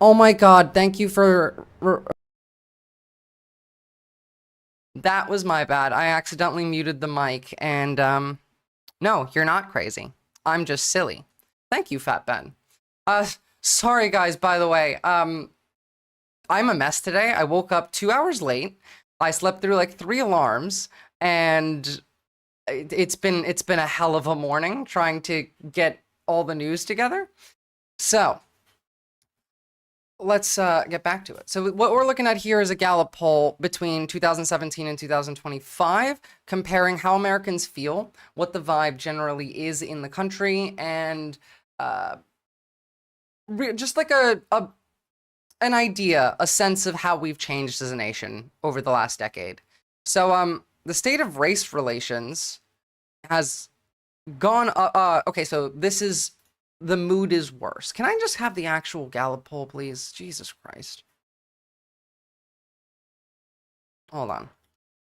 Oh my God, thank you for... That was my bad. I accidentally muted the mic and, no, you're not crazy. I'm just silly. Thank you, Fat Ben. Uh, Sorry guys, by the way. I'm a mess today. I woke up 2 hours late. I slept through like 3 alarms, and it's been a hell of a morning trying to get all the news together. So, let's get back to it. So what we're looking at here is a Gallup poll between 2017 and 2025, comparing how Americans feel, what the vibe generally is in the country, and uh, just like an idea, a sense of how we've changed as a nation over the last decade. So the state of race relations has gone okay, so this is the mood is worse. Can I just have the actual Gallup poll, please? Jesus Christ. Hold on.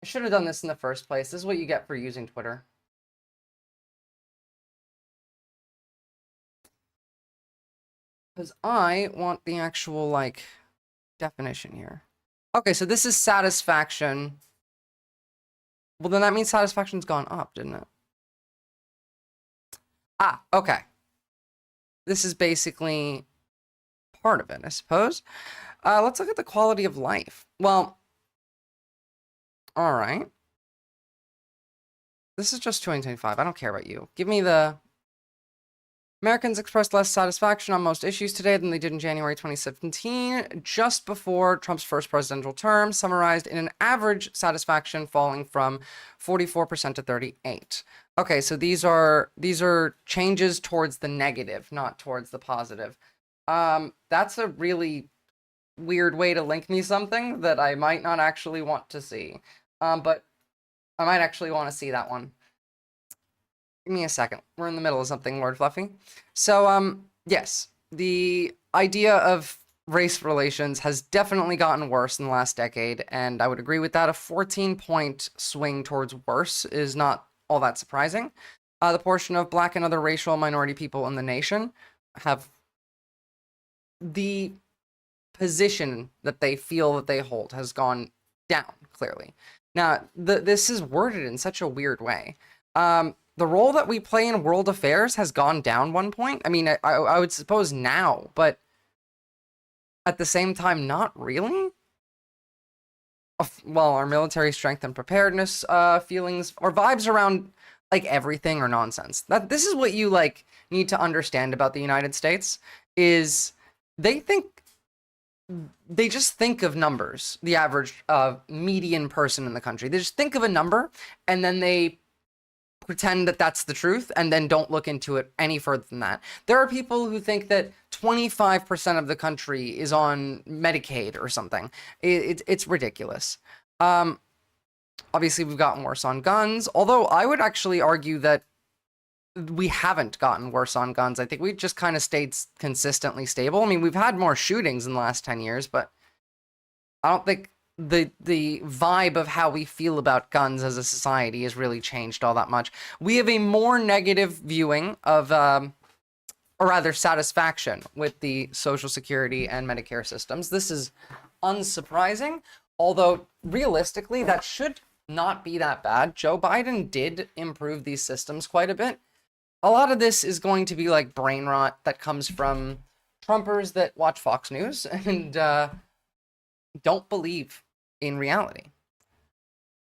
I should have done this in the first place. This is what you get for using Twitter. Because I want the actual, like, definition here. Okay, so this is satisfaction. Well, then that means satisfaction's gone up, didn't it? Ah, okay. This is basically part of it, I suppose. Let's look at the quality of life. Well, all right. This is just 2025. I don't care about you. Give me the... Americans expressed less satisfaction on most issues today than they did in January 2017, just before Trump's first presidential term, summarized in an average satisfaction falling from 44% to 38%. Okay, so these are changes towards the negative, not towards the positive. That's a really weird way to link me something that I might not actually want to see. But I might actually want to see that one. Give me a second. We're in the middle of something, Lord Fluffy. So, yes, the idea of race relations has definitely gotten worse in the last decade, and I would agree with that. A 14-point swing towards worse is not all that surprising. The portion of Black and other racial minority people in the nation have the position that they feel that they hold has gone down, clearly. Now, this is worded in such a weird way. The role that we play in world affairs has gone down 1 point. I mean, I would suppose now, but at the same time, not really. Well, our military strength and preparedness feelings or vibes around like everything are nonsense. This is what you like need to understand about the United States is they just think of numbers, the average median person in the country. They just think of a number and then they pretend that that's the truth and then don't look into it any further than that. There are people who think that 25% of the country is on Medicaid or something. It's ridiculous. Obviously, we've gotten worse on guns, although I would actually argue that we haven't gotten worse on guns. I think we've just kind of stayed consistently stable. I mean, we've had more shootings in the last 10 years, but I don't think the vibe of how we feel about guns as a society has really changed all that much. We have a more negative viewing of, or rather satisfaction with the Social Security and Medicare systems. This is unsurprising, although realistically that should not be that bad. Joe Biden did improve these systems quite a bit. A lot of this is going to be like brain rot that comes from Trumpers that watch Fox News and don't believe in reality.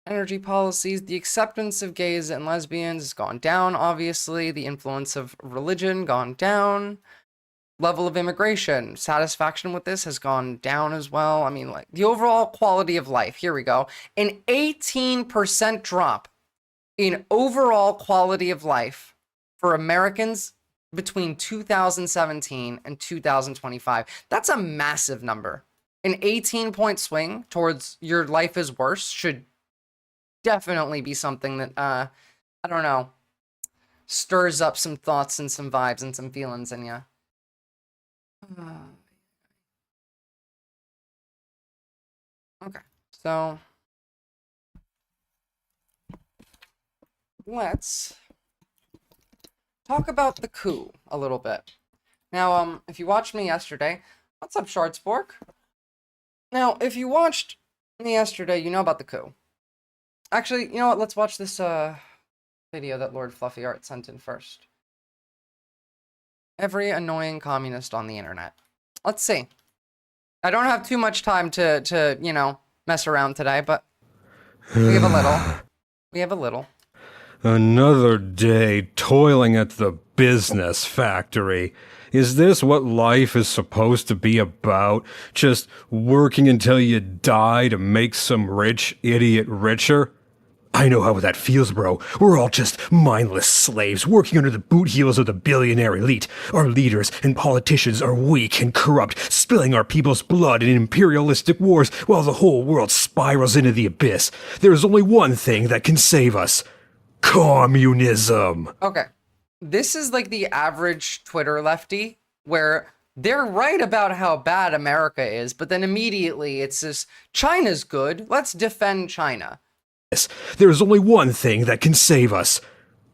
Energy policies, the acceptance of gays and lesbians has gone down, obviously. The influence of religion gone down. Level of immigration, satisfaction with this has gone down as well. I mean, like, the overall quality of life, here we go. An 18% drop in overall quality of life for Americans between 2017 and 2025. That's a massive number. An 18-point swing towards your life is worse should definitely be something that, I don't know, stirs up some thoughts and some vibes and some feelings in you. Okay, so let's talk about the coup a little bit. Now, if you watched me yesterday, What's up, Shortspork? Now, if you watched me yesterday, you know about the coup. Actually, you know what? Let's watch this video that Lord Fluffy Art sent in first. Every annoying communist on the internet. Let's see. I don't have too much time to you know, mess around today, but we have a little. We have a little. Another day toiling at the business factory. Is this what life is supposed to be about? Just working until you die to make some rich idiot richer? I know how that feels, bro. We're all just mindless slaves working under the boot heels of the billionaire elite. Our leaders and politicians are weak and corrupt, spilling our people's blood in imperialistic wars while the whole world spirals into the abyss. There is only one thing that can save us. Communism. Okay. This is like the average Twitter lefty where they're right about how bad America is, but then immediately it's this, China's good, let's defend China. There is only one thing that can save us.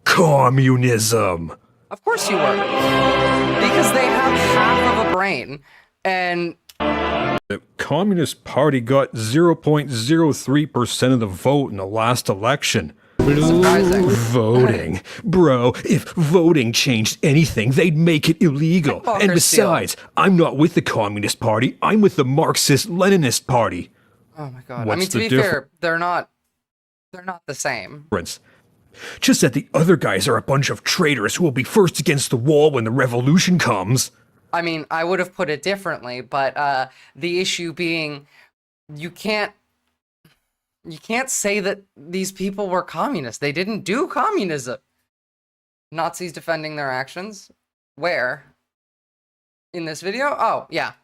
Communism. Of course you were. Because they have half of a brain, and the Communist Party got 0.03% of the vote in the last election. surprising. Voting. Bro, if voting changed anything, they'd make it illegal. And besides, I'm not with the Communist Party, I'm with the Marxist-Leninist Party. Oh my god. I mean, to be fair, they're not the same. Just that the other guys are a bunch of traitors who will be first against the wall when the revolution comes. I mean, I would have put it differently, but the issue being, you can't say that these people were communists. They didn't do communism. Nazis defending their actions? Where? In this video? Oh, yeah.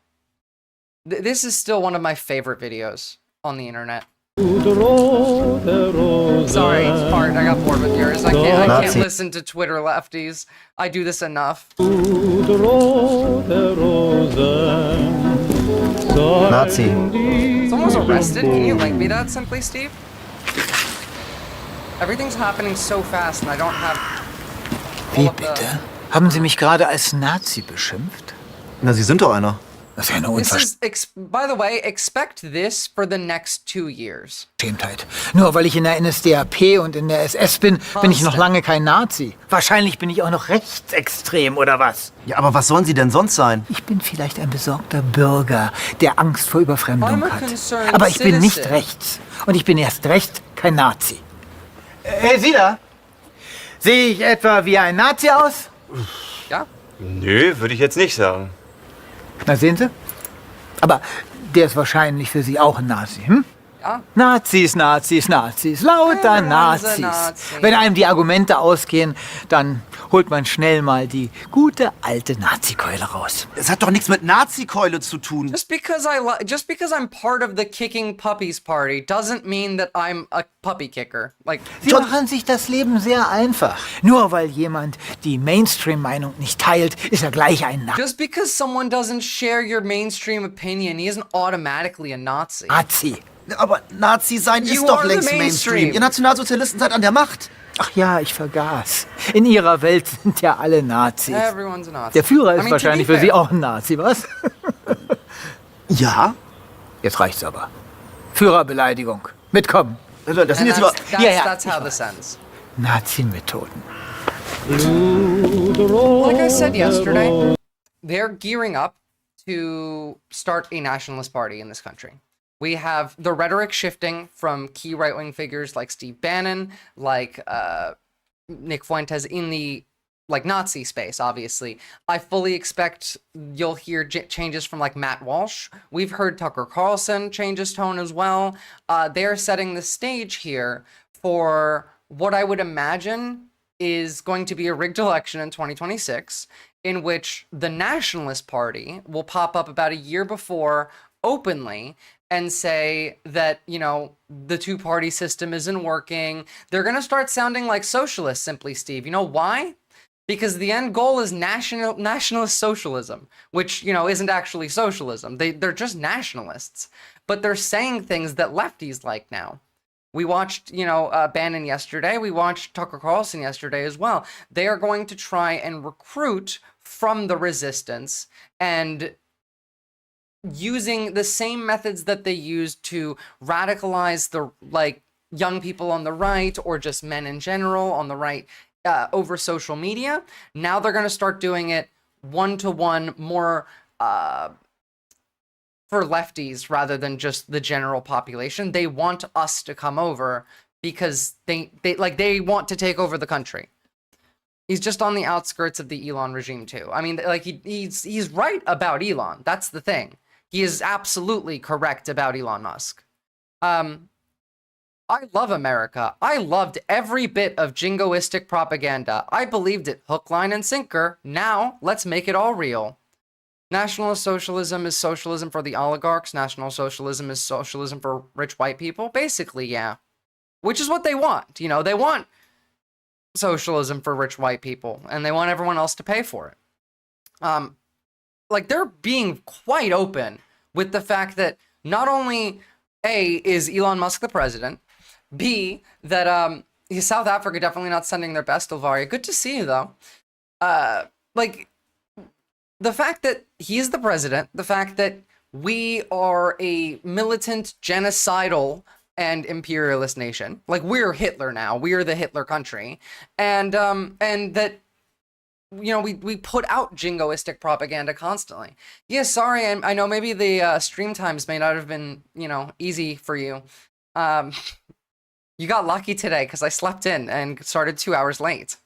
This is still one of my favorite videos on the internet. Sorry, Fart, I got bored with yours. I can't listen to Twitter lefties. I do this enough. Nazi. Someone's arrested? Can you link me that simply, Steve? Everything's happening so fast and I don't have... Wie bitte? Haben Sie mich gerade als Nazi beschimpft? Na, Sie sind doch einer. Das ist ja eine By the way, expect this for the next 2 years. Unverschämtheit. Nur weil ich in der NSDAP und in der SS bin, bin ich noch lange kein Nazi. Wahrscheinlich bin ich auch noch rechtsextrem, oder was? Ja, aber was sollen Sie denn sonst sein? Ich bin vielleicht ein besorgter Bürger, der Angst vor Überfremdung hat. Aber ich bin nicht rechts. Und ich bin erst recht kein Nazi. Hey, Sie da? Sehe ich etwa wie ein Nazi aus? Ja? Nö, würde ich jetzt nicht sagen. Na, sehen Sie? Aber der ist wahrscheinlich für Sie auch ein Nazi, hm? Ja. Nazis, Nazis, Nazis, lauter Nazis. Wenn einem die Argumente ausgehen, dann holt man schnell mal die gute alte Nazi-Keule raus. Es hat doch nichts mit Nazi-Keule zu tun. Just because I'm part of the Kicking Puppies Party doesn't mean that I'm a puppy kicker. Like, Sie machen sich das Leben sehr einfach. Nur weil jemand die Mainstream-Meinung nicht teilt, ist er gleich ein Nazi. just because someone doesn't share your mainstream opinion, he isn't automatically a Nazi. Nazi. Aber Nazi sein ist doch längst Mainstream. Ihr Nationalsozialisten seid an der Macht. Ach ja, ich vergaß. In Ihrer Welt sind ja alle Nazis. Everyone's a Nazi. Der Führer ist wahrscheinlich für Sie auch ein Nazi, was? Ja? Jetzt reicht's aber. Führerbeleidigung. Mitkommen. Das sind jetzt über... That's how this ends. Nazi-Methoden. Like I said yesterday, they're gearing up to start a nationalist party in this country. We have the rhetoric shifting from key right-wing figures like Steve Bannon, like Nick Fuentes in the Nazi space, obviously. I fully expect you'll hear changes from like Matt Walsh. We've heard Tucker Carlson change his tone as well. They're setting the stage here for what I would imagine is going to be a rigged election in 2026, in which the Nationalist Party will pop up about a year before openly and say that, you know, the two-party system isn't working. They're going to start sounding like socialists, simply, Steve. You know why? Because the end goal is nationalist socialism, which, you know, isn't actually socialism. They're just nationalists. But they're saying things that lefties like now. We watched, you know, Bannon yesterday. We watched Tucker Carlson yesterday as well. They are going to try and recruit from the resistance and using the same methods that they used to radicalize the young people on the right, or just men in general on the right, over social media. Now they're going to start doing it one-to-one, more for lefties rather than just the general population. They want us to come over because they want to take over the country. He's just on the outskirts of the Elon regime too. I mean, like he's right about Elon. That's the thing. He is absolutely correct about Elon Musk. I love America. I loved every bit of jingoistic propaganda. I believed it hook, line, and sinker. Now, let's make it all real. National socialism is socialism for the oligarchs. National socialism is socialism for rich white people. Basically, yeah. Which is what they want. You know, they want socialism for rich white people, and they want everyone else to pay for it. Like, they're being quite open with the fact that not only, A, is Elon Musk the president, B, that South Africa definitely not sending their best, Elvaria. Good to see you, though. Like, the fact that he's the president, the fact that we are a militant, genocidal, and imperialist nation. Like, we're Hitler now. We're the Hitler country. And that, you know, we put out jingoistic propaganda constantly. Yeah, sorry, I know maybe the stream times may not have been, you know, easy for you. You got lucky today because I slept in and started 2 hours late.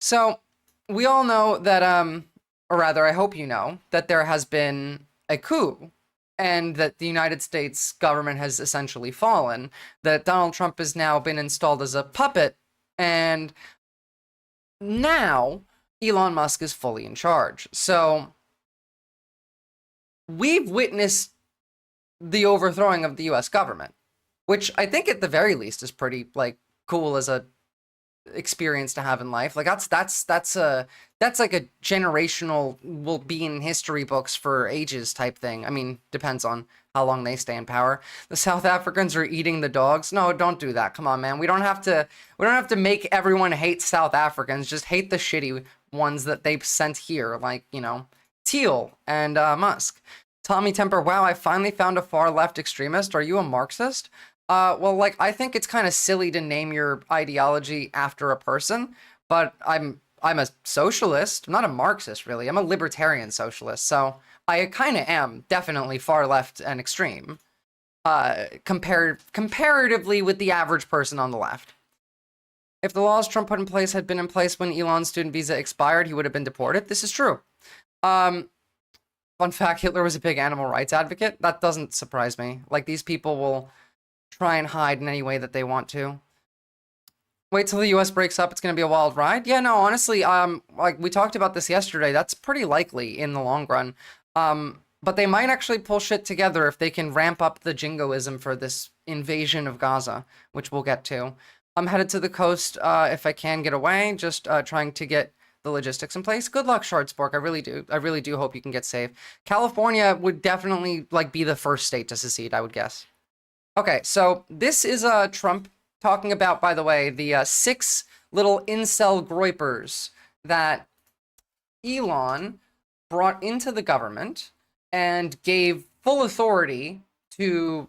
So, we all know that, or rather, I hope you know, that there has been a coup, and that the United States government has essentially fallen, that Donald Trump has now been installed as a puppet, and now Elon Musk is fully in charge. So, we've witnessed the overthrowing of the US government, which I think at the very least is pretty, like, cool as a experience to have in life. Like, that's like a generational, will be in history books for ages type thing. I mean, depends on how long they stay in power. The South Africans are eating the dogs. No, don't do that. Come on, man. We don't have to make everyone hate South Africans. Just hate the shitty ones that they've sent here, like, you know, Thiel and Musk. Tommy Temper, wow, I finally found a far left extremist. Are you a Marxist? Well, like, I think it's kind of silly to name your ideology after a person, but I'm a socialist. I'm not a Marxist, really. I'm a libertarian socialist, so I kind of am definitely far left and extreme, comparatively with the average person on the left. If the laws Trump put in place had been in place when Elon's student visa expired, he would have been deported. This is true. Fun fact, Hitler was a big animal rights advocate. That doesn't surprise me. Like, these people will try and hide in any way that they want to. Wait till the US breaks up, it's gonna be a wild ride? Yeah, no, honestly, like, we talked about this yesterday, that's pretty likely in the long run. But they might actually pull shit together if they can ramp up the jingoism for this invasion of Gaza, which we'll get to. I'm headed to the coast if I can get away, just trying to get the logistics in place. Good luck, Shardspork, I really do hope you can get safe. California would definitely, like, be the first state to secede, I would guess. Okay, so this is Trump talking about, by the way, the 6 little incel groypers that Elon brought into the government and gave full authority to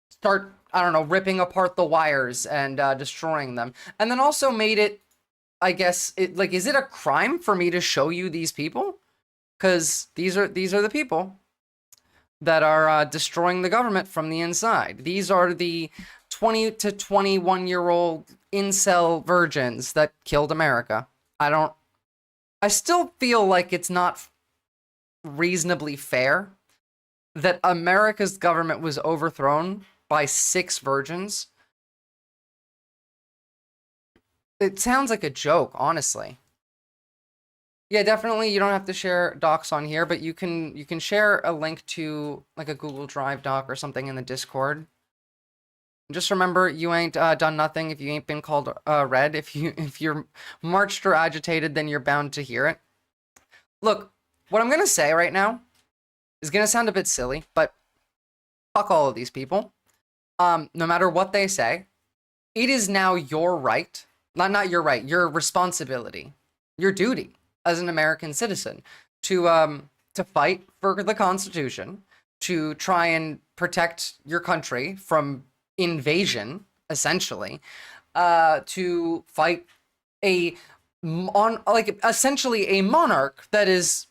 start, I don't know, ripping apart the wires and destroying them. And then also made it, I guess, is it a crime for me to show you these people? Because these are the people that are destroying the government from the inside. These are the 20 to 21-year-old incel virgins that killed America. I still feel like it's not reasonably fair that America's government was overthrown by 6 virgins. It sounds like a joke, honestly. Yeah, definitely. You don't have to share docs on here, but you can share a link to, like, a Google Drive doc or something in the Discord. Just remember, you ain't done nothing if you ain't been called red. If you're marched or agitated, then you're bound to hear it. Look, what I'm gonna say right now is gonna sound a bit silly, but fuck all of these people. No matter what they say, it is now your right, not your responsibility, your duty as an American citizen to to fight for the Constitution, to try and protect your country from invasion, essentially, to fight essentially a monarch that is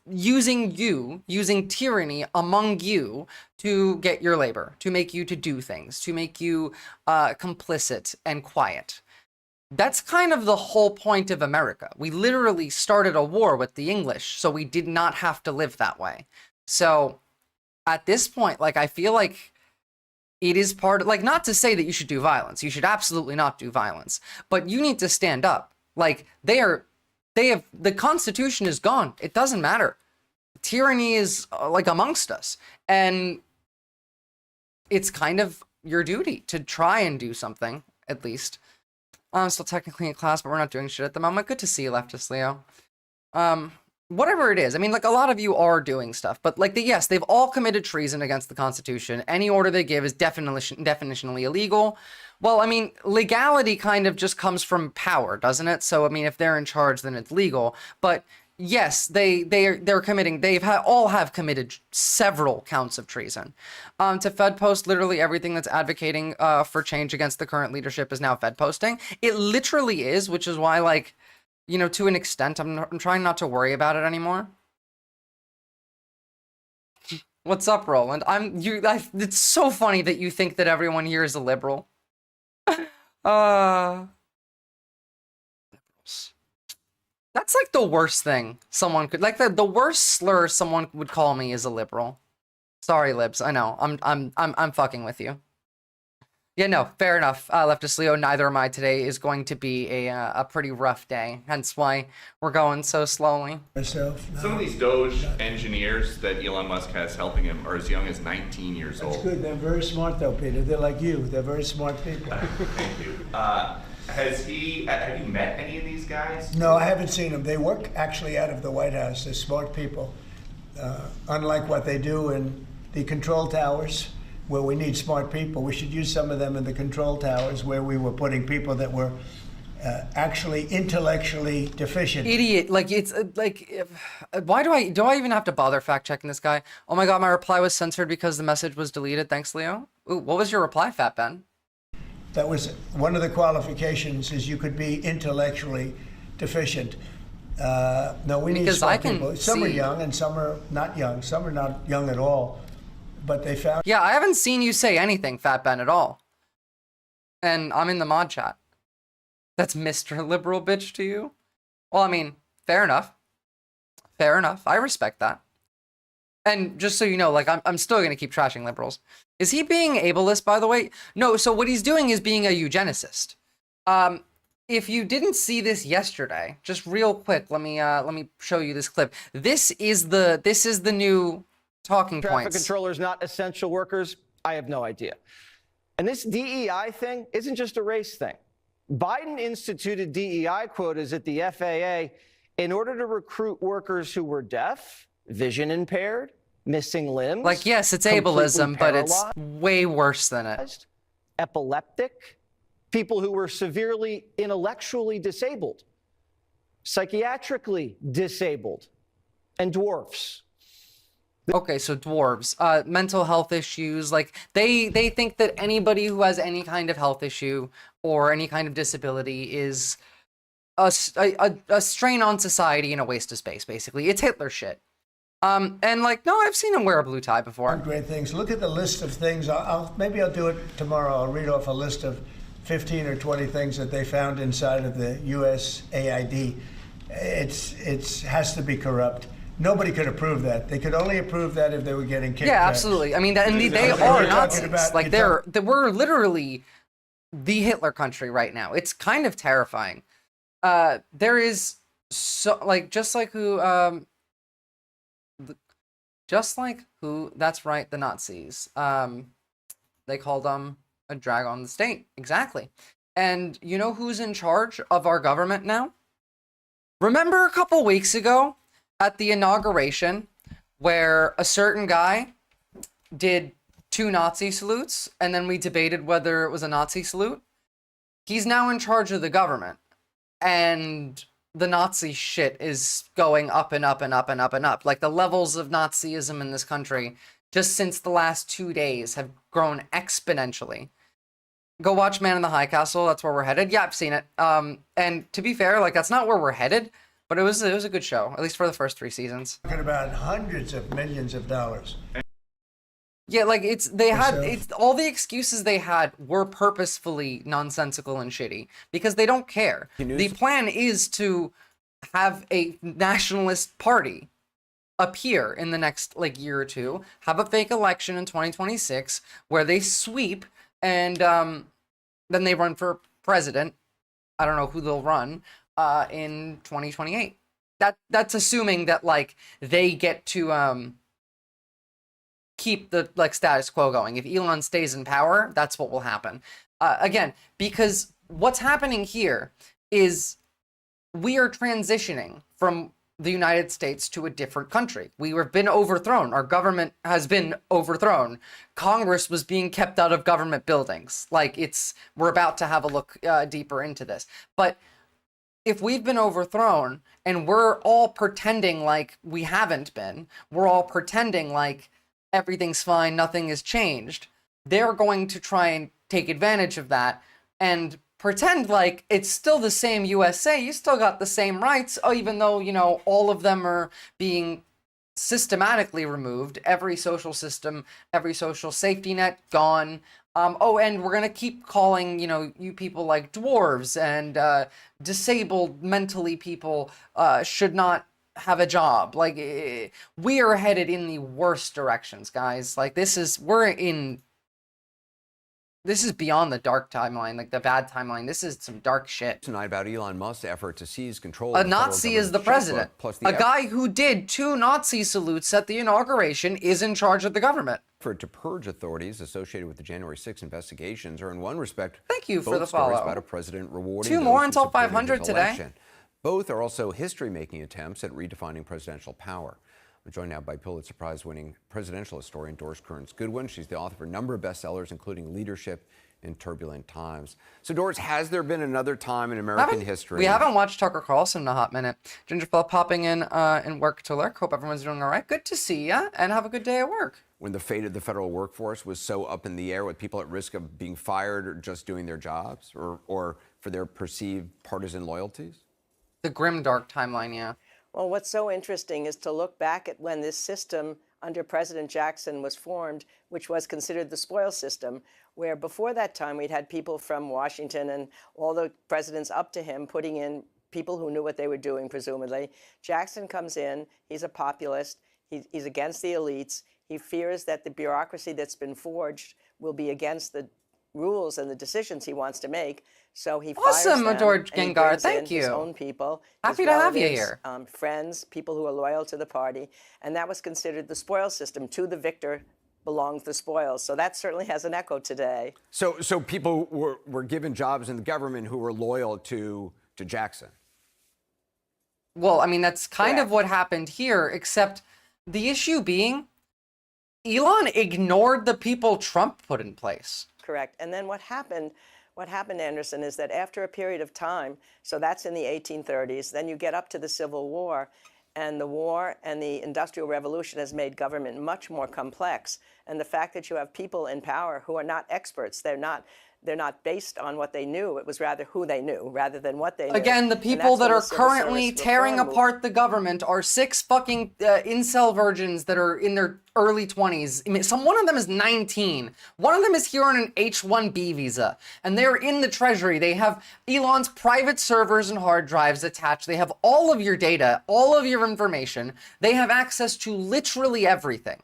using tyranny among you to get your labor, to make you to do things, to make you complicit and quiet. That's kind of the whole point of America. We literally started a war with the English, so we did not have to live that way. So at this point, like, I feel like it is part of, like, not to say that you should do violence. You should absolutely not do violence, but you need to stand up. Like, the Constitution is gone. It doesn't matter. Tyranny is like amongst us, and it's kind of your duty to try and do something, at least. I'm still technically in class, but we're not doing shit at the moment. Good to see you, Leftist Leo. Whatever it is, I mean, like, a lot of you are doing stuff, but, like, yes, they've all committed treason against the Constitution. Any order they give is definitionally illegal. Well, I mean, legality kind of just comes from power, doesn't it? So, I mean, if they're in charge, then it's legal. But yes, they're committing. All have committed several counts of treason. To Fed post, literally everything that's advocating for change against the current leadership is now Fed posting. It literally is, which is why, like, you know, to an extent, I'm trying not to worry about it anymore. What's up, Roland? It's so funny that you think that everyone here is a liberal. Liberals. That's like the worst thing someone could, like, the worst slur someone would call me is a liberal. Sorry, libs. I know. I'm fucking with you. Yeah, no, fair enough. Leftist Leo, neither am I. Today is going to be a pretty rough day, hence why we're going so slowly. Some of these Doge engineers that Elon Musk has helping him are as young as 19 years old. That's good. They're very smart, though, Peter. They're like you. They're very smart people. Thank you. Have you met any of these guys? No, I haven't seen them. They work actually out of the White House. They're smart people. Unlike what they do in the control towers, where we need smart people, we should use some of them in the control towers where we were putting people that were actually intellectually deficient. Idiot. Like, it's like, why do I even have to bother fact checking this guy? Oh my god, my reply was censored because the message was deleted. Thanks, Leo. Ooh, what was your reply, Fat Ben? That was one of the qualifications, is you could be intellectually deficient. No, we need smart people. Some are young and some are not young. Some are not young at all. But they found... Yeah, I haven't seen you say anything, Fat Ben, at all. And I'm in the mod chat. That's Mr. Liberal Bitch to you? Well, I mean, fair enough. Fair enough. I respect that. And just so you know, like, I'm still going to keep trashing liberals. Is he being ableist, by the way? No, so what he's doing is being a eugenicist. If you didn't see this yesterday, just real quick, let me show you this clip. This is the new talking points. Traffic controllers not essential workers? I have no idea. And this DEI thing isn't just a race thing. Biden instituted DEI quotas at the FAA in order to recruit workers who were deaf, vision impaired, missing limbs. Like, yes, it's ableism, but it's way worse than it. Epileptic, people who were severely intellectually disabled, psychiatrically disabled, and dwarfs. Okay, so dwarves, mental health issues, like, they think that anybody who has any kind of health issue or any kind of disability is a strain on society and a waste of space, basically. It's Hitler shit. And, like, no, I've seen him wear a blue tie before. Great things. Look at the list of things. Maybe I'll do it tomorrow. I'll read off a list of 15 or 20 things that they found inside of the USAID. It has to be corrupt. Nobody could approve that. They could only approve that if they were getting kickbacks. Yeah, absolutely. I mean, they are Nazis. Like, we're literally the Hitler country right now. It's kind of terrifying. There is so, like, just like who, that's right, the Nazis. They called them a drag on the state. Exactly. And you know who's in charge of our government now? Remember a couple weeks ago at the inauguration where a certain guy did 2 Nazi salutes and then we debated whether it was a Nazi salute? He's now in charge of the government. And the Nazi shit is going up and up and up and up and up. Like, the levels of Nazism in this country, just since the last 2 days, have grown exponentially. Go watch Man in the High Castle. That's where we're headed. Yeah, I've seen it. And to be fair, like, that's not where we're headed, but it was a good show, at least for the first 3 seasons. Talking about hundreds of millions of dollars. Yeah, like, it's all the excuses they had were purposefully nonsensical and shitty because they don't care. The plan is to have a nationalist party appear in the next, like, year or two, have a fake election in 2026 where they sweep, and then they run for president. I don't know who they'll run in 2028. That's assuming that, like, they get to keep the, like, status quo going. If Elon stays in power, that's what will happen. Again, because what's happening here is we are transitioning from the United States to a different country. We have been overthrown. Our government has been overthrown. Congress was being kept out of government buildings. Like, we're about to have a look deeper into this. But if we've been overthrown and we're all pretending like we haven't been, we're all pretending like everything's fine, nothing has changed, they're going to try and take advantage of that and pretend like it's still the same USA, you still got the same rights, even though, you know, all of them are being systematically removed. Every social system, every social safety net gone. And we're going to keep calling, you know, you people like dwarves and disabled mentally people should not have a job. Like, we are headed in the worst directions, guys. Like, this is beyond the dark timeline, like the bad timeline. This is some dark shit. Tonight about Elon Musk's effort to seize control. A Nazi is the president. A guy who did 2 Nazi salutes at the inauguration is in charge of the government. Effort to purge authorities associated with the January 6 investigations are, in one respect, thank you for the stories follow. About a president rewarding 2 more until 500 today. Election. Both are also history-making attempts at redefining presidential power. I'm joined now by Pulitzer Prize-winning presidential historian Doris Kearns Goodwin. She's the author of a number of bestsellers, including Leadership in Turbulent Times. So, Doris, has there been another time in American history? We haven't watched Tucker Carlson in a hot minute. Gingerfella popping in work to lurk. Hope everyone's doing all right. Good to see ya, and have a good day at work. When the fate of the federal workforce was so up in the air, with people at risk of being fired or just doing their jobs, or for their perceived partisan loyalties? The grim, dark timeline, yeah. Well, what's so interesting is to look back at when this system under President Jackson was formed, which was considered the spoils system, where before that time we'd had people from Washington and all the presidents up to him putting in people who knew what they were doing, presumably. Jackson comes in, he's a populist, he's against the elites, he fears that the bureaucracy that's been forged will be against the rules and the decisions he wants to make. So he fires them, George and he Gengar, brings thank in you. His own people, Happy his to have you relatives, here. Friends, people who are loyal to the party, and that was considered the spoils system. To the victor belongs the spoils. So that certainly has an echo today. So people were given jobs in the government who were loyal to Jackson. Well, I mean, that's kind of what happened here, except the issue being Elon ignored the people Trump put in place. Correct. And then what happened, Anderson, is that after a period of time, so that's in the 1830s, then you get up to the Civil War, and the war and the Industrial Revolution has made government much more complex. And the fact that you have people in power who are not experts, they're not based on what they knew. It was rather who they knew rather than what they knew. Again, the people that are currently tearing apart the government are 6 fucking incel virgins that are in their early 20s. I mean, one of them is 19. One of them is here on an H-1B visa. And they're in the Treasury. They have Elon's private servers and hard drives attached. They have all of your data, all of your information. They have access to literally everything.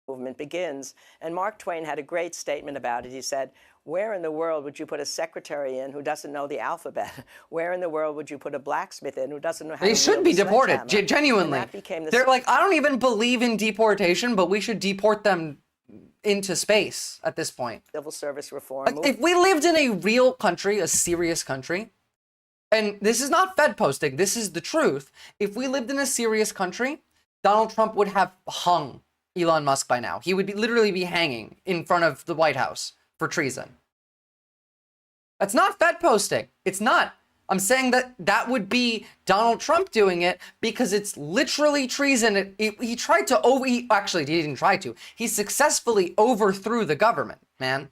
Movement begins. And Mark Twain had a great statement about it. He said, where in the world would you put a secretary in who doesn't know the alphabet? Where in the world would you put a blacksmith in who doesn't know how to They should be deported, genuinely. They're like, I don't even believe in deportation, but we should deport them into space at this point. Civil service reform. Like, if we lived in a real country, a serious country, and this is not Fed posting, this is the truth. If we lived in a serious country, Donald Trump would have hung Elon Musk by now. He would literally be hanging in front of the White House for treason. That's not Fed posting. It's not. I'm saying that that would be Donald Trump doing it because it's literally treason. He tried to actually, he didn't try to. He successfully overthrew the government, man.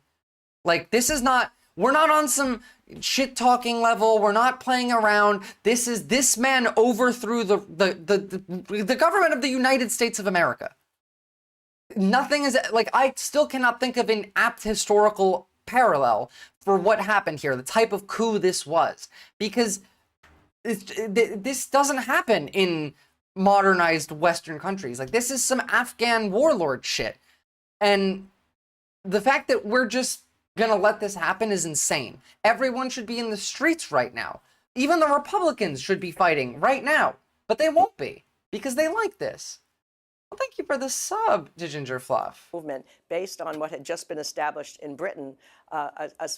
Like, this is not, we're not on some shit talking level. We're not playing around. This man overthrew the government of the United States of America. Nothing is, like, I still cannot think of an apt historical parallel for what happened here, the type of coup this was, because this doesn't happen in modernized Western countries. Like, this is some Afghan warlord shit. And the fact that we're just gonna let this happen is insane. Everyone should be in the streets right now. Even the Republicans should be fighting right now, but they won't be because they like this. Well, thank you for the sub, Ginger Fluff. Movement based on what had just been established in Britain, a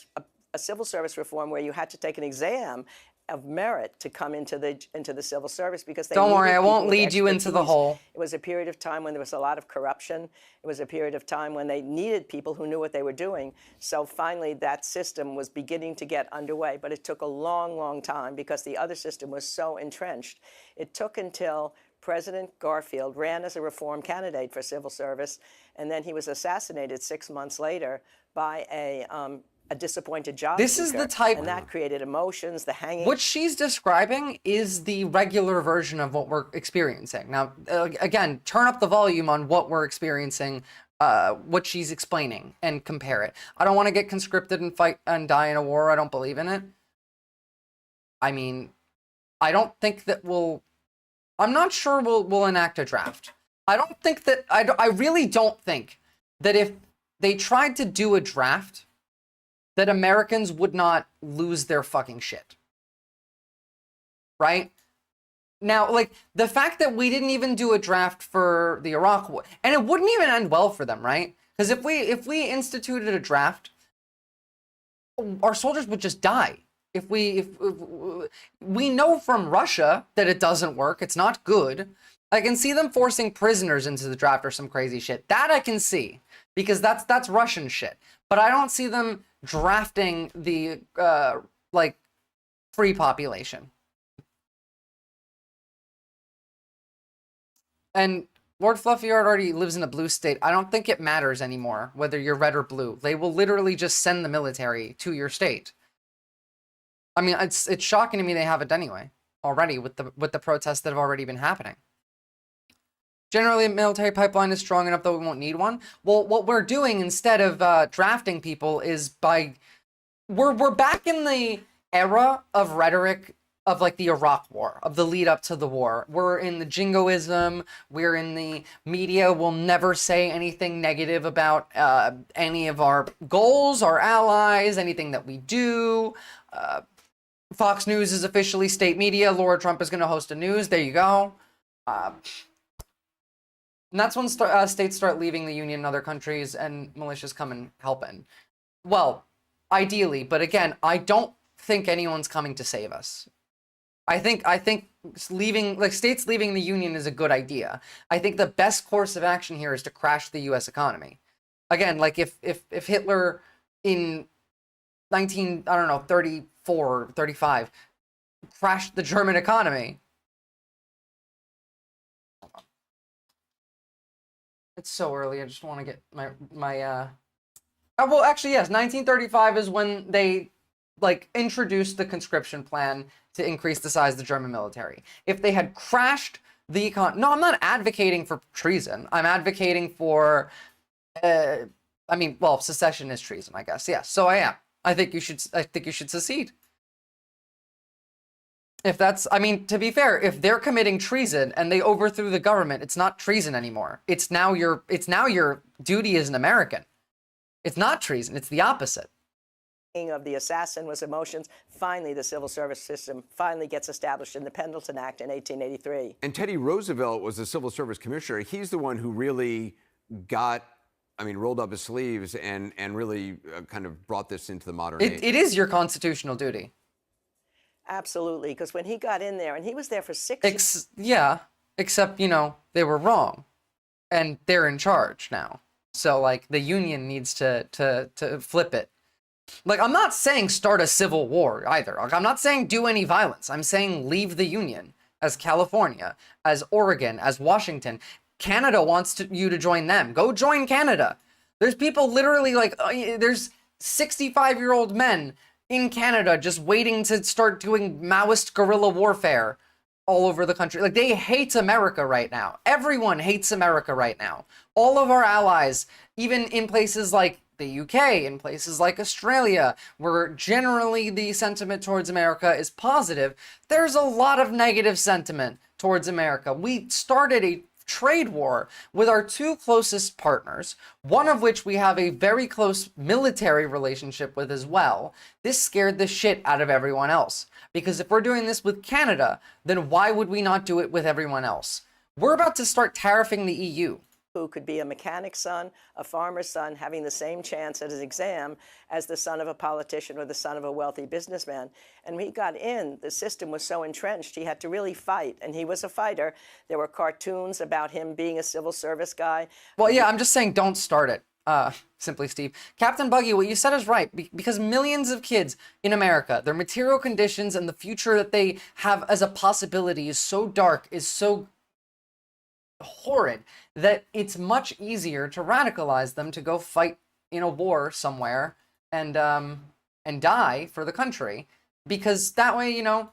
civil service reform where you had to take an exam of merit to come into the civil service because they don't worry, I won't with lead you into the hole. It was a period of time when there was a lot of corruption. It was a period of time when they needed people who knew what they were doing. So finally, that system was beginning to get underway, but it took a long, long time because the other system was so entrenched. It took until President Garfield ran as a reform candidate for civil service, and then he was assassinated 6 months later by a disappointed job This seeker, is the type, and that created emotions, the hanging. What she's describing is the regular version of what we're experiencing. Now, again, turn up the volume on what we're experiencing, what she's explaining, and compare it. I don't want to get conscripted and fight and die in a war. I don't believe in it. I mean, I don't think that I'm not sure we'll enact a draft. I don't think that, I really don't think that if they tried to do a draft, that Americans would not lose their fucking shit. Right? Now, like, the fact that we didn't even do a draft for the Iraq War, and it wouldn't even end well for them, right? Because if we instituted a draft, our soldiers would just die. If we know from Russia that it doesn't work, it's not good. I can see them forcing prisoners into the draft or some crazy shit. That I can see, because that's Russian shit. But I don't see them drafting the like free population. And Lord Fluffyard already lives in a blue state. I don't think it matters anymore whether you're red or blue. They will literally just send the military to your state. I mean, it's shocking to me they have it anyway already with the protests that have already been happening. Generally, a military pipeline is strong enough that we won't need one. Well, what we're doing instead of drafting people is we're back in the era of rhetoric of like the Iraq War, of the lead up to the war. We're in the jingoism. We're in the media will never say anything negative about any of our goals, our allies, anything that we do. Fox News is officially state media. Laura Trump is going to host a news. There you go. And that's when states start leaving the union in other countries and militias come and help in. Well, ideally, but again, I don't think anyone's coming to save us. I think leaving, like, states leaving the union is a good idea. I think the best course of action here is to crash the U.S. economy. Again, like if Hitler in 34 or 35 crashed the German economy. It's so early. I just want to get my well, actually, yes, 1935 is when they like introduced the conscription plan to increase the size of the German military. If they had crashed the no, I'm not advocating for treason. I'm advocating for I mean, well, secession is treason, I guess. Yes, so I am. I think you should secede. If that's, I mean, to be fair, if they're committing treason and they overthrew the government, it's not treason anymore. It's now your duty as an American. It's not treason. It's the opposite. Of the assassin was emotions. Finally, the civil service system finally gets established in the Pendleton Act in 1883. And Teddy Roosevelt was the civil service commissioner. He's the one who really rolled up his sleeves and really kind of brought this into the modern age. It is your constitutional duty. Absolutely, because when he got in there, and he was there for 6 years. Yeah, except, they were wrong. And they're in charge now. So, like, the union needs to flip it. Like, I'm not saying start a civil war either. Like, I'm not saying do any violence. I'm saying leave the Union, as California, as Oregon, as Washington. Canada wants you to join them. Go join Canada. There's people literally like, there's 65-year-old men in Canada just waiting to start doing Maoist guerrilla warfare all over the country. Like, they hate America right now. Everyone hates America right now. All of our allies, even in places like the UK, in places like Australia, where generally the sentiment towards America is positive, there's a lot of negative sentiment towards America. We started a trade war with our two closest partners, one of which we have a very close military relationship with as well. This scared the shit out of everyone else. Because if we're doing this with Canada, then why would we not do it with everyone else? We're about to start tariffing the EU. Who could be a mechanic's son, a farmer's son, having the same chance at his exam as the son of a politician or the son of a wealthy businessman. And when he got in, the system was so entrenched, he had to really fight. And he was a fighter. There were cartoons about him being a civil service guy. Well, yeah, I'm just saying don't start it. Simply Steve. Captain Buggy, what you said is right, because millions of kids in America, their material conditions and the future that they have as a possibility is so dark, is so horrid, that it's much easier to radicalize them to go fight in a war somewhere and die for the country, because that way, you know,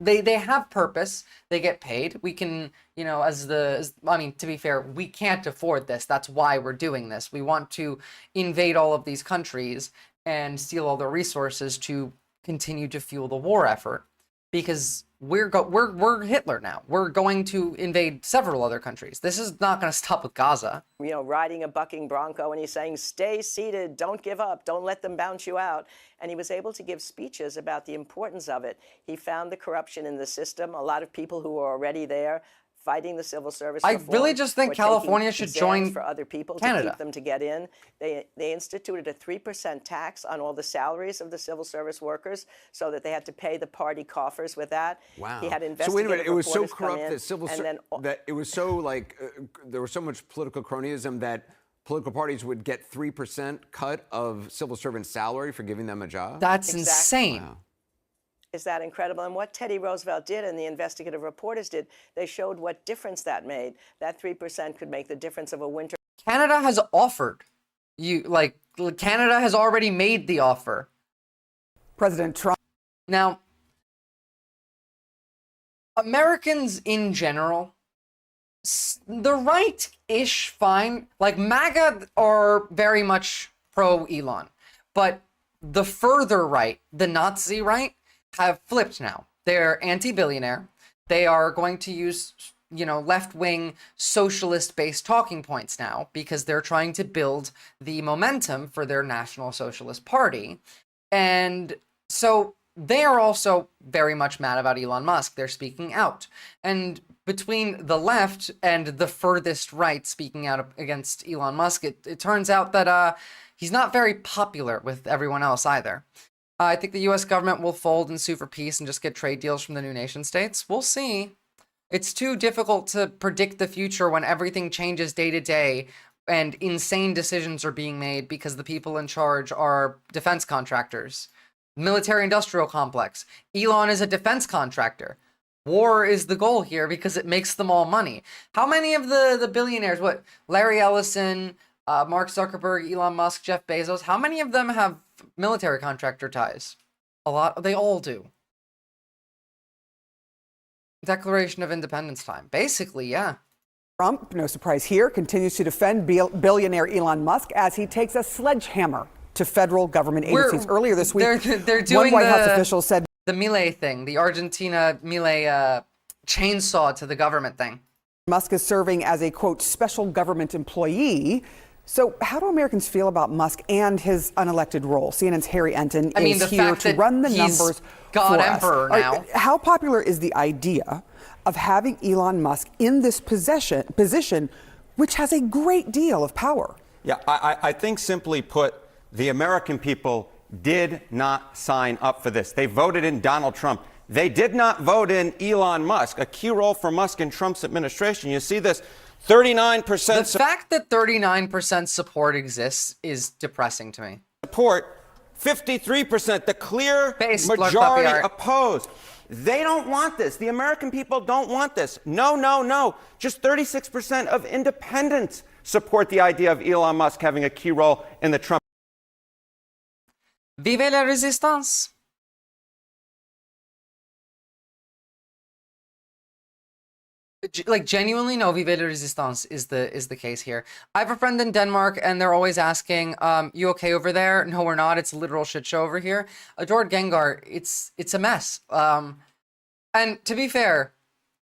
they have purpose, they get paid. We can, you know, I mean, to be fair, we can't afford this. That's why we're doing this. We want to invade all of these countries and steal all their resources to continue to fuel the war effort, because we're Hitler now. We're going to invade several other countries. This is not going to stop with Gaza. You know, riding a bucking bronco, and he's saying, stay seated, don't give up, don't let them bounce you out. And he was able to give speeches about the importance of it. He found the corruption in the system. A lot of people who were already there fighting the civil service reform, really just think California should join for other people Canada. to keep them to get in. They instituted a 3% tax on all the salaries of the civil service workers, so that they had to pay the party coffers with that. Wow. He had So wait a minute, it was so reporters come corrupt in, that civil and service, then that it was so like there was so much political cronyism that political parties would get 3% cut of civil servant salary for giving them a job. That's Exactly. insane. Wow. Is that incredible? And what Teddy Roosevelt did and the investigative reporters did, they showed what difference that made. That 3% could make the difference of a winter. Canada has offered. Canada has already made the offer. President Trump. Now, Americans in general, the right-ish fine, like MAGA are very much pro-Elon, but the further right, the Nazi right, have flipped now. They're anti-billionaire. They are going to use, you know, left-wing socialist-based talking points now, because they're trying to build the momentum for their National Socialist Party. And so they are also very much mad about Elon Musk. They're speaking out. And between the left and the furthest right speaking out against Elon Musk, it turns out that he's not very popular with everyone else either. I think the U.S. government will fold and sue for peace and just get trade deals from the new nation states. We'll see. It's too difficult to predict the future when everything changes day to day and insane decisions are being made because the people in charge are defense contractors. Military-industrial complex. Elon is a defense contractor. War is the goal here because it makes them all money. How many of the billionaires, Larry Ellison, Mark Zuckerberg, Elon Musk, Jeff Bezos, how many of them have military contractor ties? A lot. They all do. Declaration of Independence time. Basically, yeah. Trump, no surprise here, continues to defend billionaire Elon Musk as he takes a sledgehammer to federal government agencies. Earlier this week, they're doing one White House official said the Milei thing, the Argentina Milei chainsaw to the government thing. Musk is serving as a, quote, special government employee. So how do Americans feel about Musk and his unelected role? CNN's Harry Enton is here to run the numbers God for Emperor us. now. How popular is the idea of having Elon Musk in this position, which has a great deal of power? Yeah, I think simply put, the American people did not sign up for this. They voted in Donald Trump. They did not vote in Elon Musk, a key role for Musk and Trump's administration. You see this 39%. The fact that 39% support exists is depressing to me. Support 53%. The clear Based, majority opposed. They don't want this. The American people don't want this. No, no, no. Just 36% of independents support the idea of Elon Musk having a key role in the Trump. Vive la résistance. Like, genuinely, no, vive la résistance is the case here. I have a friend in Denmark, and they're always asking, you okay over there? No, we're not. It's a literal shit show over here. Adored Gengar, it's a mess. And to be fair,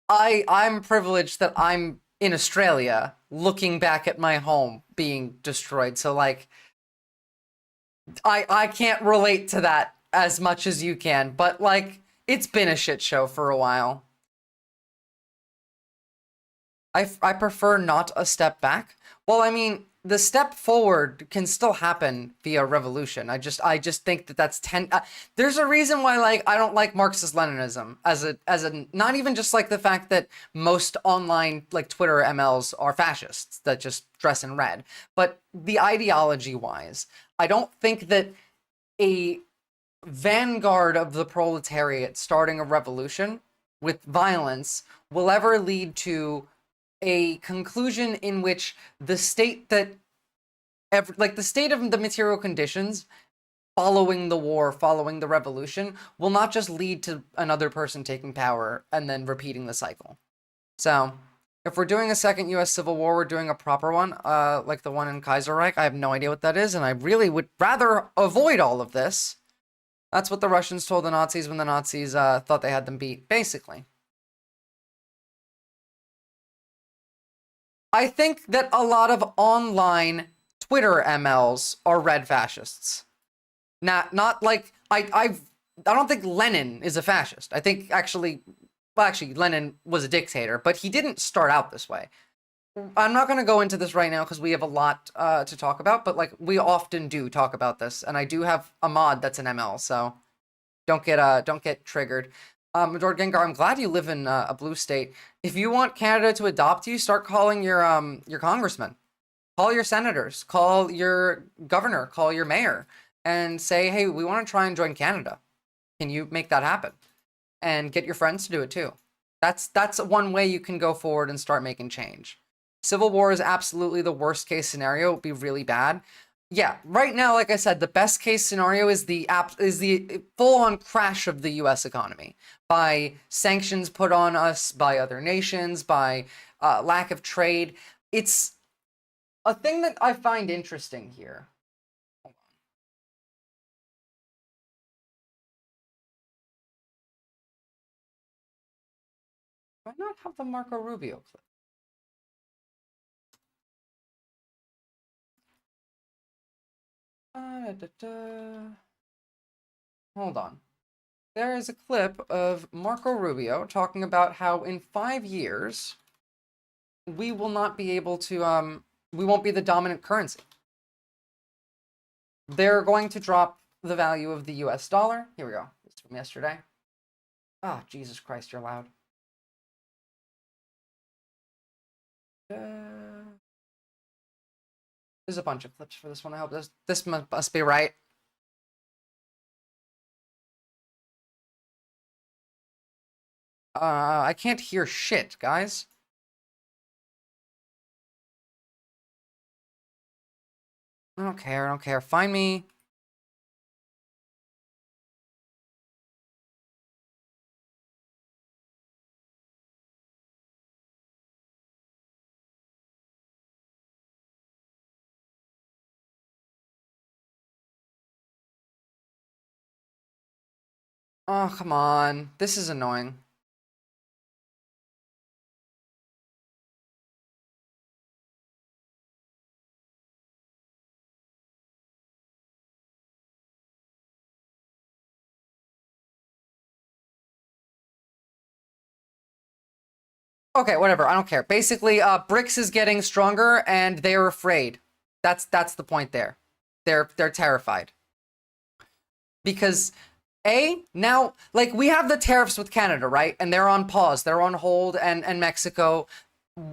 I'm privileged that I'm in Australia looking back at my home being destroyed. So, like, I can't relate to that as much as you can, but, like, it's been a shit show for a while. I prefer not a step back. Well, I mean, the step forward can still happen via revolution. I just think that that's there's a reason why, like, I don't like Marxist-Leninism as a not even just like the fact that most online, like, Twitter MLs are fascists that just dress in red, but the ideology wise, I don't think that a vanguard of the proletariat starting a revolution with violence will ever lead to a conclusion in which the state that, the state of the material conditions following the war, following the revolution, will not just lead to another person taking power and then repeating the cycle. So, if we're doing a second US Civil War, we're doing a proper one, like the one in Kaiserreich. I have no idea what that is, and I really would rather avoid all of this. That's what the Russians told the Nazis when the Nazis thought they had them beat, basically. I think that a lot of online Twitter MLs are red fascists. Not like, I don't think Lenin is a fascist. I think actually Lenin was a dictator, but he didn't start out this way. I'm not going to go into this right now because we have a lot to talk about, but, like, we often do talk about this, and I do have a mod that's an ML, so don't get triggered. Adored Gengar, I'm glad you live in a blue state. If you want Canada to adopt you, start calling your congressman, call your senators, call your governor, call your mayor, and say, hey, we want to try and join Canada. Can you make that happen? And get your friends to do it too. That's one way you can go forward and start making change. Civil war is absolutely the worst case scenario. It would be really bad. Yeah, right now, like I said, the best case scenario is the full-on crash of the U.S. economy by sanctions put on us by other nations, by lack of trade. It's a thing that I find interesting here. Hold on. Do I not have the Marco Rubio clip? Hold on. There is a clip of Marco Rubio talking about how in 5 years we will not be able to we won't be the dominant currency. They're going to drop the value of the US dollar. Here we go. This is from yesterday. Ah, oh, Jesus Christ, you're loud. There's a bunch of clips for this one. I hope this must be right. I can't hear shit, guys. I don't care. I don't care. Find me. Oh, come on. This is annoying. Okay, whatever. I don't care. Basically, BRICS is getting stronger, and they're afraid. That's the point there. They're terrified. Because now, like, we have the tariffs with Canada, right? And they're on pause. They're on hold, and Mexico.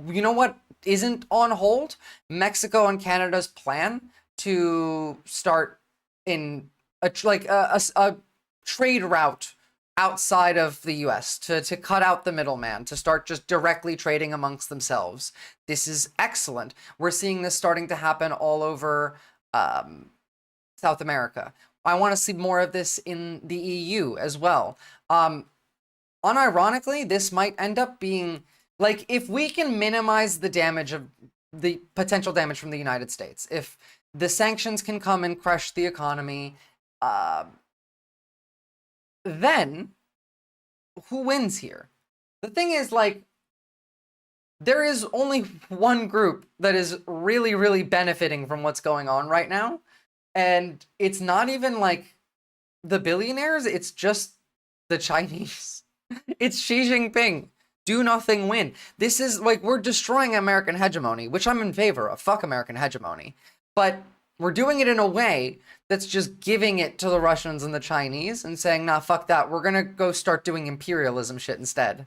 You know what isn't on hold? Mexico and Canada's plan to start a trade route outside of the US to cut out the middleman, to start just directly trading amongst themselves. This is excellent. We're seeing this starting to happen all over South America. I want to see more of this in the EU as well. Unironically, this might end up being, like, if we can minimize the damage of the potential damage from the United States, if the sanctions can come and crush the economy, then who wins here? The thing is, like, there is only one group that is really, really benefiting from what's going on right now. And it's not even like the billionaires, it's just the Chinese. It's Xi Jinping. Do nothing, win. This is like, we're destroying American hegemony, which I'm in favor of. Fuck American hegemony. But we're doing it in a way that's just giving it to the Russians and the Chinese and saying, nah, fuck that. We're gonna go start doing imperialism shit instead.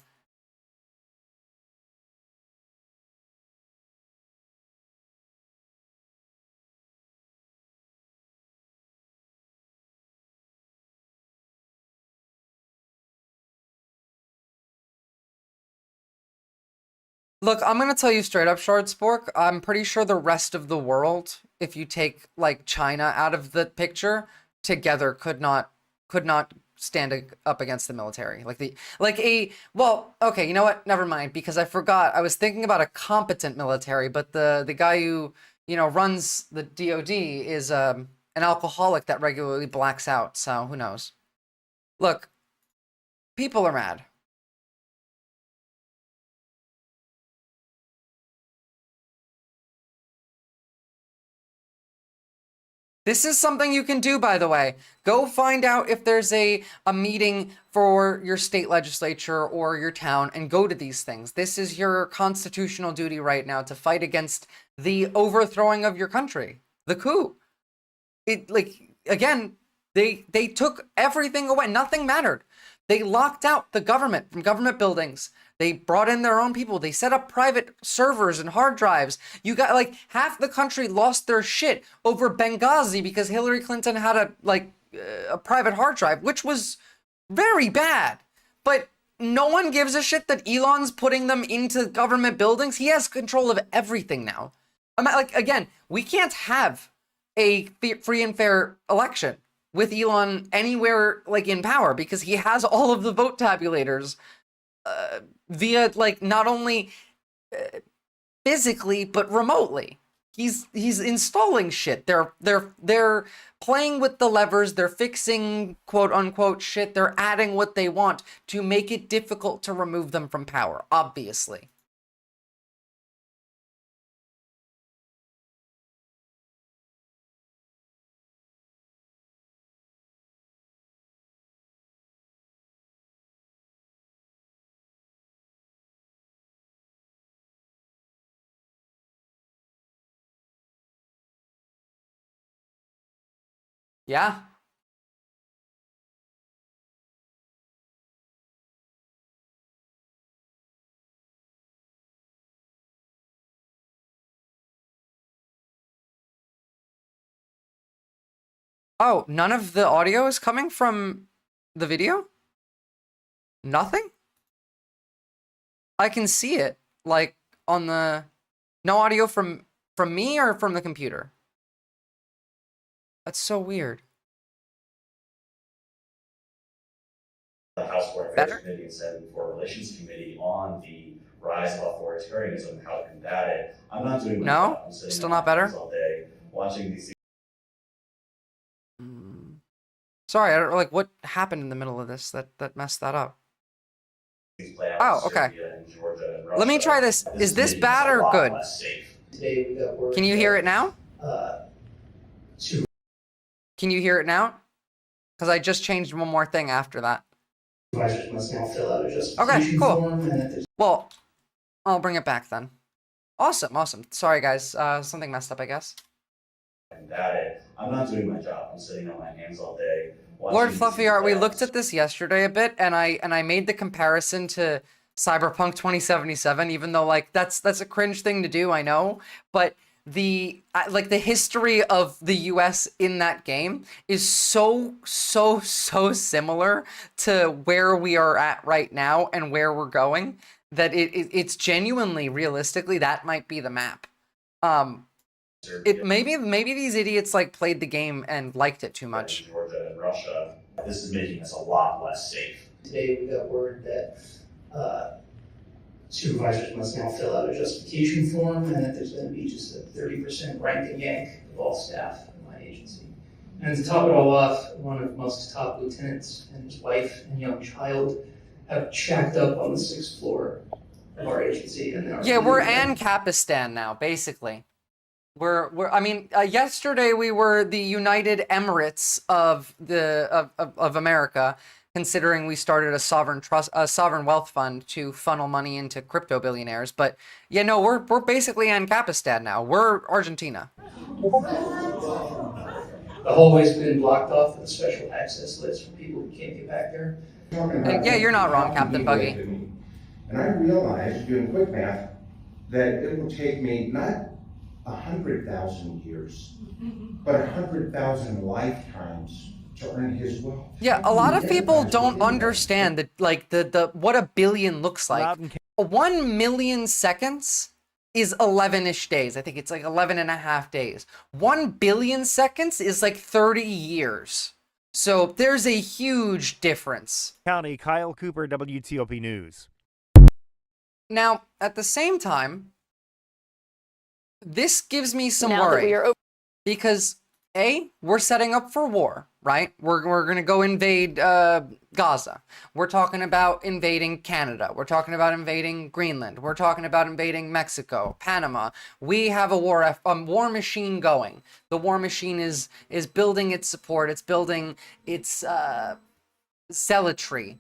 Look, I'm gonna tell you straight up, Shardspork, I'm pretty sure the rest of the world, if you take, like, China out of the picture, together could not stand up against the military. Well, okay, you know what? Never mind, because I forgot. I was thinking about a competent military, but the guy who, you know, runs the DoD is an alcoholic that regularly blacks out, so who knows? Look, people are mad. This is something you can do, by the way. Go find out if there's a meeting for your state legislature or your town and go to these things. This is your constitutional duty right now, to fight against the overthrowing of your country. The coup. Again, they took everything away. Nothing mattered. They locked out the government from government buildings. They brought in their own people. They set up private servers and hard drives. You got, like, half the country lost their shit over Benghazi because Hillary Clinton had a private hard drive, which was very bad. But no one gives a shit that Elon's putting them into government buildings. He has control of everything now. Again, we can't have a free and fair election with Elon anywhere, like, in power, because he has all of the vote tabulators via, like, not only physically but remotely. He's installing shit. They're playing with the levers. They're fixing quote unquote shit. They're adding what they want to make it difficult to remove them from power, obviously. Yeah. Oh, none of the audio is coming from the video? Nothing? I can see it, like, on the... No audio from me or from the computer? That's so weird. The House Foreign Affairs Committee and Senate Foreign Relations Committee on the rise of authoritarianism and how to combat it. I'm not doing my job. I'm sitting still not better. All day watching these. Sorry, I don't, like, what happened in the middle of this that messed that up? Oh, okay. Let me try this. Is this bad or good? Can you hear it now? Can you hear it now? Because I just changed one more thing after that. Okay, cool. Well, I'll bring it back then. Awesome, awesome. Sorry, guys. Something messed up, I guess. I'm not doing my job. I'm sitting on my hands all day. Lord Fluffy Art, we looked at this yesterday a bit, and I made the comparison to Cyberpunk 2077, even though, like, that's a cringe thing to do, I know. But like the history of the US in that game is so similar to where we are at right now and where we're going that it's genuinely, realistically, that might be the map. Maybe these idiots like played the game and liked it too much. Georgia and Russia. This is making us a lot less safe. Today we got word that supervisors must now fill out a justification form, and that there's going to be just a 30% rank and yank of all staff in my agency. And to top it all off, one of Musk's top lieutenants and his wife and young child have shacked up on the 6th floor of our agency. And we're Ancapistan now, basically. Yesterday we were the United Emirates of America, considering we started a sovereign wealth fund to funnel money into crypto billionaires. But yeah, no, we're basically Ancapistan now. We're Argentina. The hallway's been blocked off with a special access list for people who can't get back there. And yeah, you're not wrong, Captain Buggy. And I realized, doing quick math, that it will take me not 100,000 years, but 100,000 lifetimes to earn his wealth. Yeah, a lot of people don't understand that, like, the what a billion looks like. 1 million seconds is 11-ish days. I think it's like 11 and a half days. 1 billion seconds is like 30 years. So there's a huge difference. County, Kyle Cooper, WTOP News. Now, at the same time, this gives me some worry. Because, A, we're setting up for war, right? We're going to go invade Gaza. We're talking about invading Canada. We're talking about invading Greenland. We're talking about invading Mexico, Panama. We have a war machine going. The war machine is building its support. It's building its zealotry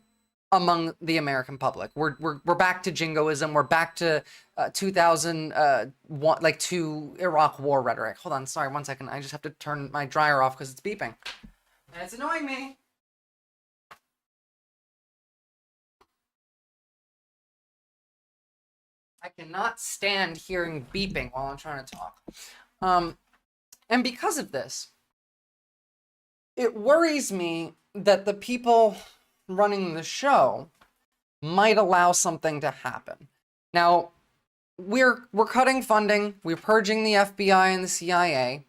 among the American public. We're back to jingoism. We're back to 2001, like to Iraq war rhetoric. Hold on, sorry, 1 second. I just have to turn my dryer off because it's beeping. And it's annoying me. I cannot stand hearing beeping while I'm trying to talk. And because of this, it worries me that the people running the show might allow something to happen. Now, we're cutting funding, we're purging the FBI and the CIA,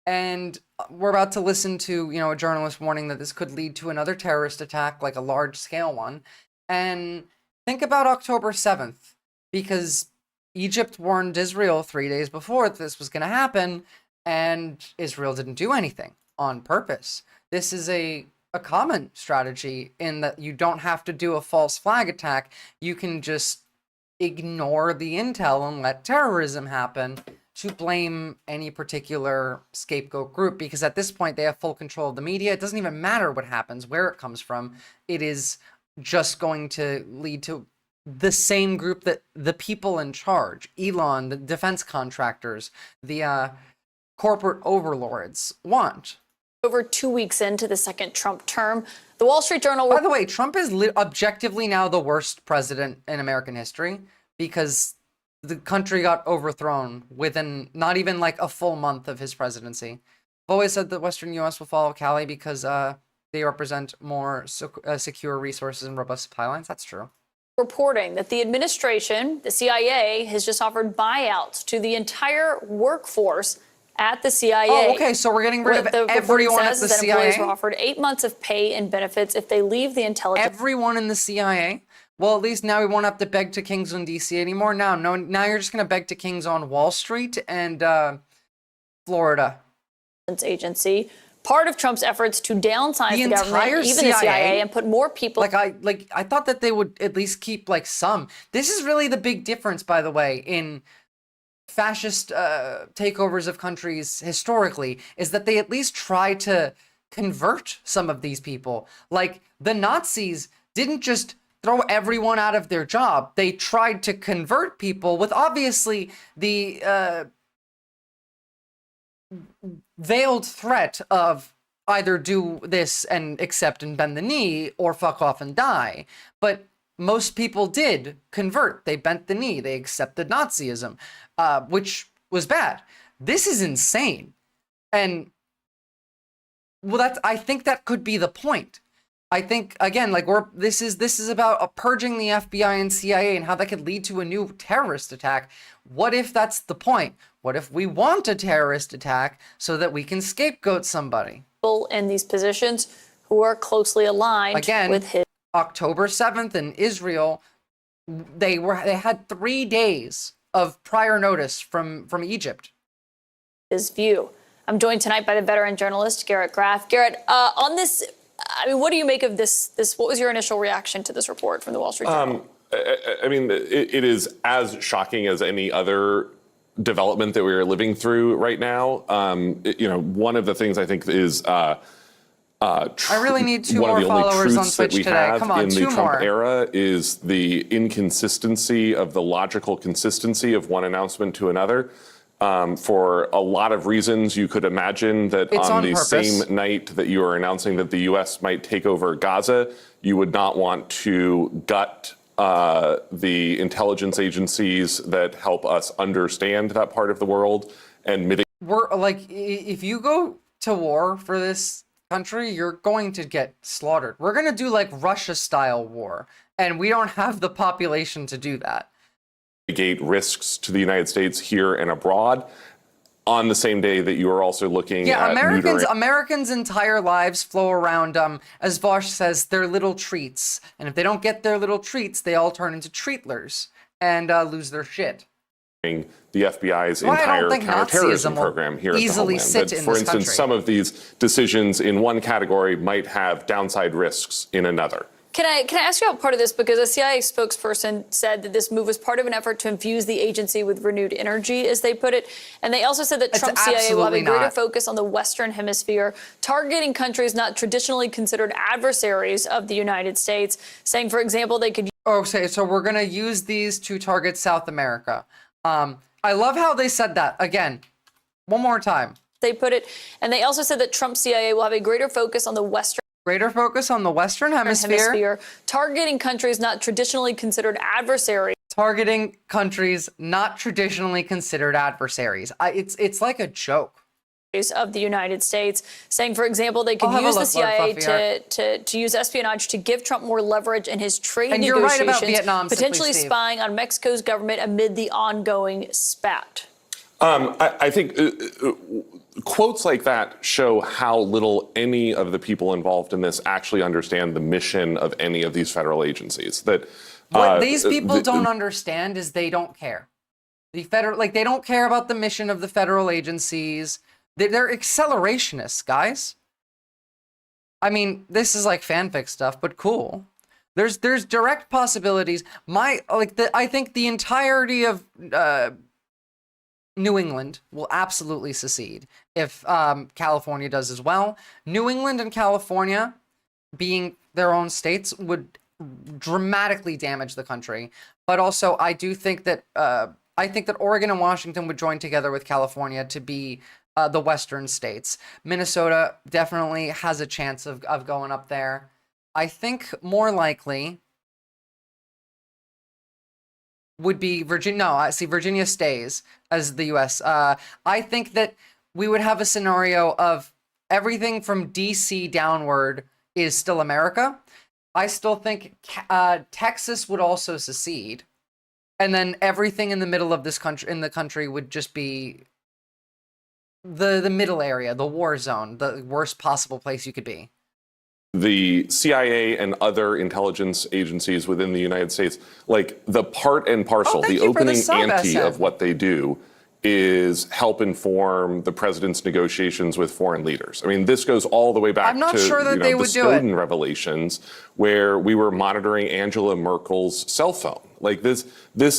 and we're about to listen to, a journalist warning that this could lead to another terrorist attack, like a large-scale one. And think about October 7th, because Egypt warned Israel 3 days before this was going to happen, and Israel didn't do anything on purpose. This is a common strategy in that you don't have to do a false flag attack. You can just ignore the intel and let terrorism happen to blame any particular scapegoat group, because at this point they have full control of the media. It doesn't even matter what happens, where it comes from. It is just going to lead to the same group that the people in charge, Elon, the defense contractors, the corporate overlords want. Over 2 weeks into the second Trump term, the Wall Street Journal... By the way, Trump is objectively now the worst president in American history because the country got overthrown within not even like a full month of his presidency. I've always said that Western U.S. will follow Cali because they represent more secure resources and robust supply lines. That's true. Reporting that the administration, the CIA, has just offered buyouts to the entire workforce at the CIA. Oh, okay, so we're getting rid of everyone at the CIA? Employees were offered 8 months of pay and benefits if they leave the intelligence. Everyone in the CIA? Well, at least now we won't have to beg to kings on DC anymore. Now you're just going to beg to kings on Wall Street and Florida. Agency, part of Trump's efforts to downsize the government, even the CIA, and put more people... I thought that they would at least keep, like, some. This is really the big difference, by the way, in fascist takeovers of countries historically, is that they at least try to convert some of these people. Like, the Nazis didn't just throw everyone out of their job. They tried to convert people with, obviously, the veiled threat of either do this and accept and bend the knee or fuck off and die. But most people did convert. They bent the knee. They accepted Nazism, which was bad. This is insane. And well, I think that could be the point. I think, again, like this is about purging the FBI and CIA and how that could lead to a new terrorist attack. What if that's the point? What if we want a terrorist attack so that we can scapegoat somebody? People in these positions who are closely aligned with his. October 7th in Israel, they had 3 days of prior notice from Egypt. His view. I'm joined tonight by the veteran journalist Garrett Graff. Garrett, on this. I mean, what do you make of this? What was your initial reaction to this report from the Wall Street Journal? I mean, it is as shocking as any other development that we are living through right now. One of the things I think is I really need 2 more followers on Twitch today. Come on, 2 more. In the Trump era is the inconsistency of the logical consistency of one announcement to another. For a lot of reasons, you could imagine that on the same night that you are announcing that the U.S. might take over Gaza, you would not want to gut the intelligence agencies that help us understand that part of the world and mitigate. If you go to war for this country, you're going to get slaughtered. We're going to do like Russia-style war, and we don't have the population to do that. Mitigate risks to the United States here and abroad on the same day that you are also looking at Americans' entire lives flow around, as Vosh says, their little treats. And if they don't get their little treats, they all turn into treatlers and lose their shit. The FBI's entire counterterrorism program here at the homeland. For instance, some of these decisions in one category might have downside risks in another. Can I ask you about part of this? Because a CIA spokesperson said that this move was part of an effort to infuse the agency with renewed energy, as they put it. And they also said that Trump's CIA will have a greater focus on the Western Hemisphere, targeting countries not traditionally considered adversaries of the United States, saying, for example, they could... Okay, so we're going to use these to target South America. I love how they said that. Again, one more time. They put it. And they also said that Trump's CIA will have a greater focus on the Western Western Hemisphere, targeting countries not traditionally considered adversaries. It's like a joke. Of the United States, saying, for example, they could use the CIA to use espionage to give Trump more leverage in his trade negotiations, you're right about Vietnam, potentially spying on Mexico's government amid the ongoing spat. I think quotes like that show how little any of the people involved in this actually understand the mission of any of these federal agencies. That what these people don't understand is they don't care. They don't care about the mission of the federal agencies. They're accelerationists, guys. I mean, this is like fanfic stuff, but cool. There's direct possibilities. I think the entirety of New England will absolutely secede if California does as well. New England and California, being their own states, would dramatically damage the country. But also, I do think that Oregon and Washington would join together with California to be the Western states. Minnesota definitely has a chance of going up there. I think more likely would be Virginia. No, I see Virginia stays as the U.S. I think that we would have a scenario of everything from D.C. downward is still America. I still think Texas would also secede. And then everything in the middle of this country would just be the middle area, the war zone, the worst possible place you could be. The CIA and other intelligence agencies within the United States, like the part and parcel, the opening ante of what they do is help inform the president's negotiations with foreign leaders. I mean, this goes all the way back to the Snowden revelations, where we were monitoring Angela Merkel's cell phone. Like this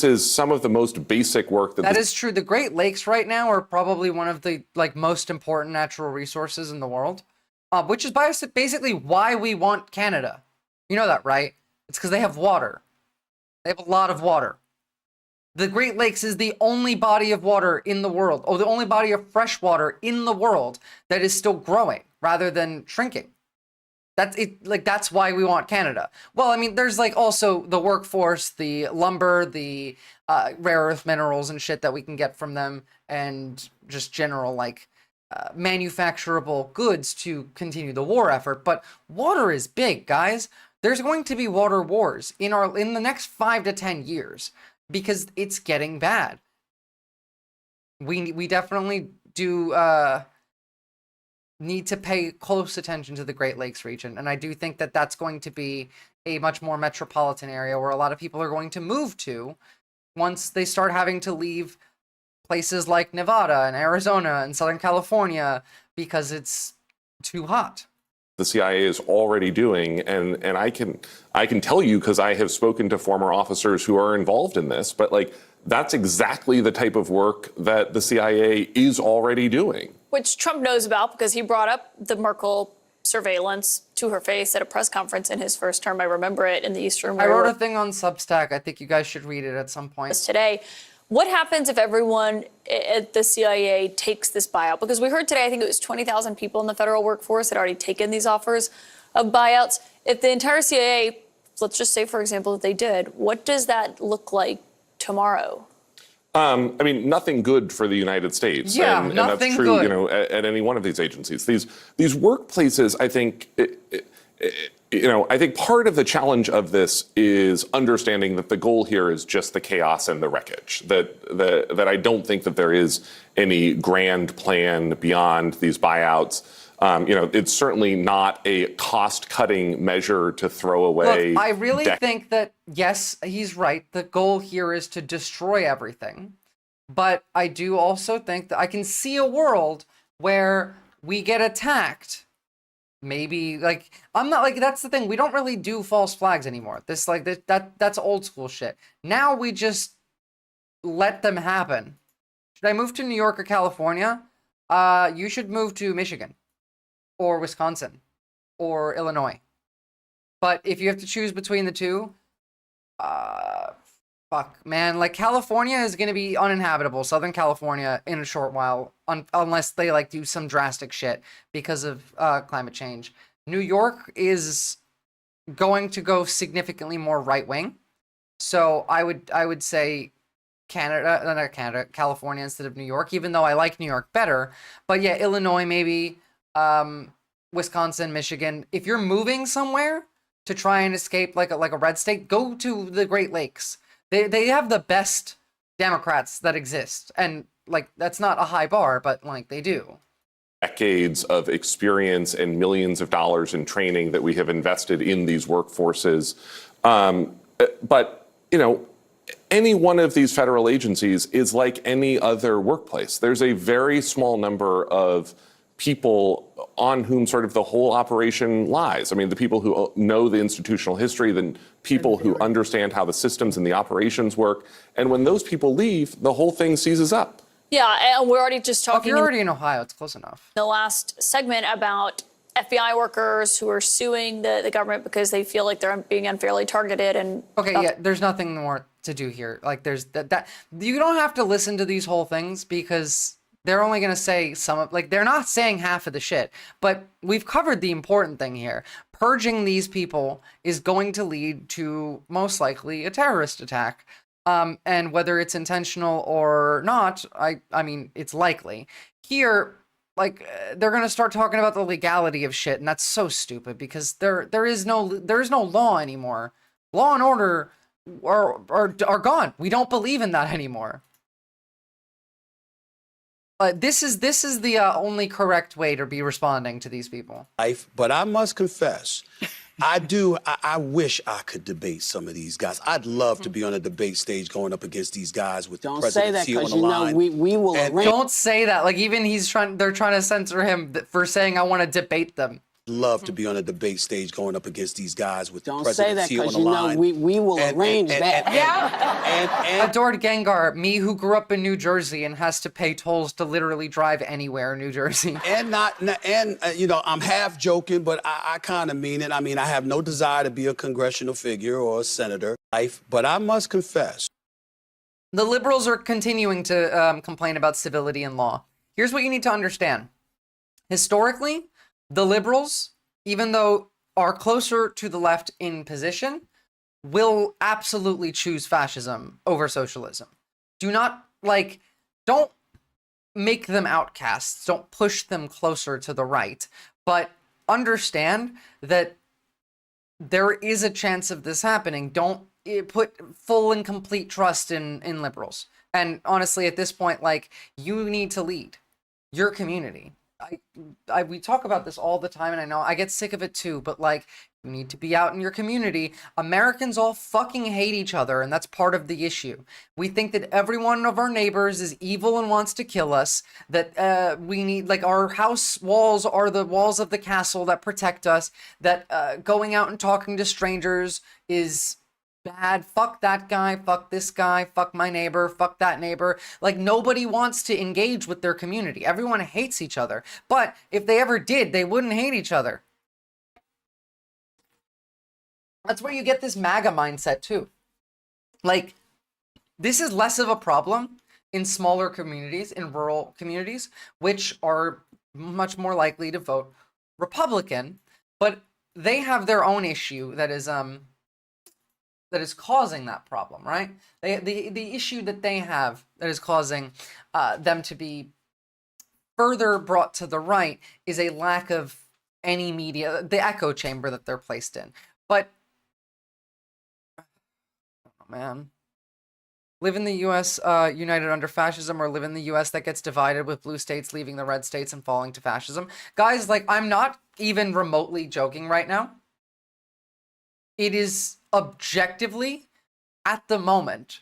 is some of the most basic work that is true. The Great Lakes right now are probably one of the most important natural resources in the world, which is basically why we want Canada. You know that, right? It's because they have water. They have a lot of water. The Great Lakes is the only body of water in the world, or the only body of fresh water in the world that is still growing rather than shrinking. That's it. Like, that's why we want Canada. Well, I mean, there's like also the workforce, the lumber, the rare earth minerals and shit that we can get from them, and just general like manufacturable goods to continue the war effort. But water is big, guys. There's going to be water wars in the next 5 to 10 years because it's getting bad. We definitely do need to pay close attention to the Great Lakes region, and I do think that that's going to be a much more metropolitan area where a lot of people are going to move to once they start having to leave places like Nevada and Arizona and Southern California because it's too hot. The CIA is already doing, and I can tell you because I have spoken to former officers who are involved in this, but like that's exactly the type of work that the CIA is already doing. Which Trump knows about because he brought up the Merkel surveillance to her face at a press conference in his first term. I remember it in the Eastern. I wrote a thing on Substack. I think you guys should read it at some point. Today. What happens if everyone at the CIA takes this buyout? Because we heard today, I think it was 20,000 people in the federal workforce had already taken these offers of buyouts. If the entire CIA, let's just say, for example, that they did, what does that look like tomorrow? I mean, nothing good for the United States. Yeah, and nothing that's true, good. you know, at any one of these agencies. These workplaces, I think, you know, I think part of the challenge of this is understanding that the goal here is just the chaos and the wreckage. That I don't think that there is any grand plan beyond these buyouts. You know, it's certainly not a cost-cutting measure to throw away. Look, I really think that, yes, he's right. The goal here is to destroy everything. But I do also think that I can see a world where we get attacked. Maybe, like, I'm not, like, that's the thing. We don't really do false flags anymore. This, like, that's old school shit. Now we just let them happen. Should I move to New York or California? You should move to Michigan. Or Wisconsin, or Illinois. But if you have to choose between the two, fuck, man. Like, California is going to be uninhabitable, Southern California, in a short while, unless they, like, do some drastic shit because of climate change. New York is going to go significantly more right-wing. So I would say California instead of New York, even though I like New York better. But yeah, Illinois maybe. Wisconsin, Michigan. If you're moving somewhere to try and escape like a red state, go to the Great Lakes. They have the best Democrats that exist, and like that's not a high bar, but like they do. Decades of experience and millions of dollars in training that we have invested in these workforces, but you know. Any one of these federal agencies is like any other workplace. There's a very small number of people on whom sort of the whole operation lies. I mean, the people who know the institutional history, the people who understand how the systems and the operations work. And when those people leave, the whole thing seizes up. Yeah, and we're already just talking. If you're already in Ohio, it's close enough. The last segment about FBI workers who are suing the government because they feel like they're being unfairly targeted and. Okay, yeah, there's nothing more to do here. Like, there's that you don't have to listen to these whole things because they're only going to say some of, like, they're not saying half of the shit, but we've covered the important thing here. Purging these people is going to lead to most likely a terrorist attack. And whether it's intentional or not, I mean, it's likely. Here, like, they're going to start talking about the legality of shit, and that's so stupid because there is no law anymore. Law and order are gone. We don't believe in that anymore. This is the only correct way to be responding to these people. But I must confess, I wish I could debate some of these guys. I'd love to be on a debate stage going up against these guys with the presidency on the line. We will. Don't say that. Like, even they're trying to censor him for saying I want to debate them. Love to be on a debate stage going up against these guys with the Don't say that presidency on because the you line. know we will arrange that. Adored Gengar, me who grew up in New Jersey and has to pay tolls to literally drive anywhere in New Jersey. You know, I'm half joking, but I kind of mean it. I mean, I have no desire to be a congressional figure or a senator, but I must confess. The liberals are continuing to complain about civility and law. Here's what you need to understand. Historically, the liberals, even though are closer to the left in position will absolutely choose fascism over socialism. Do not, like, don't make them outcasts. Don't push them closer to the right. But understand that there is a chance of this happening. Don't put full and complete trust in liberals. And honestly, at this point, like, you need to lead your community. We talk about this all the time, and I know I get sick of it too, but like, you need to be out in your community. Americans all fucking hate each other, and that's part of the issue. We think that every one of our neighbors is evil and wants to kill us, that we need, like, our house walls are the walls of the castle that protect us, that going out and talking to strangers is bad. Fuck that guy, fuck this guy, fuck my neighbor, fuck that neighbor. Like, nobody wants to engage with their community. Everyone hates each other. But if they ever did, they wouldn't hate each other. That's where you get this MAGA mindset too. Like, this is less of a problem in smaller communities, in rural communities, which are much more likely to vote Republican, but they have their own issue that is causing that problem, right? The issue that they have that is causing them to be further brought to the right is a lack of any media, the echo chamber that they're placed in. But, oh man, live in the U.S. United under fascism, or live in the U.S. that gets divided with blue states leaving the red states and falling to fascism. Guys, like, I'm not even remotely joking right now. It is objectively, at the moment,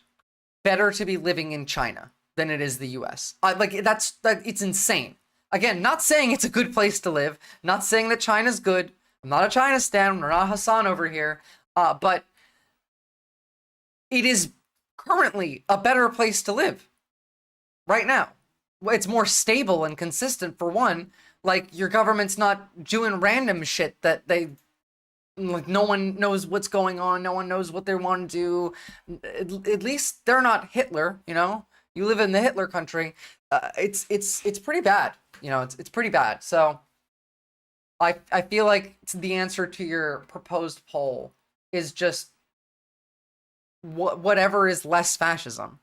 better to be living in China than it is the US. It's insane. Again, not saying it's a good place to live, not saying that China's good. I'm not a China stan, we're not Hassan over here, but it is currently a better place to live right now. It's more stable and consistent, for one. Like, your government's not doing random shit that like, no one knows what's going on. No one knows what they want to do. At least they're not Hitler, you know? You live in the Hitler country. It's pretty bad. You know, it's pretty bad. So I feel like the answer to your proposed poll is just whatever is less fascism.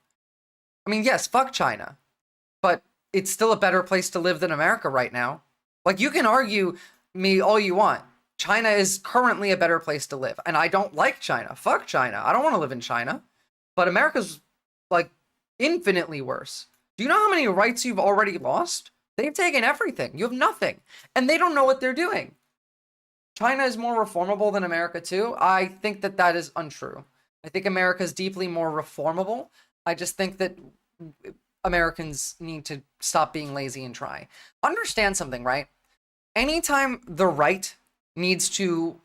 I mean, yes, fuck China, but it's still a better place to live than America right now. Like, you can argue me all you want. China is currently a better place to live. And I don't like China. Fuck China. I don't want to live in China. But America's, like, infinitely worse. Do you know how many rights you've already lost? They've taken everything. You have nothing. And they don't know what they're doing. China is more reformable than America, too. I think that that is untrue. I think America is deeply more reformable. I just think that Americans need to stop being lazy and try. Understand something, right? Anytime the right needs to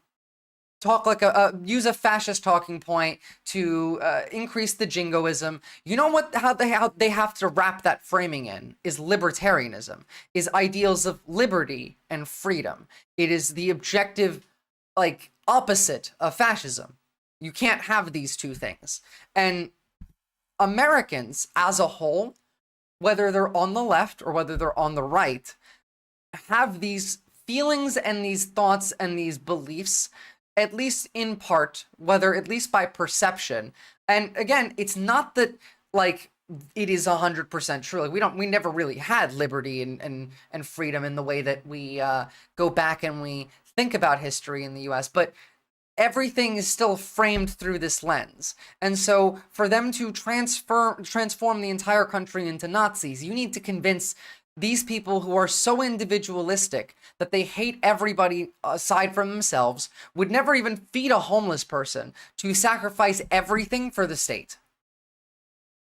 talk like use a fascist talking point to increase the jingoism, you know what? How they have to wrap that framing in is libertarianism, is ideals of liberty and freedom. It is the objective, like, opposite of fascism. You can't have these two things. And Americans as a whole, whether they're on the left or whether they're on the right, have these feelings and these thoughts and these beliefs, at least in part, whether at least by perception. And again, it's not that, like, it is 100% true. Like, we never really had liberty and freedom in the way that we go back and we think about history in the US, but everything is still framed through this lens. And so for them to transform the entire country into Nazis, you need to convince these people who are so individualistic that they hate everybody aside from themselves, would never even feed a homeless person, to sacrifice everything for the state.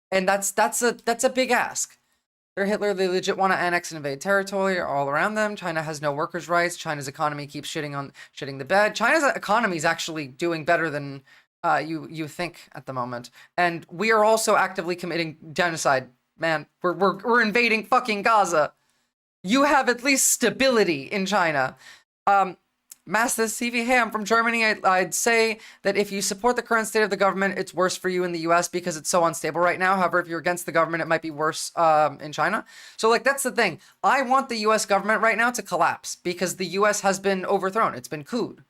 And that's a big ask. They're Hitler. They legit want to annex and invade territory all around them. China has no workers' rights. China's economy keeps shitting the bed. China's economy is actually doing better than you think at the moment. And we are also actively committing genocide. Man, we're invading fucking Gaza. You have at least stability in China. Master CV, hey, I'm from Germany. I'd say that if you support the current state of the government, it's worse for you in the US because it's so unstable right now. However, if you're against the government, it might be worse in China. So, like, that's the thing. I want the US government right now to collapse because the US has been overthrown. It's been couped.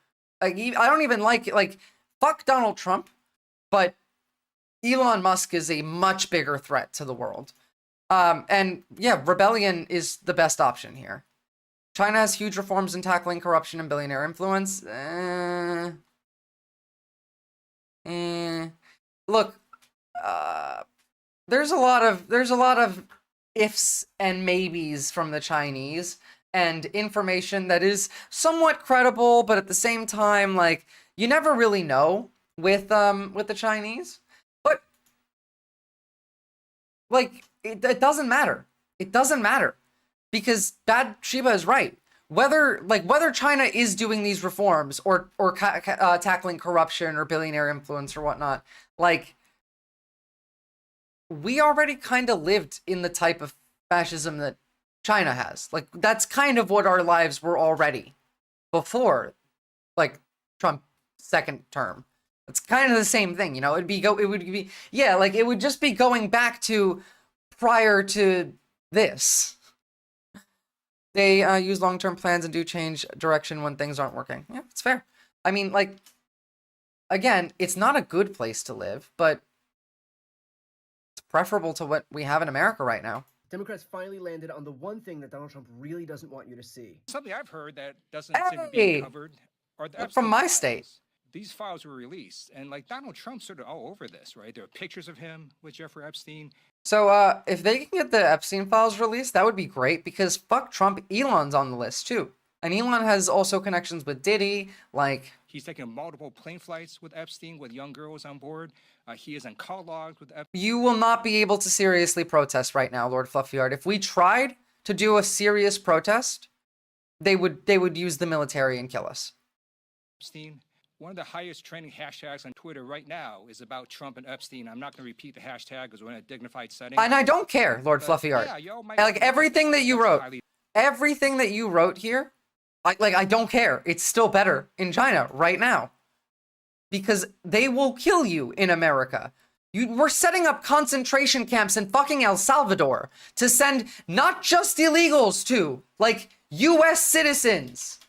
I don't even like fuck Donald Trump, but Elon Musk is a much bigger threat to the world. And yeah, rebellion is the best option here. China has huge reforms in tackling corruption and billionaire influence. Look, there's a lot of ifs and maybes from the Chinese, and information that is somewhat credible, but at the same time, like, you never really know with the Chinese. But like, it doesn't matter. It doesn't matter, because Bad Sheba is right. Whether China is doing these reforms or tackling corruption or billionaire influence or whatnot, like, we already kind of lived in the type of fascism that China has. Like, that's kind of what our lives were already before, like, Trump's second term. It's kind of the same thing, you know. It would just be going back to prior to this. They use long-term plans and do change direction when things aren't working. Yeah, it's fair. I mean, like, again, it's not a good place to live, but it's preferable to what we have in America right now. Democrats finally landed on the one thing that Donald Trump really doesn't want you to see. Something I've heard that doesn't seem to be covered are the from my files. state. These files were released, and like Donald Trump's sort of all over this, right? There are pictures of him with Jeffrey Epstein. So if they can get the Epstein files released, that would be great, because fuck Trump, Elon's on the list too. And Elon has also connections with Diddy, like... He's taken multiple plane flights with Epstein, with young girls on board. He is in call logs with Epstein. You will not be able to seriously protest right now, Lord Fluffyard. If we tried to do a serious protest, they would use the military and kill us. Epstein. One of the highest trending hashtags on Twitter right now is about Trump and Epstein. I'm not going to repeat the hashtag because we're in a dignified setting. And I don't care, Lord Fluffyard. Yeah, like, everything that you wrote here, I don't care. It's still better in China right now, because they will kill you in America. We're setting up concentration camps in fucking El Salvador to send not just illegals to, like, U.S. citizens.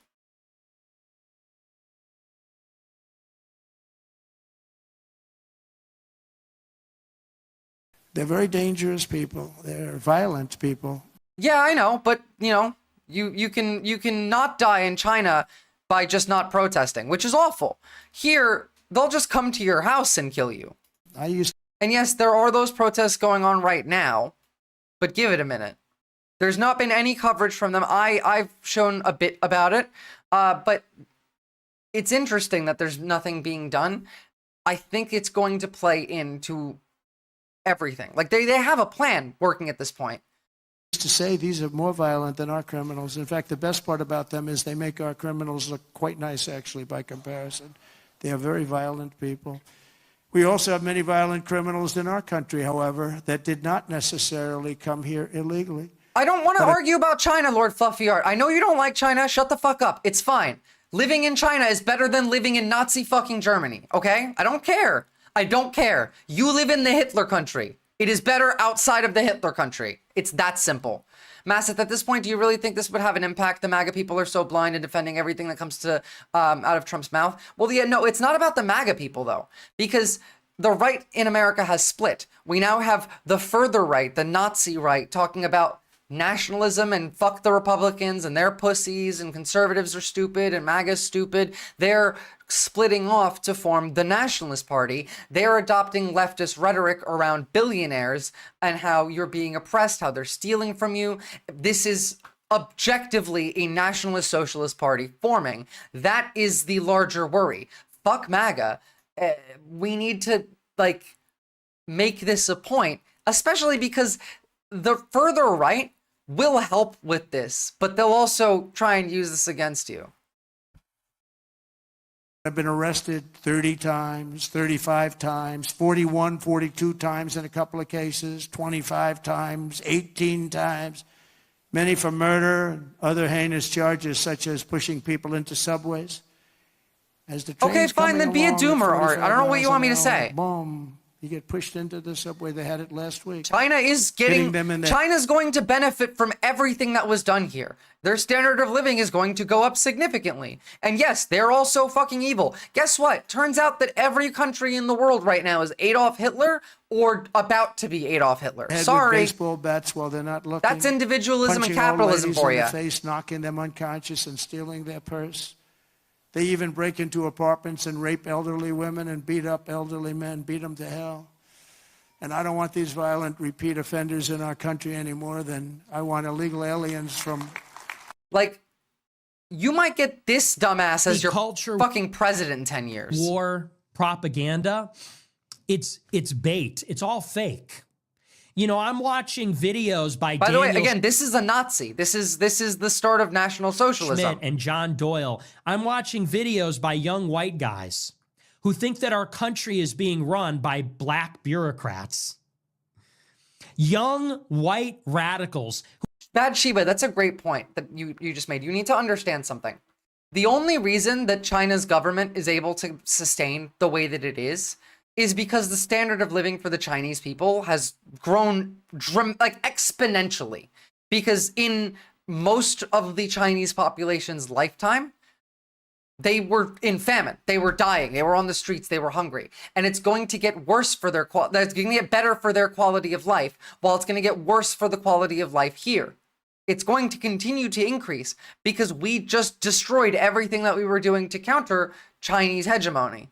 They're very dangerous people. They're violent people. Yeah, I know, but you know, you can not die in China by just not protesting, which is awful. Here, they'll just come to your house and kill you. And yes, there are those protests going on right now, but give it a minute. There's not been any coverage from them. I've shown a bit about it, but it's interesting that there's nothing being done. I think it's going to play into everything. Like, they have a plan working at this point. To say these are more violent than our criminals. In fact, the best part about them is they make our criminals look quite nice, actually, by comparison. They are very violent people. We also have many violent criminals in our country, however, that did not necessarily come here illegally. I don't want to argue about China, Lord Fluffyard. I know you don't like China. Shut the fuck up. It's fine. Living in China is better than living in Nazi fucking Germany, okay? I don't care. I don't care. You live in the Hitler country. It is better outside of the Hitler country. It's that simple. Masseth, at this point, do you really think this would have an impact? The MAGA people are so blind in defending everything that comes to out of Trump's mouth. Well, yeah, no, it's not about the MAGA people, though, because the right in America has split. We now have the further right, the Nazi right, talking about nationalism and fuck the Republicans and they're pussies and conservatives are stupid and MAGA's stupid. They're splitting off to form the Nationalist Party. They're adopting leftist rhetoric around billionaires and how you're being oppressed, how they're stealing from you. This is objectively a nationalist socialist party forming. That is the larger worry. Fuck MAGA. We need to, like, make this a point, especially because the further right will help with this, but they'll also try and use this against you. I've been arrested 30 times, 35 times, 41, 42 times in a couple of cases, 25 times, 18 times, many for murder and other heinous charges such as pushing people into subways. As the okay, fine, then be a doomer, Art. I don't know what you want me to say. Boom, You get pushed into the subway. They had it last week. China is getting them in there. China's going to benefit from everything that was done here. Their standard of living is going to go up significantly. And yes, they're also fucking evil. Guess what? Turns out that every country in the world right now is Adolf Hitler or about to be Adolf Hitler. Head Sorry. with baseball bats while they're not looking. That's individualism and punching old capitalism ladies for in you. the face, knocking them unconscious and stealing their purse. They even break into apartments and rape elderly women and beat up elderly men, beat them to hell. And I don't want these violent repeat offenders in our country any more than I want illegal aliens from... Like, you might get this dumbass as your culture, fucking president in 10 years. War, propaganda, it's bait. It's all fake. You know, I'm watching videos by the way, again, this is a Nazi. This is the start of National Socialism. Schmidt and John Doyle. I'm watching videos by young white guys who think that our country is being run by black bureaucrats. Young white radicals. Bathsheba, that's a great point that you just made. You need to understand something. The only reason that China's government is able to sustain the way that it is because the standard of living for the Chinese people has grown like exponentially. Because in most of the Chinese population's lifetime, they were in famine. They were dying. They were on the streets. They were hungry. And it's going to get worse for their it's going to get better for their quality of life, while it's going to get worse for the quality of life here. It's going to continue to increase because we just destroyed everything that we were doing to counter Chinese hegemony.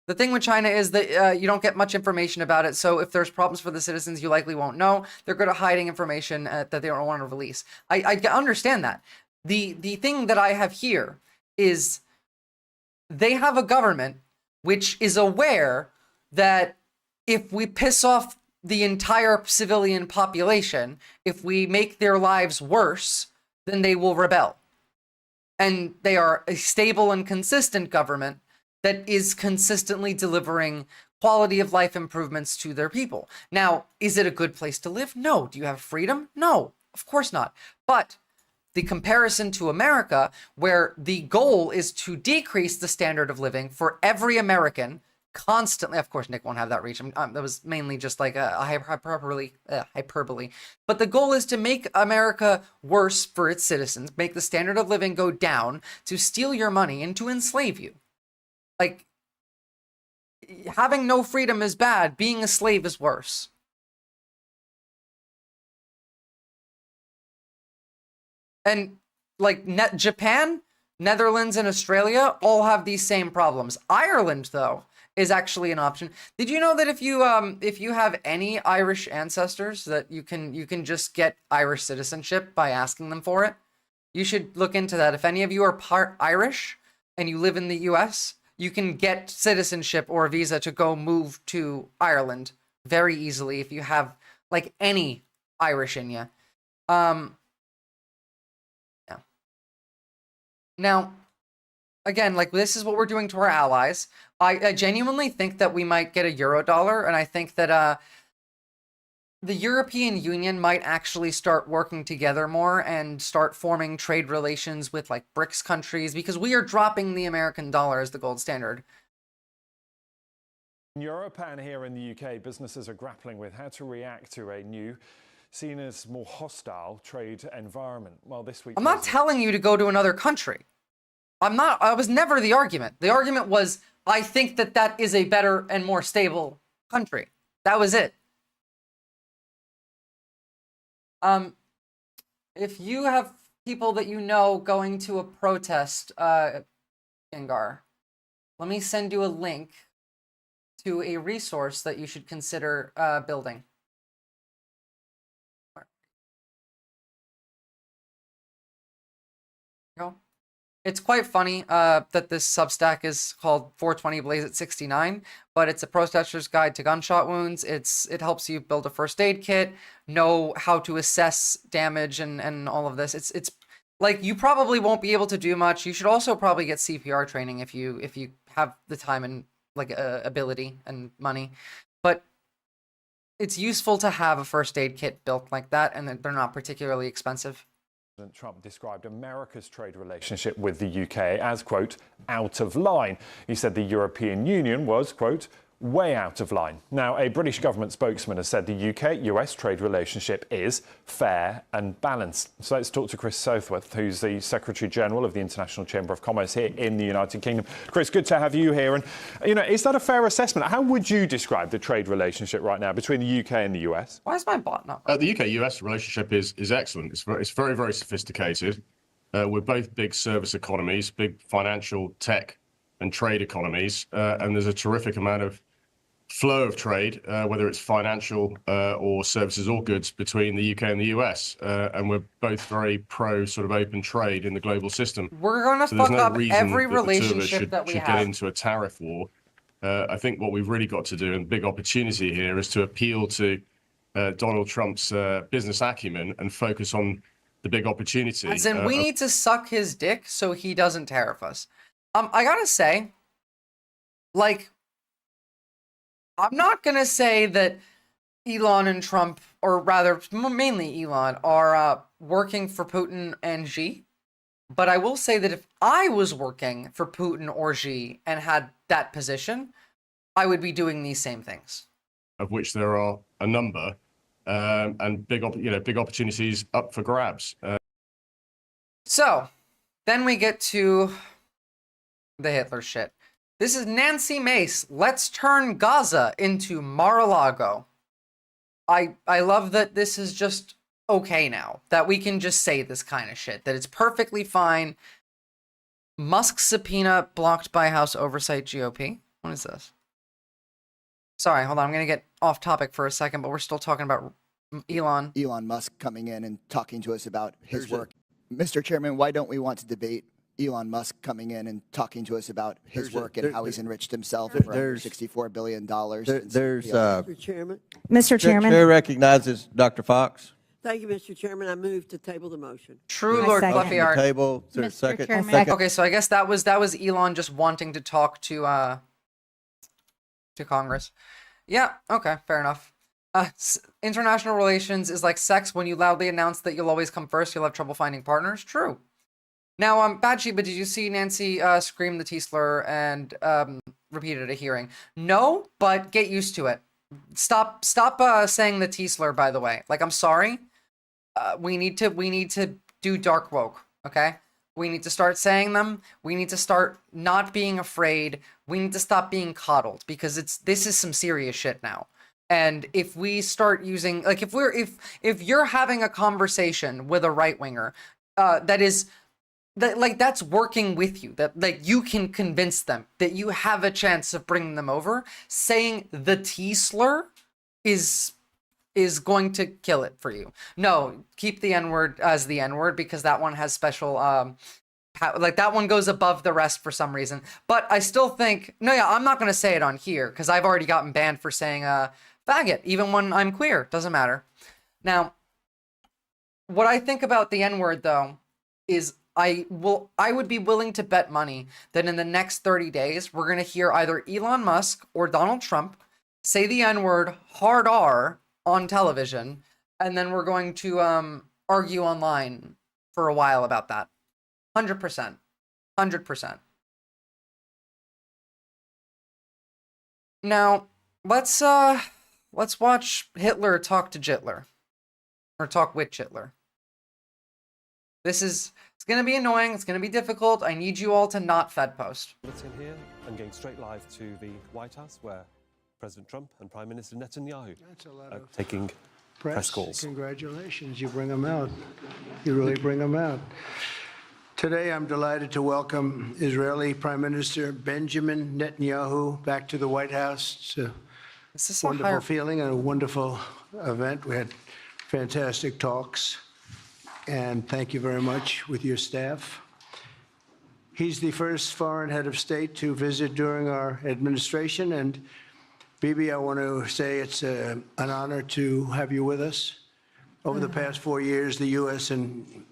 The thing with China is that you don't get much information about it. So if there's problems for the citizens, you likely won't know. They're good at hiding information that they don't want to release. I understand that. The thing that I have here is they have a government which is aware that if we piss off the entire civilian population, if we make their lives worse, then they will rebel. And they are a stable and consistent government that is consistently delivering quality of life improvements to their people. Now, is it a good place to live? No. Do you have freedom? No, of course not. But the comparison to America, where the goal is to decrease the standard of living for every American constantly. Of course, Nick won't have that reach. That was mainly just like a hyperbole. But the goal is to make America worse for its citizens, make the standard of living go down, to steal your money and to enslave you. Like, having no freedom is bad. Being a slave is worse. And like Japan, Netherlands, and Australia all have these same problems. Ireland, though, is actually an option. Did you know that if you have any Irish ancestors, that you can just get Irish citizenship by asking them for it? You should look into that. If any of you are part Irish and you live in the US, you can get citizenship or a visa to go move to Ireland very easily if you have like any Irish in you. Now, again, like, this is what we're doing to our allies. I genuinely think that we might get a Eurodollar, and I think that the European Union might actually start working together more and start forming trade relations with like BRICS countries, because we are dropping the American dollar as the gold standard. In Europe and here in the UK, businesses are grappling with how to react to a new, seen as more hostile trade environment. Well, this week, I'm not telling you to go to another country. I was never the argument. The argument was, I think that that is a better and more stable country. That was it. If you have people that you know going to a protest, Gengar, let me send you a link to a resource that you should consider building. Go. It's quite funny that this Substack is called 420 Blaze at 69, but it's a protester's guide to gunshot wounds. It helps you build a first aid kit, know how to assess damage and all of this. It's like, you probably won't be able to do much. You should also probably get CPR training if you have the time and like ability and money. But it's useful to have a first aid kit built like that, and they're not particularly expensive. President Trump described America's trade relationship with the UK as, quote, out of line. He said the European Union was, quote, way out of line. Now, a British government spokesman has said the UK-US trade relationship is fair and balanced. So let's talk to Chris Southworth, who's the Secretary General of the International Chamber of Commerce here in the United Kingdom. Chris, good to have you here. And, is that a fair assessment? How would you describe the trade relationship right now between the UK and the US? Why is my bot not? The UK-US relationship is excellent. It's very, very sophisticated. We're both big service economies, big financial, tech and trade economies. And there's a terrific amount of flow of trade, whether it's financial or services or goods between the UK and the US. And we're both very pro sort of open trade in the global system. We're going to fuck up every relationship that we have. Should get into a tariff war. I think what we've really got to do, and big opportunity here, is to appeal to Donald Trump's business acumen and focus on the big opportunity. As in, we need to suck his dick so he doesn't tariff us. I gotta say, like, I'm not gonna say that Elon and Trump, or rather, mainly Elon, are working for Putin and Xi. But I will say that if I was working for Putin or Xi and had that position, I would be doing these same things. Of which there are a number, and big opportunities up for grabs. So, then we get to the Hitler shit. This is Nancy Mace. Let's turn Gaza into Mar-a-Lago. I love that this is just okay now, that we can just say this kind of shit, that it's perfectly fine. Musk subpoena blocked by House Oversight GOP. What is this? Sorry, hold on. I'm going to get off topic for a second, but we're still talking about Elon. Elon Musk coming in and talking to us about his work. Mr. Chairman, why don't we want to debate Elon Musk coming in and talking to us about his work and how he's enriched himself for $64 billion? Mr. Chairman. Mr. Chairman. Chair recognizes Dr. Fox. Thank you, Mr. Chairman. I move to table the motion. True Lord Fluffy Art. Table. Is there a second? Second. Okay, so I guess that was Elon just wanting to talk to Congress. Yeah, okay, fair enough. International relations is like sex. When you loudly announce that you'll always come first, you'll have trouble finding partners. True. Now, Bad Sheba, did you see Nancy scream the T slur and repeat it at a hearing? No, but get used to it. Stop saying the T slur, by the way. Like, I'm sorry. We need to do dark woke, okay? We need to start saying them. We need to start not being afraid. We need to stop being coddled, because this is some serious shit now. And if we start using, like, if you're having a conversation with a right winger, that's working with you, that like you can convince them that you have a chance of bringing them over, saying the T slur is going to kill it for you. No, keep the N-word as the N-word, because that one has special, that one goes above the rest for some reason. But I still think, I'm not going to say it on here, because I've already gotten banned for saying faggot, even when I'm queer. Doesn't matter. Now, what I think about the N-word, though, is I would be willing to bet money that in the next 30 days, we're going to hear either Elon Musk or Donald Trump say the N-word hard R on television, and then we're going to argue online for a while about that. 100%. 100%. Now, let's watch Hitler talk to Jitler. Or talk with Jitler. It's going to be annoying. It's going to be difficult. I need you all to not Fed post. In here and going straight live to the White House, where President Trump and Prime Minister Netanyahu are taking press calls. Congratulations. You bring them out. You really bring them out. Today, I'm delighted to welcome Israeli Prime Minister Benjamin Netanyahu back to the White House. It's a wonderful feeling and a wonderful event. We had fantastic talks. And thank you very much with your staff. He's the first foreign head of state to visit during our administration. And Bibi, I want to say it's an honor to have you with us. Over the past 4 years, the U.S. and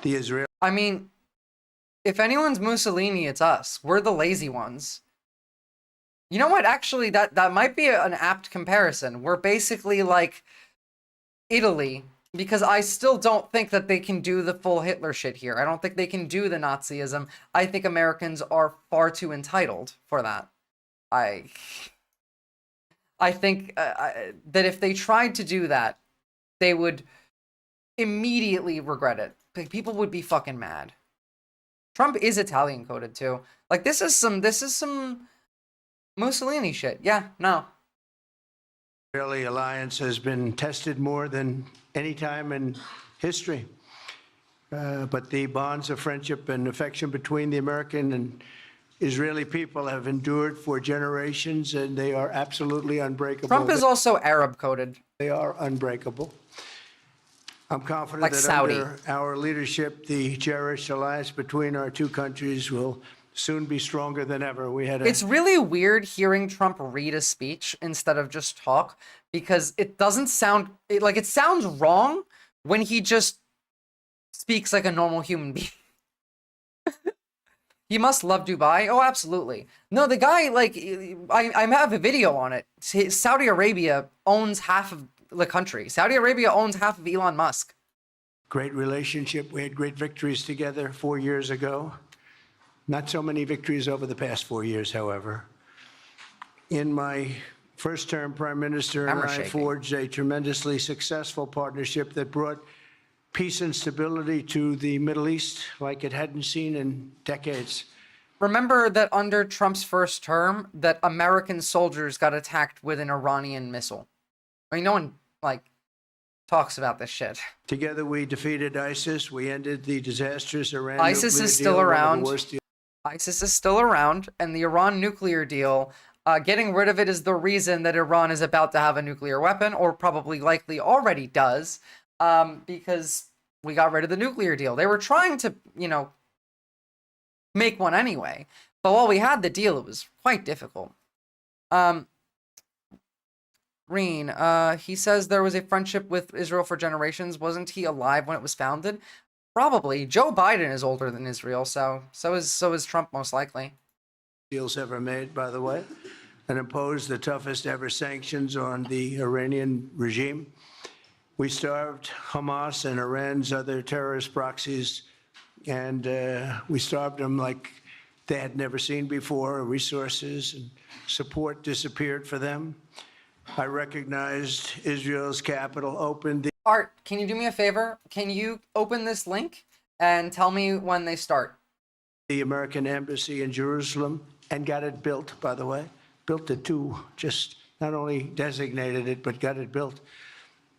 the Israel. I mean, if anyone's Mussolini, it's us. We're the lazy ones. You know what? Actually, that might be an apt comparison. We're basically like Italy, because I still don't think that they can do the full Hitler shit here. I don't think they can do the Nazism. I think Americans are far too entitled for that. I think that if they tried to do that, they would immediately regret it. Like, people would be fucking mad. Trump is Italian coded too. Like, this is some Mussolini shit. Yeah, no. Israeli alliance has been tested more than any time in history. But the bonds of friendship and affection between the American and Israeli people have endured for generations, and they are absolutely unbreakable. Trump is also Arab coded. They are unbreakable. I'm confident Like that Saudi. under our leadership, the cherished alliance between our two countries will soon be stronger than ever. It's really weird hearing Trump read a speech instead of just talk, because it doesn't sound like it sounds wrong when he just speaks like a normal human being. He must love Dubai. Oh, absolutely. No, the guy, like, I have a video on it. Saudi Arabia owns half of the country. Saudi Arabia owns half of Elon Musk. Great relationship. We had great victories together 4 years ago. Not so many victories over the past 4 years, however. In my first term, Prime Minister and I forged a tremendously successful partnership that brought peace and stability to the Middle East like it hadn't seen in decades. Remember that under Trump's first term, that American soldiers got attacked with an Iranian missile. I mean, no one, like, talks about this shit. Together we defeated ISIS. We ended the disastrous Iran ISIS nuclear is still deal, one of the around. worst deals. ISIS is still around, and the Iran nuclear deal, getting rid of it is the reason that Iran is about to have a nuclear weapon, or probably likely already does, because we got rid of the nuclear deal. They were trying to, you know, make one anyway, but while we had the deal, it was quite difficult. Reen, he says there was a friendship with Israel for generations. Wasn't he alive when it was founded? Probably. Joe Biden is older than Israel, so is Trump most likely. Deals ever made, by the way, and imposed the toughest ever sanctions on the Iranian regime. We starved Hamas and Iran's other terrorist proxies, and we starved them like they had never seen before. Resources and support disappeared for them. I recognized Israel's capital opened the... Art, can you do me a favor? Can you open this link and tell me when they start? The American embassy in Jerusalem, and got it built, by the way. Built it too, just not only designated it, but got it built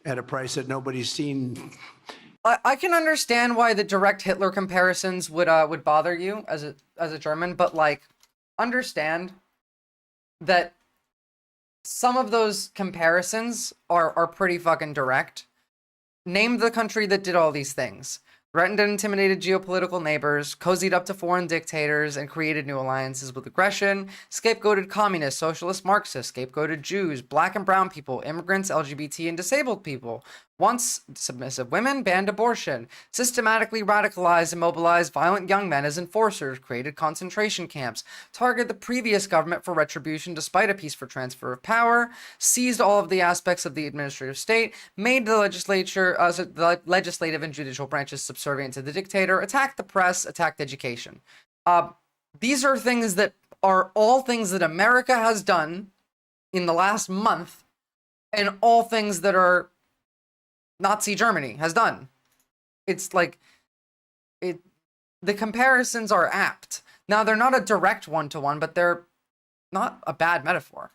at a price that nobody's seen. I can understand why the direct Hitler comparisons would bother you as a German, but, like, understand that some of those comparisons are pretty fucking direct. Name the country that did all these things. Threatened and intimidated geopolitical neighbors, cozied up to foreign dictators, and created new alliances with aggression, scapegoated communists, socialist Marxists, scapegoated Jews, black and brown people, immigrants, LGBT, and disabled people, once submissive women, banned abortion, systematically radicalized and mobilized violent young men as enforcers, created concentration camps, targeted the previous government for retribution despite a peaceful transfer of power, seized all of the aspects of the administrative state, made the legislative and judicial branches subservient to the dictator, attacked the press, attacked education. These are things that are all things that America has done in the last month, and all things that are Nazi Germany has done. It's like, the comparisons are apt. Now, they're not a direct one-to-one, but they're not a bad metaphor.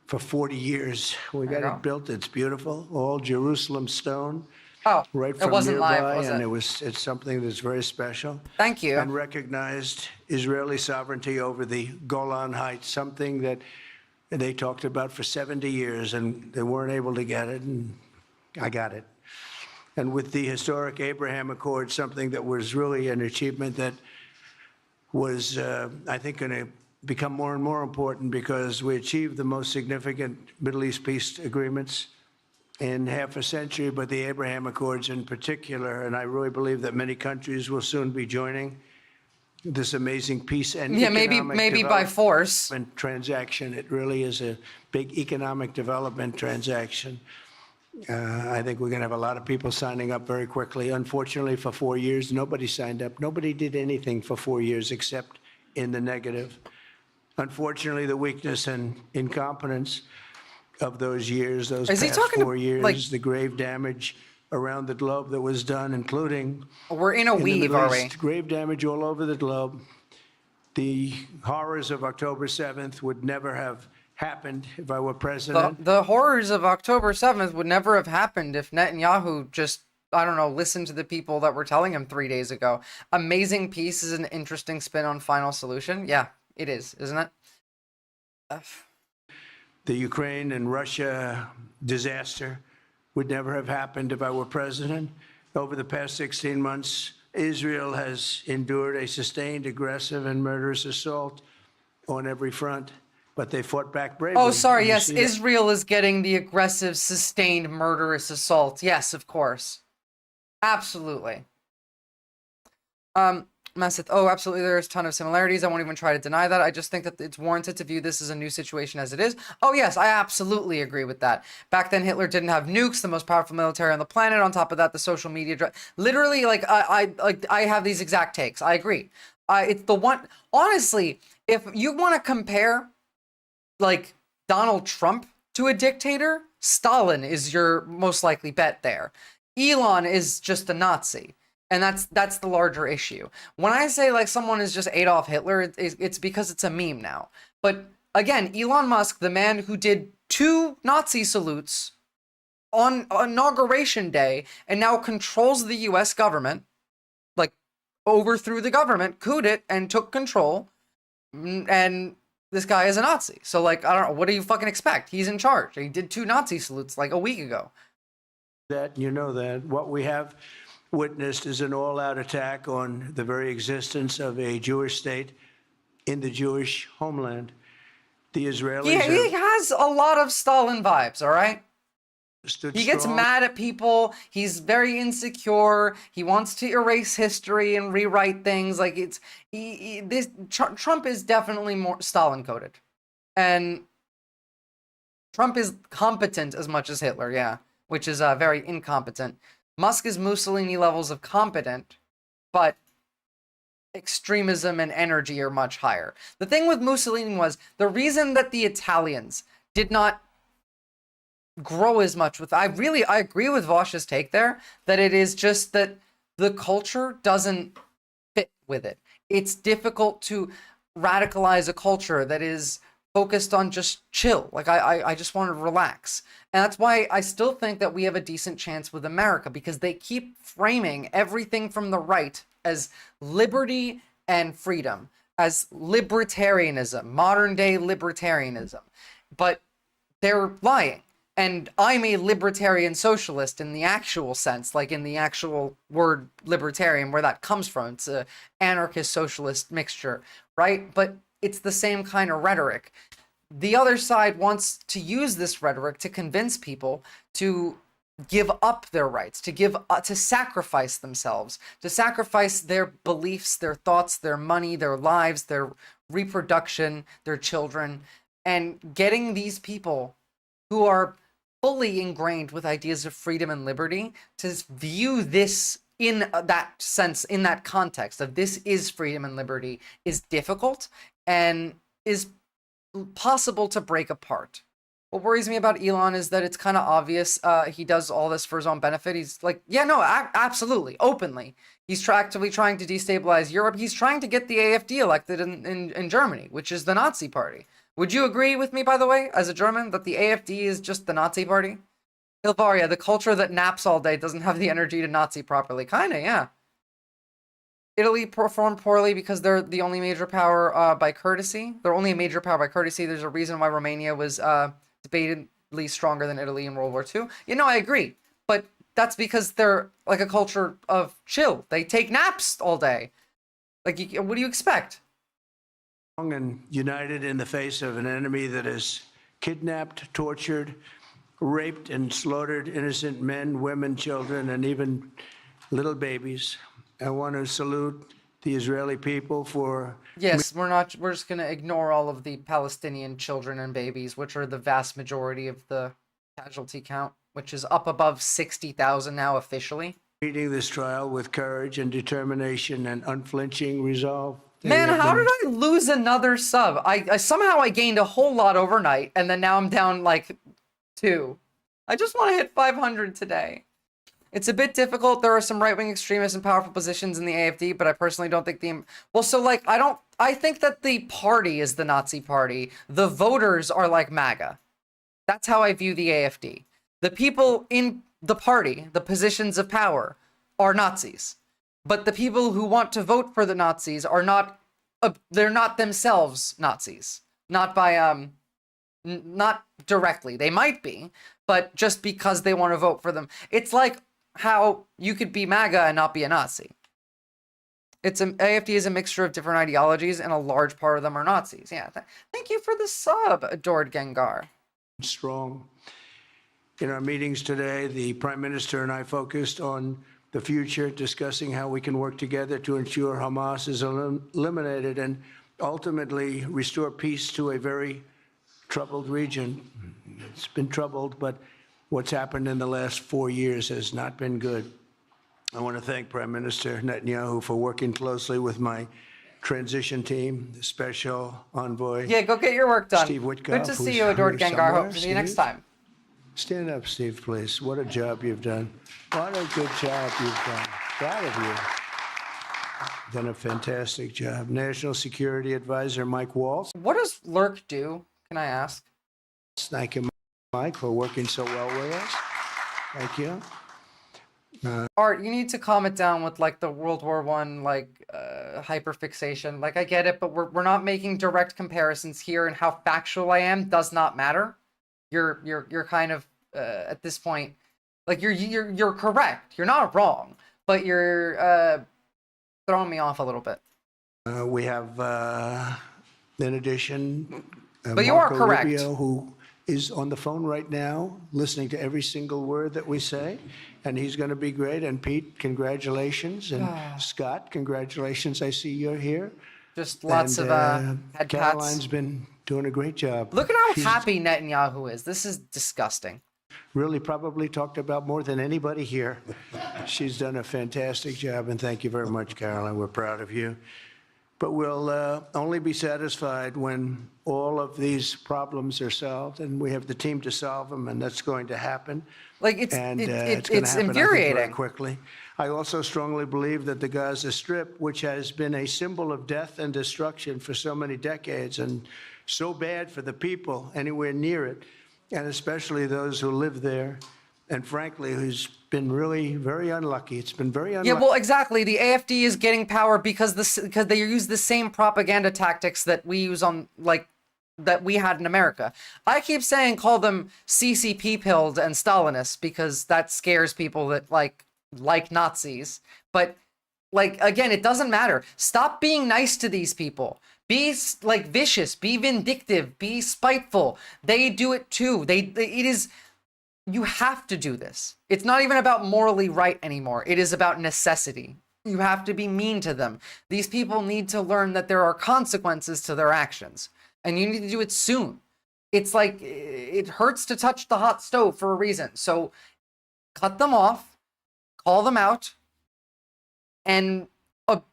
For 40 years, we got it built. It's beautiful, all Jerusalem stone. Oh, right from it wasn't nearby, live, was and it's something that's very special. Thank you. And recognized Israeli sovereignty over the Golan Heights, something that they talked about for 70 years, and they weren't able to get it, and I got it. And with the historic Abraham Accord, something that was really an achievement that was, I think, going to become more and more important, because we achieved the most significant Middle East peace agreements in half a century, but the Abraham Accords in particular, and I really believe that many countries will soon be joining this amazing peace and maybe by force transaction. It really is a big economic development transaction. I think we're going to have a lot of people signing up very quickly. Unfortunately, for 4 years, nobody signed up. Nobody did anything for 4 years except in the negative. Unfortunately, the weakness and incompetence of those years, those Is he past talking 4 years, like the grave damage around the globe that was done, including we're in a in the weave, Middle are we? East, grave damage all over the globe. The horrors of October 7th would never have happened if I were president. The horrors of October 7th would never have happened if Netanyahu just, I don't know, listened to the people that were telling him 3 days ago. Amazing Peace is an interesting spin on Final Solution. Yeah, it is, isn't it? The Ukraine and Russia disaster would never have happened if I were president. Over the past 16 months, Israel has endured a sustained, aggressive, and murderous assault on every front, but they fought back bravely. Oh, sorry, And you yes, see that. Israel is getting the aggressive, sustained, murderous assault. Yes, of course. Absolutely. Masseth, oh, absolutely, there's a ton of similarities. I won't even try to deny that. I just think that it's warranted to view this as a new situation as it is. Oh, yes, I absolutely agree with that. Back then, Hitler didn't have nukes, the most powerful military on the planet. On top of that, the social media... Literally, like, I have these exact takes. I agree. It's the one... Honestly, if you want to compare, like, Donald Trump to a dictator, Stalin is your most likely bet there. Elon is just a Nazi. And that's the larger issue. When I say like someone is just Adolf Hitler, it's because it's a meme now. But again, Elon Musk, the man who did 2 Nazi salutes on Inauguration Day and now controls the US government, like overthrew the government, couped it, and took control. And this guy is a Nazi. So like, I don't know, what do you fucking expect? He's in charge. He did 2 Nazi salutes like a week ago. That, you know that. What we have witnessed is an all-out attack on the very existence of a Jewish state in the Jewish homeland. The Israelis He has a lot of Stalin vibes, all right? He gets strong. mad at people. He's very insecure. He wants to erase history and rewrite things. Like Trump is definitely more Stalin coded, and Trump is competent as much as Hitler, yeah, which is very incompetent. Musk is Mussolini levels of competent, but extremism and energy are much higher. The thing with Mussolini was the reason that the Italians did not grow as much with, I agree with Vosh's take there, that it is just that the culture doesn't fit with it. It's difficult to radicalize a culture that is focused on just chill. Like I just want to relax. And that's why I still think that we have a decent chance with America, because they keep framing everything from the right as liberty and freedom, as libertarianism, modern day libertarianism. But they're lying. And I'm a libertarian socialist in the actual sense, like in the actual word libertarian, where that comes from. It's an anarchist socialist mixture, right? But it's the same kind of rhetoric. The other side wants to use this rhetoric to convince people to give up their rights, to sacrifice themselves, to sacrifice their beliefs, their thoughts, their money, their lives, their reproduction, their children, and getting these people who are fully ingrained with ideas of freedom and liberty to view this in that sense, in that context of this is freedom and liberty, is difficult and is possible to break apart. What worries me about Elon is that it's kind of obvious he does all this for his own benefit. He's like, yeah, no, absolutely, openly. He's actively trying to destabilize Europe. He's trying to get the AfD elected in Germany, which is the Nazi party. Would you agree with me, by the way, as a German, that the AfD is just the Nazi party? Hilvaria, the culture that naps all day doesn't have the energy to Nazi properly. Kinda, yeah. Italy performed poorly because they're the only major power by courtesy. They're only a major power by courtesy. There's a reason why Romania was debatedly stronger than Italy in World War II. You know, I agree. But that's because they're like a culture of chill. They take naps all day. Like, what do you expect? And united in the face of an enemy that has kidnapped, tortured, raped, and slaughtered innocent men, women, children, and even little babies. I want to salute the Israeli people for... Yes, we're just going to ignore all of the Palestinian children and babies, which are the vast majority of the casualty count, which is up above 60,000 now officially. Meeting this trial with courage and determination and unflinching resolve. Man, how did I lose another sub? I somehow I gained a whole lot overnight, and then now I'm down like 2. I just want to hit 500 today. It's a bit difficult. There are some right-wing extremists in powerful positions in the AFD, but I personally don't think well, so like, I think that the party is the Nazi party. The voters are like MAGA. That's how I view the AFD. The people in the party, the positions of power, are Nazis. But the people who want to vote for the Nazis are not, they're not themselves Nazis. Not by, not directly. They might be, but just because they want to vote for them. It's like how you could be MAGA and not be a Nazi. AFD is a mixture of different ideologies, and a large part of them are Nazis. Yeah, thank you for the sub, adored Gengar. Strong. In our meetings today, the Prime Minister and I focused on the future, discussing how we can work together to ensure Hamas is eliminated and ultimately restore peace to a very troubled region. It's been troubled, but what's happened in the last 4 years has not been good. I want to thank Prime Minister Netanyahu for working closely with my transition team, the special envoy. Yeah, go get your work done. Steve Witkoff, Good to see you, adored Gengar. Hope to see you next time. Stand up, Steve, please. What a job you've done. What a good job you've done. Proud of you. Done a fantastic job. National Security Advisor Mike Waltz. What does Lurk do, can I ask? Thank you, Mike, for working so well with us. Thank you. Art, you need to calm it down with like the World War I hyperfixation. Like, I get it, but we're not making direct comparisons here, and how factual I am does not matter. You're kind of at this point, like you're correct. You're not wrong, but you're throwing me off a little bit. We have, in addition, but you are Marco correct. Rubio, who is on the phone right now, listening to every single word that we say, and he's going to be great. And Pete, congratulations, and Scott, congratulations. I see you're here. Just lots of head Caroline's pats. been doing a great job. Look at how happy Netanyahu is. This is disgusting. Really probably talked about more than anybody here. She's done a fantastic job, and thank you very much, Caroline. We're proud of you. But we'll only be satisfied when all of these problems are solved, and we have the team to solve them, and that's going to happen. Like, it's gonna happen, I think, very infuriating. quickly. I also strongly believe that the Gaza Strip, which has been a symbol of death and destruction for so many decades, and so bad for the people anywhere near it, and especially those who live there, and frankly, who's been really very unlucky. It's been very unlucky. Yeah, well, exactly. The AFD is getting power because they use the same propaganda tactics that we use on, like, that we had in America. I keep saying call them CCP pilled and Stalinists because that scares people that like Nazis. But like, again, it doesn't matter. Stop being nice to these people. Be like vicious, be vindictive, be spiteful. They do it too. You have to do this. It's not even about morally right anymore. It is about necessity. You have to be mean to them. These people need to learn that there are consequences to their actions, and you need to do it soon. It's like, it hurts to touch the hot stove for a reason. So cut them off, call them out, and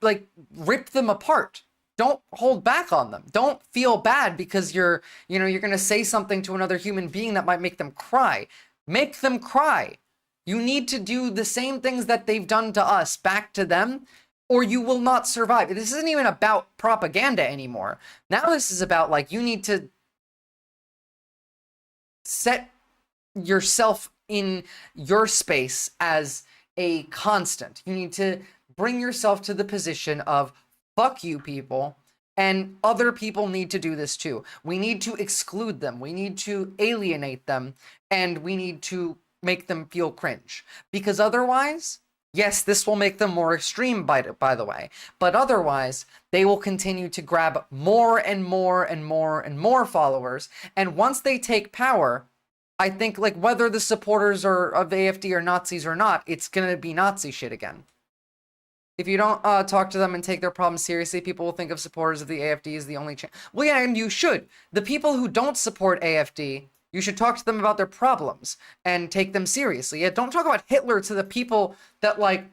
like rip them apart. Don't hold back on them. Don't feel bad because you're going to say something to another human being that might make them cry. Make them cry. You need to do the same things that they've done to us back to them, or you will not survive. This isn't even about propaganda anymore. Now this is about, like, you need to set yourself in your space as a constant. You need to bring yourself to the position of, fuck you people, and other people need to do this too. We need to exclude them. We need to alienate them, and we need to make them feel cringe. Because otherwise, yes, this will make them more extreme, by the way, but otherwise, they will continue to grab more and more and more and more followers, and once they take power, I think, like, whether the supporters of AFD are Nazis or not, it's gonna be Nazi shit again. If you don't talk to them and take their problems seriously, people will think of supporters of the AFD as the only chance. Well, yeah, and you should. The people who don't support AFD, you should talk to them about their problems and take them seriously. Yeah, don't talk about Hitler to the people that, like,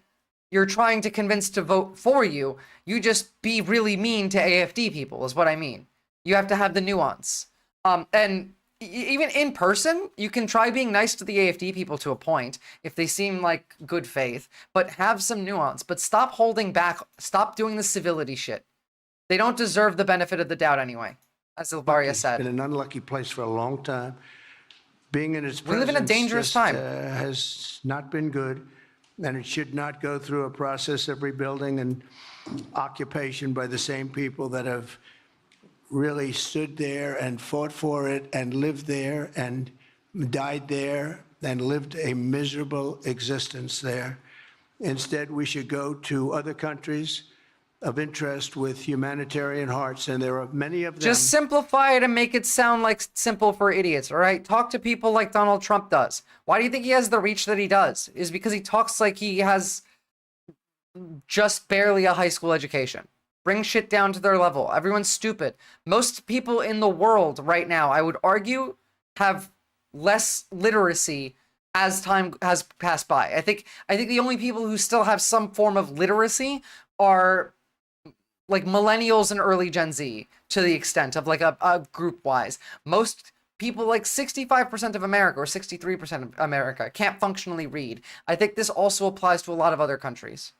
you're trying to convince to vote for you. You just be really mean to AFD people is what I mean. You have to have the nuance. And even in person, you can try being nice to the AfD people to a point if they seem like good faith, but have some nuance. But stop holding back. Stop doing the civility shit. They don't deserve the benefit of the doubt anyway, as Ilvaria said. In an unlucky place for a long time. Being in its We live in a dangerous time. Has not been good, and it should not go through a process of rebuilding and occupation by the same people that have really stood there and fought for it and lived there and died there and lived a miserable existence there. Instead, we should go to other countries of interest with humanitarian hearts, and there are many of them. Just simplify it and make it sound like simple for idiots, all right? Talk to people like Donald Trump does. Why do you think he has the reach that he does? Is because he talks like he has just barely a high school education. Bring shit down to their level. Everyone's stupid. Most people in the world right now, I would argue, have less literacy as time has passed by. I think the only people who still have some form of literacy are like millennials and early Gen Z, to the extent of like a group wise. Most people, like 65% of America or 63% of America, can't functionally read. I think this also applies to a lot of other countries.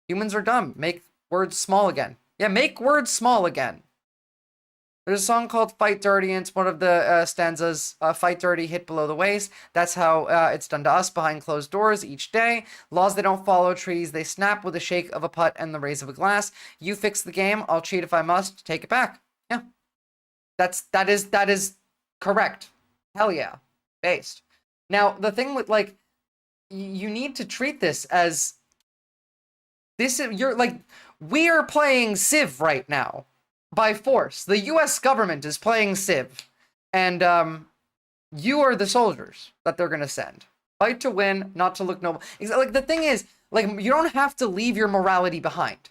Humans are dumb. Make words small again. Yeah, make words small again. There's a song called Fight Dirty, and it's one of the stanzas, fight dirty, hit below the waist. That's how it's done to us behind closed doors each day. Laws they don't follow, trees they snap with a shake of a putt and the raise of a glass. You fix the game, I'll cheat if I must, take it back. Yeah. That is correct. Hell yeah. Based. Now, the thing with, like, you need to treat this as, we are playing Civ right now. By force. The U.S. government is playing Civ, and you are the soldiers that they're gonna send. Fight to win, not to look noble. Like, the thing is, like, you don't have to leave your morality behind.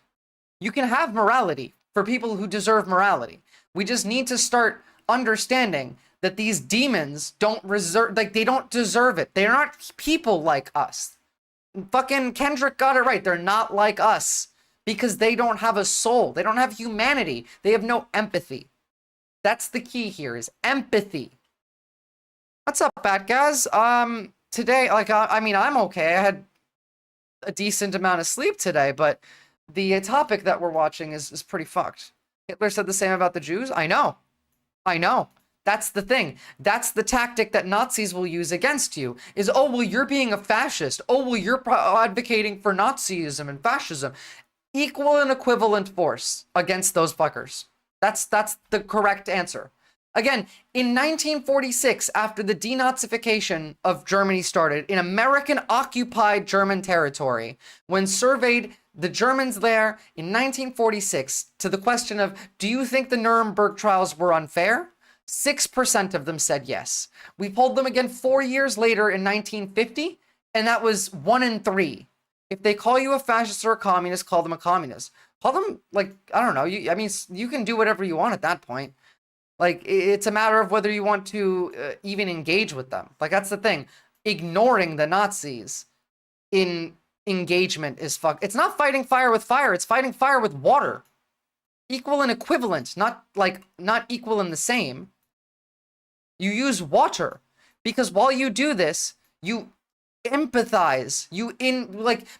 You can have morality for people who deserve morality. We just need to start understanding that these demons they don't deserve it. They're not people like us. Fucking Kendrick got it right. They're not like us. Because they don't have a soul. They don't have humanity. They have no empathy. That's the key here, is empathy. What's up, bad guys? Today, like, I mean, I'm okay. I had a decent amount of sleep today, but the topic that we're watching is pretty fucked. Hitler said the same about the Jews? I know. That's the thing. That's the tactic that Nazis will use against you, is, oh, well, you're being a fascist. Oh, well, you're advocating for Nazism and fascism. Equal and equivalent force against those fuckers. That's the correct answer. Again, in 1946, after the denazification of Germany started, in American-occupied German territory, when surveyed the Germans there in 1946 to the question of, do you think the Nuremberg trials were unfair? 6% of them said yes. We polled them again 4 years later in 1950, and that was 1 in 3. If they call you a fascist or a communist, call them a communist. Call them, like, I don't know. You can do whatever you want at that point. Like, it's a matter of whether you want to even engage with them. Like, that's the thing. Ignoring the Nazis in engagement is It's not fighting fire with fire. It's fighting fire with water. Equal and equivalent, not equal and the same. You use water, because while you do this, you empathize.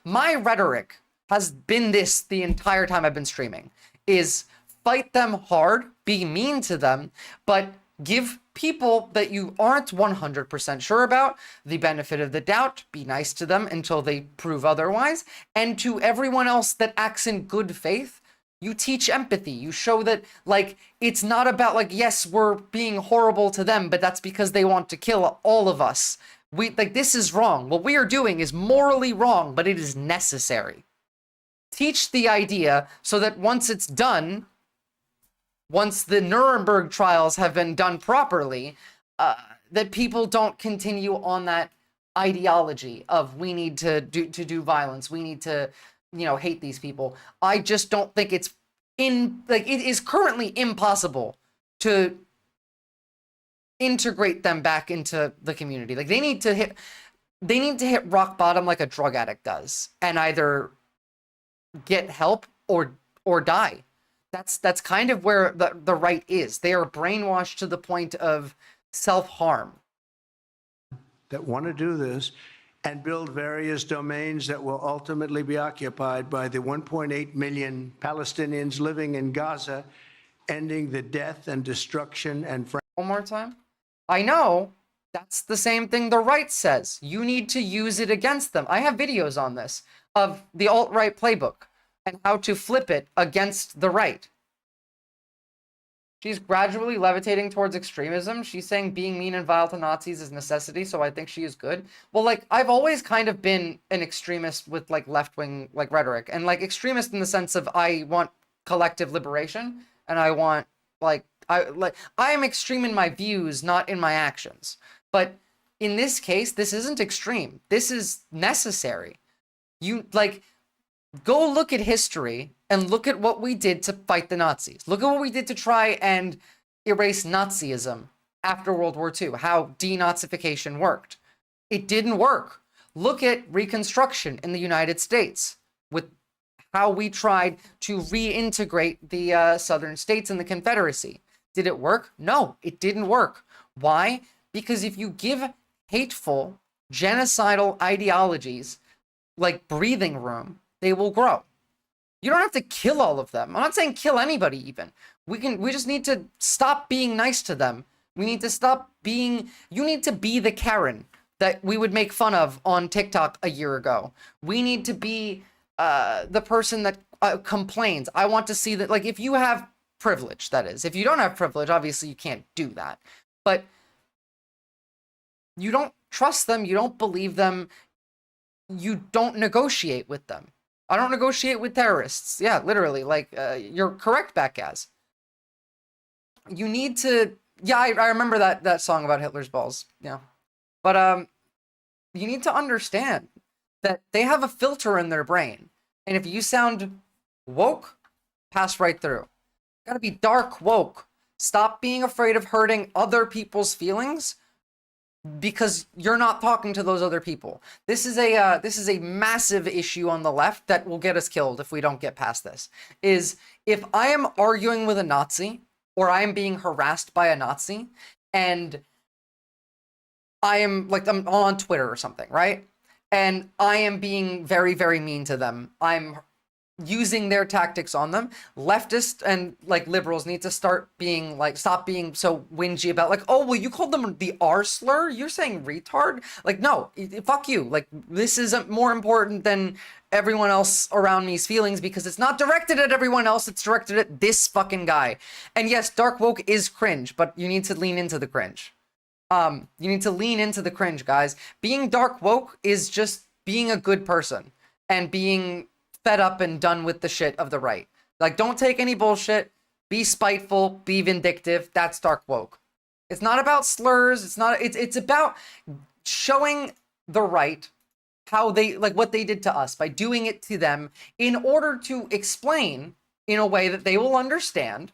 My rhetoric has been this the entire time I've been streaming, is fight them hard, be mean to them, but give people that you aren't 100% sure about the benefit of the doubt, be nice to them until they prove otherwise, and to everyone else that acts in good faith, you teach empathy. You show that, like, it's not about, like, yes, we're being horrible to them, but that's because they want to kill all of us. This is wrong. What we are doing is morally wrong, but it is necessary. Teach the idea so that once it's done, once the Nuremberg trials have been done properly, that people don't continue on that ideology of we need to do violence. We need to, hate these people. I just don't think it is currently impossible to integrate them back into the community. Like, they need to hit rock bottom like a drug addict does, and either get help or die. That's kind of where the right is. They are brainwashed to the point of self-harm. That want to do this and build various domains that will ultimately be occupied by the 1.8 million Palestinians living in Gaza, ending the death and destruction and... One more time. I know that's the same thing the right says. You need to use it against them. I have videos on this of the alt-right playbook and how to flip it against the right. She's gradually levitating towards extremism. She's saying being mean and vile to Nazis is necessity, so I think she is good. Well, like, I've always kind of been an extremist with, like, left-wing, like, rhetoric. And, like, extremist in the sense of I want collective liberation, and I want, like, I am extreme in my views, not in my actions. But in this case, this isn't extreme. This is necessary. You, like, go look at history and look at what we did to fight the Nazis. Look at what we did to try and erase Nazism after World War II, how denazification worked. It didn't work. Look at Reconstruction in the United States with how we tried to reintegrate the southern states in the Confederacy. Did it work? No, it didn't work. Why? Because if you give hateful, genocidal ideologies like breathing room, they will grow. You don't have to kill all of them. I'm not saying kill anybody even. We just need to stop being nice to them. We need to stop being, you need to be the Karen that we would make fun of on TikTok a year ago. We need to be the person that complains. I want to see that, like, if you have privilege, that is. If you don't have privilege, obviously you can't do that. But you don't trust them, you don't believe them, you don't negotiate with them. I don't negotiate with terrorists. Yeah, literally, like, you're correct, Backaz. You need to, yeah, I remember that song about Hitler's balls, yeah. But, you need to understand that they have a filter in their brain. And if you sound woke, pass right through. Gotta be dark woke. Stop being afraid of hurting other people's feelings because you're not talking to those other people. This is a massive issue on the left that will get us killed if we don't get past this. Is if I am arguing with a Nazi or I am being harassed by a Nazi and I am, like, I'm on Twitter or something, right? And I am being very, very mean to them. I'm using their tactics on them. Leftists and, like, liberals need to start being, like, stop being so whingy about, like, oh, well, you called them the R slur? You're saying retard? Like, no, fuck you. Like, this isn't more important than everyone else around me's feelings because it's not directed at everyone else. It's directed at this fucking guy. And yes, dark woke is cringe, but you need to lean into the cringe. You need to lean into the cringe, guys. Being dark woke is just being a good person and being fed up and done with the shit of the right. Like, don't take any bullshit. Be spiteful. Be vindictive. That's dark woke. It's not about slurs. It's about showing the right how they, like, what they did to us by doing it to them in order to explain in a way that they will understand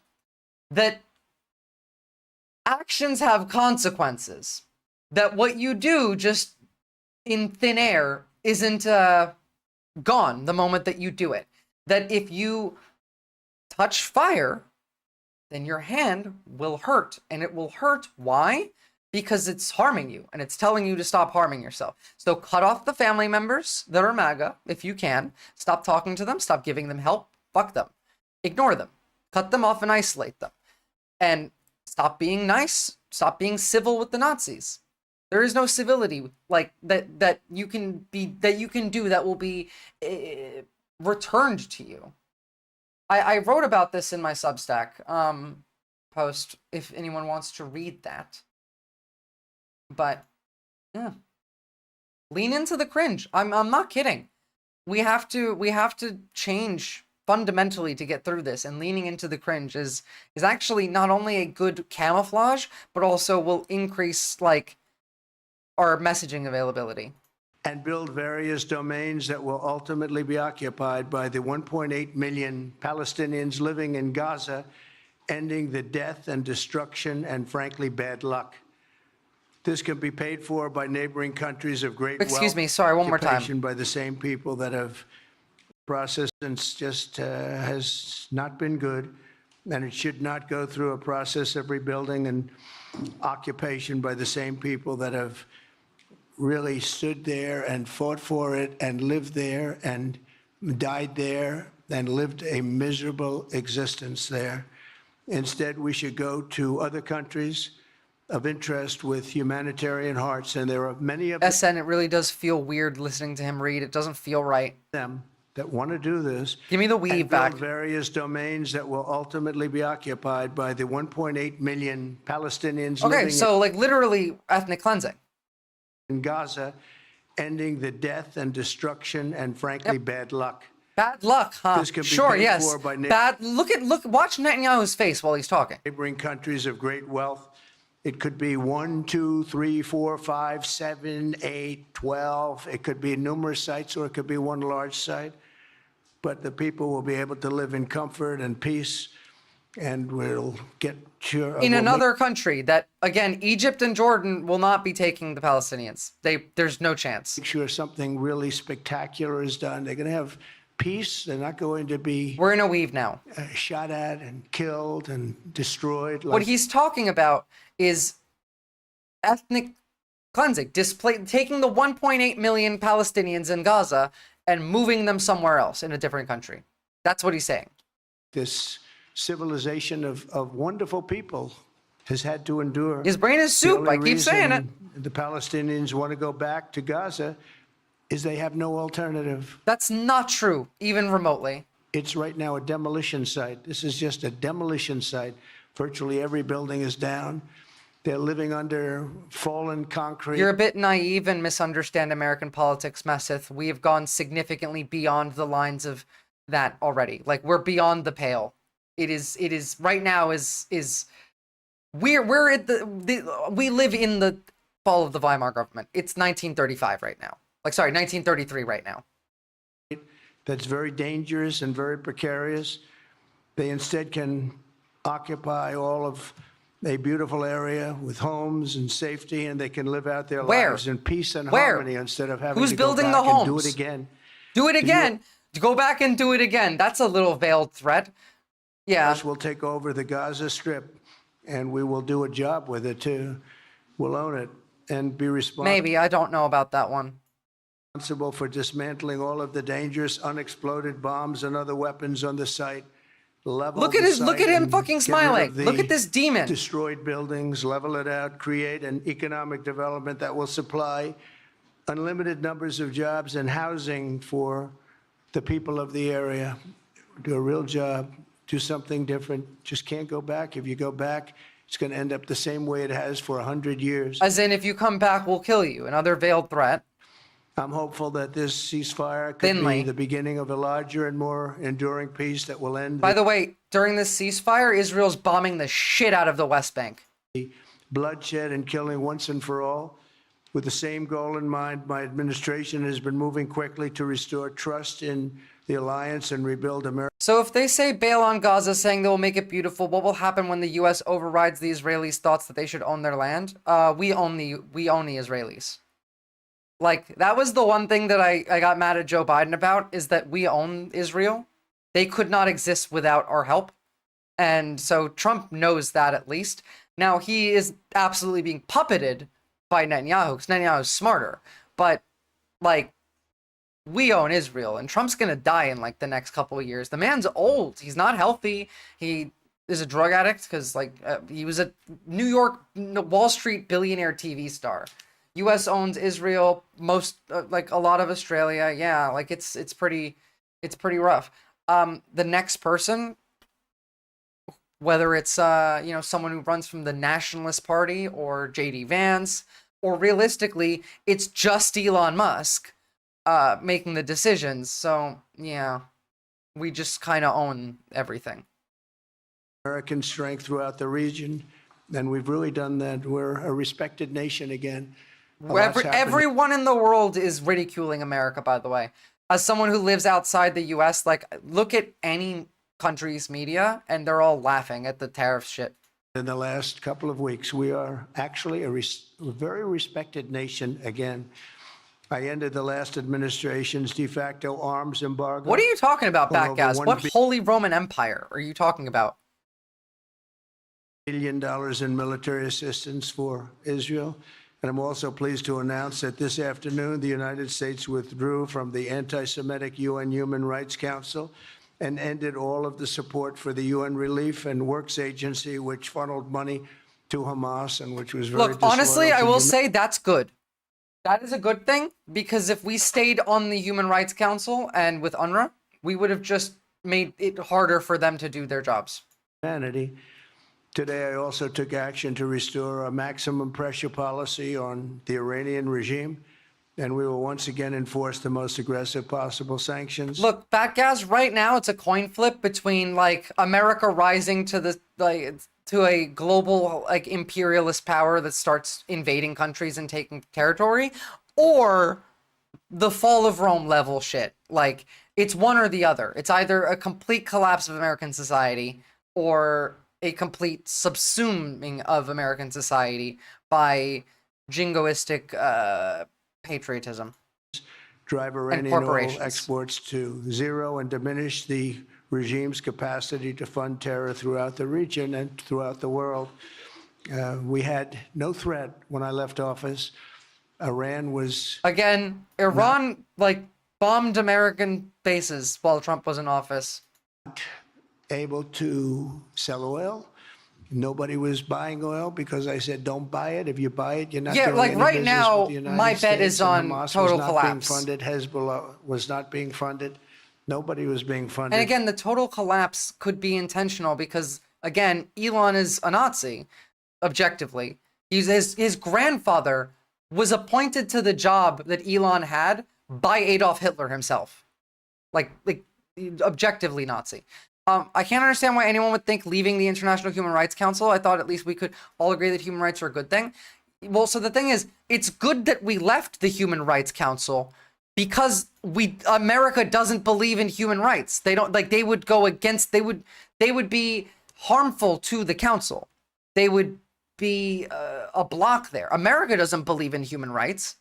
that actions have consequences. That what you do just in thin air isn't gone the moment that you do it. That if you touch fire, then your hand will hurt. And it will hurt. Why? Because it's harming you and it's telling you to stop harming yourself. So cut off the family members that are MAGA if you can. Stop talking to them. Stop giving them help. Fuck them. Ignore them. Cut them off and isolate them. And stop being nice. Stop being civil with the Nazis. There is no civility like that you can do that will be returned to you. I wrote about this in my Substack post if anyone wants to read that. But yeah, lean into the cringe. I'm not kidding. We have to change fundamentally to get through this, and leaning into the cringe is actually not only a good camouflage, but also will increase, like, our messaging availability. And build various domains that will ultimately be occupied by the 1.8 million Palestinians living in Gaza, ending the death and destruction and, frankly, bad luck. This can be paid for by neighboring countries of great wealth. Excuse me, sorry, one more time. By the same people that have processed and just has not been good. and it should not go through a process of rebuilding and occupation by the same people that have really stood there and fought for it and lived there and died there and lived a miserable existence there. Instead, we should go to other countries of interest with humanitarian hearts, and there are many of SN, it really does feel weird listening to him read. It doesn't feel right. them that want to do this. Give me the weave and back. build various domains that will ultimately be occupied by the 1.8 million Palestinians Okay, living so like literally ethnic cleansing. in Gaza, ending the death and destruction and frankly bad luck. Bad luck, huh? This can be Sure, paid yes. for by Watch Netanyahu's face while he's talking. neighboring countries of great wealth. It could be 1, 2, 3, 4, 5, 7, 8, 12. It could be numerous sites, or it could be one large site. But the people will be able to live in comfort and peace, and we'll get sure. In another country that, again, Egypt and Jordan will not be taking the Palestinians. There's no chance. Make sure something really spectacular is done. They're going to have peace. They're not going to be. We're in a weave now. Shot at and killed and destroyed. What he's talking about is ethnic cleansing, taking the 1.8 million Palestinians in Gaza and moving them somewhere else in a different country. That's what he's saying. This civilization of wonderful people has had to endure. His brain is soup. I keep saying it. The Palestinians want to go back to Gaza is they have no alternative. That's not true, even remotely. It's right now a demolition site. This is just a demolition site. Virtually every building is down. They're living under fallen concrete. You're a bit naive and misunderstand American politics, Massith. We have gone significantly beyond the lines of that already. Like, we're beyond the pale. It is right now we're at we live in the fall of the Weimar government. It's 1935 right now. Like, sorry, 1933 right now. That's very dangerous and very precarious. They instead can occupy all of a beautiful area with homes and safety, and they can live out their lives in peace and harmony instead of having Who's to go building back the and do homes? it again. Do it again. Go back and do it again. That's a little veiled threat. Yeah. We'll take over the Gaza Strip, and we will do a job with it too. We'll own it and be responsible. Maybe. I don't know about that one. Responsible for dismantling all of the dangerous unexploded bombs and other weapons on the site. Look at him fucking smiling. Look at this demon. Destroyed buildings, level it out, create an economic development that will supply unlimited numbers of jobs and housing for the people of the area. Do a real job, do something different. Just can't go back. If you go back, it's going to end up the same way it has for 100 years. As in, if you come back, we'll kill you. Another veiled threat. I'm hopeful that this ceasefire could be the beginning of a larger and more enduring peace that will end. By the way, during this ceasefire, Israel's bombing the shit out of the West Bank. Bloodshed and killing once and for all. With the same goal in mind, my administration has been moving quickly to restore trust in the alliance and rebuild America. So if they say bail on Gaza, saying they will make it beautiful, what will happen when the U.S. overrides the Israelis' thoughts that they should own their land? We own the Israelis. Like, that was the one thing that I got mad at Joe Biden about, is that we own Israel. They could not exist without our help. And so Trump knows that, at least. Now, he is absolutely being puppeted by Netanyahu, because Netanyahu is smarter. But, like, we own Israel, and Trump's going to die in, like, the next couple of years. The man's old. He's not healthy. He is a drug addict, because, like, he was a New York, Wall Street billionaire TV star. U.S. owns Israel, like a lot of Australia. Yeah, like it's pretty rough. The next person, whether it's someone who runs from the Nationalist Party or J.D. Vance, or realistically, it's just Elon Musk making the decisions. So yeah, we just kind of own everything. American strength throughout the region, and we've really done that. We're a respected nation again. Everyone in the world is ridiculing America, by the way. As someone who lives outside the U.S., like, look at any country's media, and they're all laughing at the tariff shit. In the last couple of weeks, we are actually a very respected nation again. I ended the last administration's de facto arms embargo. What are you talking about, Backgas? What Holy Roman Empire are you talking about? $1 billion in military assistance for Israel. And I'm also pleased to announce that this afternoon, the United States withdrew from the anti-Semitic UN Human Rights Council and ended all of the support for the UN Relief and Works Agency, which funneled money to Hamas and which was very Look, honestly, disloyal I to will say that's good. That is a good thing, because if we stayed on the Human Rights Council and with UNRWA, we would have just made it harder for them to do their jobs. humanity. Today, I also took action to restore a maximum pressure policy on the Iranian regime, and we will once again enforce the most aggressive possible sanctions. Look, Batgaz, right now it's a coin flip between like America rising to the to a global like imperialist power that starts invading countries and taking territory, or the fall of Rome level shit. Like, it's one or the other. It's either a complete collapse of American society or a complete subsuming of American society by jingoistic patriotism. Drive Iranian oil exports to zero and diminish the regime's capacity to fund terror throughout the region and throughout the world. We had no threat when I left office. Iran was... Again, Iran, like, bombed American bases while Trump was in office. Able to sell oil. Nobody was buying oil because I said, don't buy it. If you buy it, you're not doing like any right business now, with the United my States. bet is on Hamas total was not collapse. being funded. Hezbollah was not being funded. Nobody was being funded. And again, the total collapse could be intentional because, again, Elon is a Nazi, objectively. His grandfather was appointed to the job that Elon had by Adolf Hitler himself. Like objectively Nazi. I can't understand why anyone would think leaving the International Human Rights Council. I thought at least we could all agree that human rights are a good thing. Well, so the thing is, it's good that we left the Human Rights Council because America doesn't believe in human rights. They don't, like, they would go against, they would be harmful to the council. They would be a block there. America doesn't believe in human rights.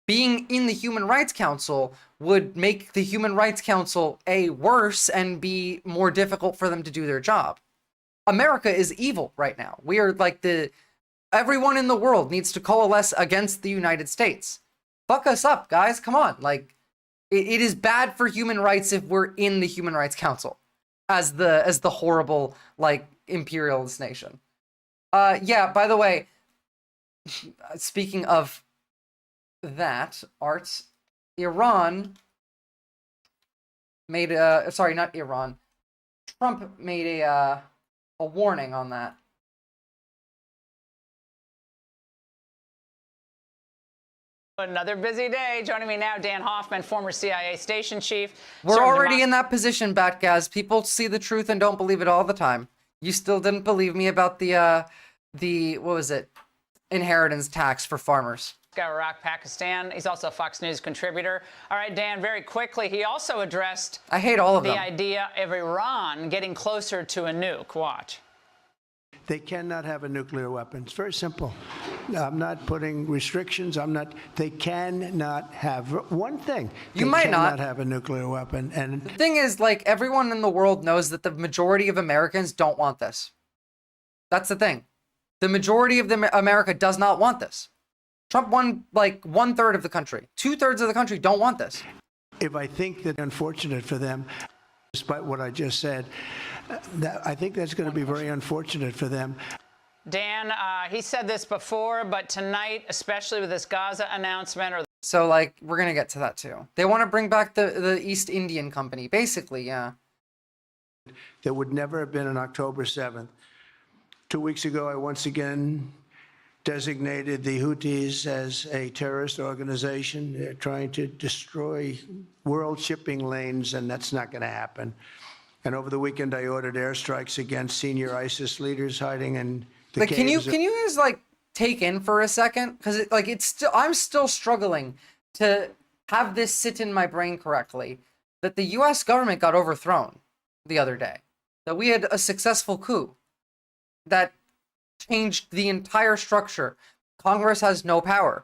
Being in the Human Rights Council would make the Human Rights Council worse and be more difficult for them to do their job. America is evil right now. We are like everyone in the world needs to coalesce against the United States. Fuck us up, guys. Come on. Like, it is bad for human rights if we're in the Human Rights Council as the horrible, like, imperialist nation. Yeah, by the way, speaking of that, Art, Iran made sorry, not Iran. Trump made a warning on that. Another busy day. Joining me now, Dan Hoffman, former CIA station chief. We're already in that position, Batgaz. People see the truth and don't believe it all the time. You still didn't believe me about the what was it? Inheritance tax for farmers. Iraq, Pakistan. He's also a Fox News contributor. All right, Dan, very quickly, he also addressed I hate all of the them. idea of Iran getting closer to a nuke. Watch. They cannot have a nuclear weapon. It's very simple. I'm not putting restrictions. They cannot have one thing. You might not have a nuclear weapon. And the thing is, like, everyone in the world knows that the majority of Americans don't want this. That's the thing. The majority of America does not want this. Trump won like 1/3 of the country. 2/3 of the country don't want this. If I think that unfortunate for them, despite what I just said, I think that's going to be very unfortunate for them. Dan, he said this before, but tonight, especially with this Gaza announcement, so like we're gonna get to that too. They want to bring back the East Indian Company, basically, yeah. There would never have been an October 7th. 2 weeks ago, I once again designated the Houthis as a terrorist organization. They're trying to destroy world shipping lanes, and that's not going to happen. And over the weekend, I ordered airstrikes against senior ISIS leaders hiding in the like, caves. can you guys like take in for a second? Because I'm still struggling to have this sit in my brain correctly. That the U.S. government got overthrown the other day. That we had a successful coup. That changed the entire structure. Congress has no power.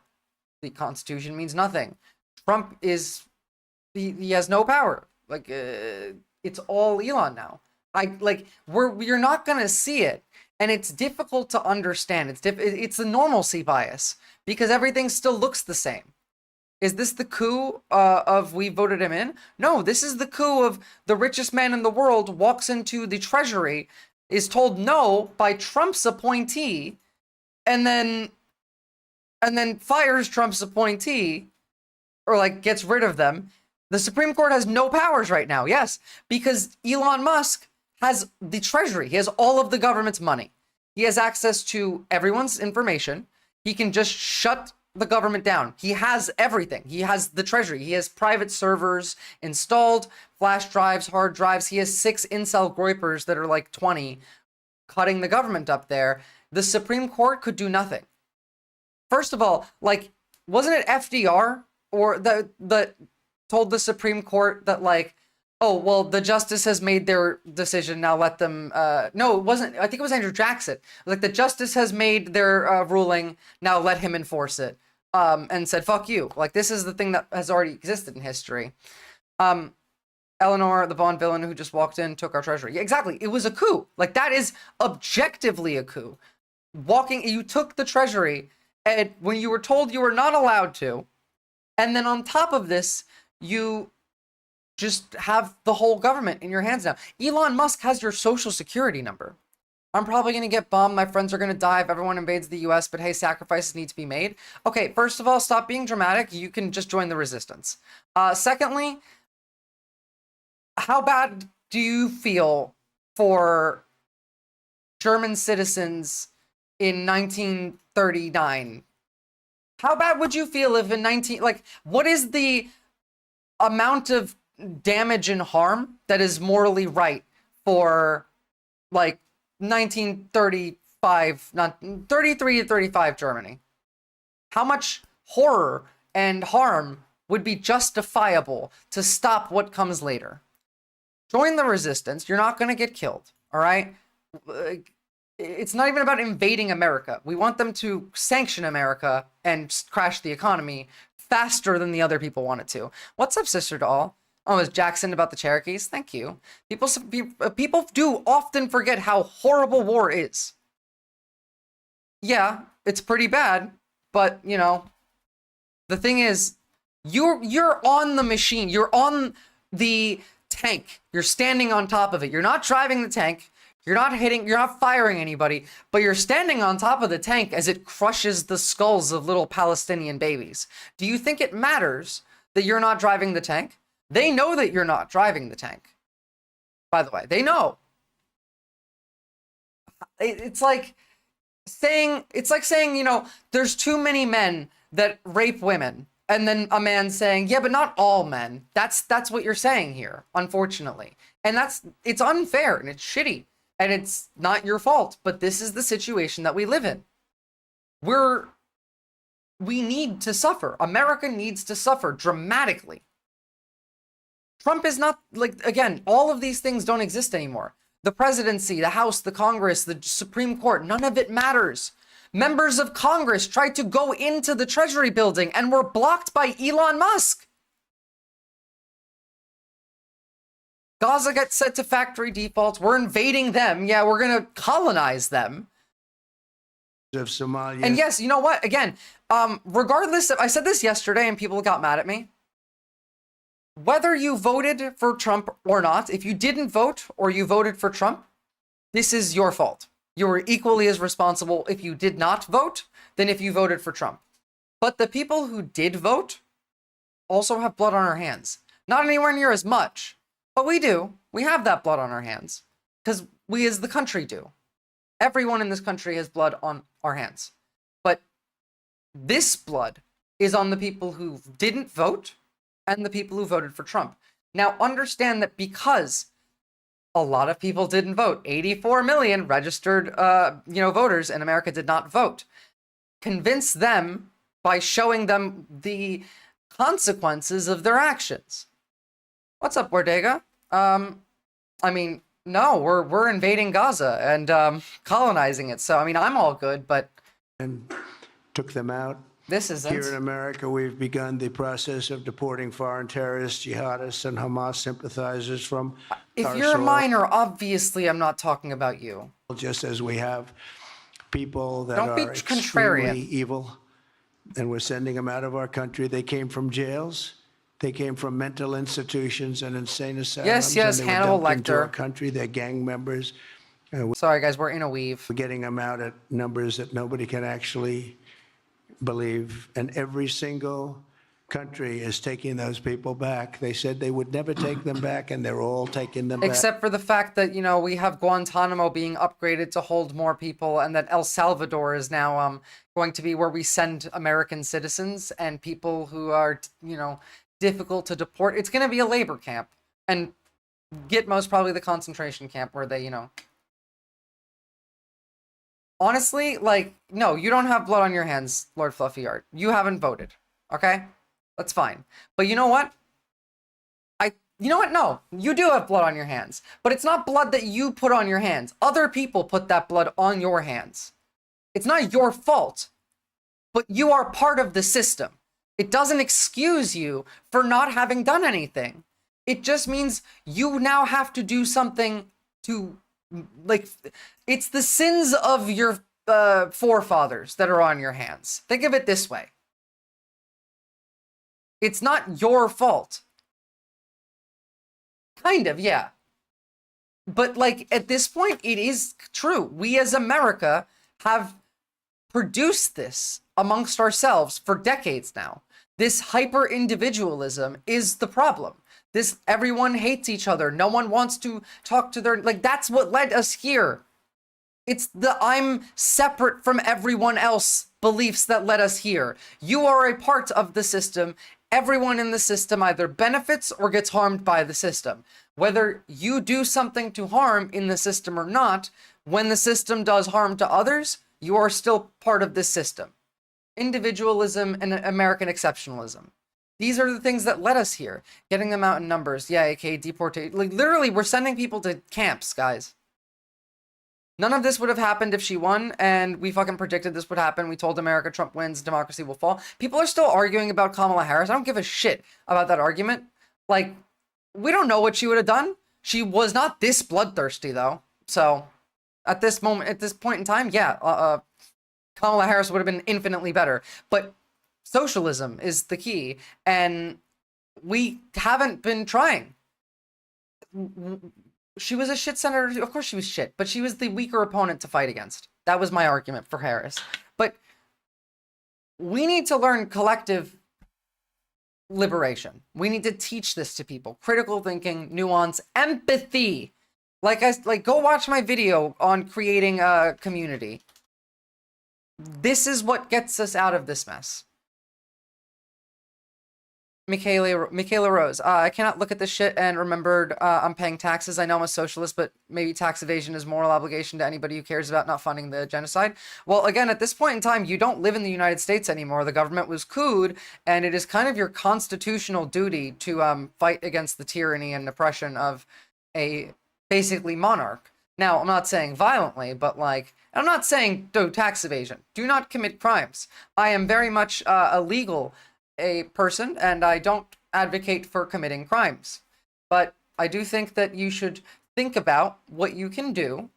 The Constitution means nothing. Trump he has no power. Like, it's all Elon now. You're not gonna see it, and it's difficult to understand. It's the normalcy bias because everything still looks the same. Is this the coup of we voted him in? No, this is the coup of the richest man in the world walks into the treasury, is told no by Trump's appointee, and then fires Trump's appointee, or like gets rid of them. The Supreme Court has no powers right now. Yes, because Elon Musk has the treasury. He has all of the government's money. He has access to everyone's information. He can just shut the government down. He has everything. He has the treasury. He has private servers installed, flash drives, hard drives. He has 6 incel groypers that are like 20 cutting the government up there. The Supreme Court could do nothing. First of all, like, wasn't it FDR or that told the Supreme Court that, like, oh, well, the justice has made their decision, now let them, no, it wasn't, I think it was Andrew Jackson. Like, the justice has made their ruling, now let him enforce it, and said, fuck you. Like, this is the thing that has already existed in history. Eleanor, the Bond villain who just walked in, took our treasury. Yeah, exactly, it was a coup. Like, that is objectively a coup. You took the treasury, and when you were told you were not allowed to, and then on top of this, you just have the whole government in your hands now. Elon Musk has your social security number. I'm probably going to get bombed. My friends are going to die if everyone invades the US, but hey, sacrifices need to be made. Okay, first of all, stop being dramatic. You can just join the resistance. Secondly, how bad do you feel for German citizens in 1939? How bad would you feel if what is the amount of damage and harm that is morally right for, like, 1935, not 33 to 35 Germany? How much horror and harm would be justifiable to stop what comes later? Join the resistance. You're not going to get killed, all right? It's not even about invading America. We want them to sanction America and crash the economy faster than the other people want it to. What's up, Sister Doll? Oh, is Jackson about the Cherokees? Thank you. People do often forget how horrible war is. Yeah, it's pretty bad, but, you know, the thing is, you're on the machine. You're on the tank. You're standing on top of it. You're not driving the tank. You're not firing anybody, but you're standing on top of the tank as it crushes the skulls of little Palestinian babies. Do you think it matters that you're not driving the tank? They know that you're not driving the tank. By the way, they know. It's like saying, you know, there's too many men that rape women, and then a man saying, yeah, but not all men. That's what you're saying here, unfortunately. And it's unfair and it's shitty. And it's not your fault, but this is the situation that we live in. We need to suffer. America needs to suffer dramatically. Trump is not, like, again, all of these things don't exist anymore. The presidency, the House, the Congress, the Supreme Court, none of it matters. Members of Congress tried to go into the Treasury building and were blocked by Elon Musk. Gaza gets set to factory defaults. We're invading them. Yeah, we're going to colonize them. Of Somalia. And yes, you know what? Again, regardless of, I said this yesterday and people got mad at me. Whether you voted for Trump or not, if you didn't vote or you voted for Trump, this is your fault. You were equally as responsible if you did not vote than if you voted for Trump. But the people who did vote also have blood on our hands. Not anywhere near as much, but we do. We have that blood on our hands because we as the country do. Everyone in this country has blood on our hands. But this blood is on the people who didn't vote and the people who voted for Trump. Now, understand that because a lot of people didn't vote, 84 million registered, voters in America did not vote. Convince them by showing them the consequences of their actions. What's up, Wardega? I mean, no, we're invading Gaza and colonizing it. So, I mean, I'm all good, but... And took them out. This isn't. Here in America, we've begun the process of deporting foreign terrorists, jihadists, and Hamas sympathizers from If our you're a soil, minor, obviously I'm not talking about you. just as we have people that Don't be are contrarian. extremely evil, and we're sending them out of our country. They came from jails. They came from mental institutions and insane asylums. Yes, and they Hannibal were dumped into our Lecter. country. They're gang members. Sorry, guys, we're in a weave. We're getting them out at numbers that nobody can actually believe. And every single country is taking those people back. They said they would never take them back, and they're all taking them back. Except for the fact that, you know, we have Guantanamo being upgraded to hold more people, and that El Salvador is now going to be where we send American citizens and people who are, you know, difficult to deport. It's going to be a labor camp, and Gitmo's probably the concentration camp where they, you know. Honestly, like, no, you don't have blood on your hands, Lord Fluffy Art. You haven't voted, okay? That's fine. But you know what? You know what? No, you do have blood on your hands. But it's not blood that you put on your hands. Other people put that blood on your hands. It's not your fault. But you are part of the system. It doesn't excuse you for not having done anything. It just means you now have to do something to, like, it's the sins of your forefathers that are on your hands. Think of it this way. It's not your fault. Kind of, yeah. But, like, at this point, it is true. We as America have produced this amongst ourselves for decades now. This hyper-individualism is the problem. This, everyone hates each other. No one wants to talk to their, like, that's what led us here. It's the I'm separate from everyone else beliefs that led us here. You are a part of the system. Everyone in the system either benefits or gets harmed by the system. Whether you do something to harm in the system or not, when the system does harm to others, you are still part of this system. Individualism and American exceptionalism. These are the things that led us here. Getting them out in numbers. Yeah, AK, deportation. Like, literally, we're sending people to camps, guys. None of this would have happened if she won, and we fucking predicted this would happen. We told America Trump wins, democracy will fall. People are still arguing about Kamala Harris. I don't give a shit about that argument. Like, we don't know what she would have done. She was not this bloodthirsty, though. So, at this moment, at this point in time, yeah, Kamala Harris would have been infinitely better. But socialism is the key, and we haven't been trying. She was a shit senator. Of course she was shit, but she was the weaker opponent to fight against. That was my argument for Harris. But we need to learn collective liberation. We need to teach this to people. Critical thinking, nuance, empathy. Like, go watch my video on creating a community. This is what gets us out of this mess. Michaela Rose, I cannot look at this shit and remembered I'm paying taxes. I know I'm a socialist, but maybe tax evasion is moral obligation to anybody who cares about not funding the genocide. Well, again, at this point in time, you don't live in the United States anymore. The government was couped, and it is kind of your constitutional duty to fight against the tyranny and oppression of a basically monarch. Now, I'm not saying violently, but like, I'm not saying do tax evasion. Do not commit crimes. I am very much a legal person, and I don't advocate for committing crimes. But I do think that you should think about what you can do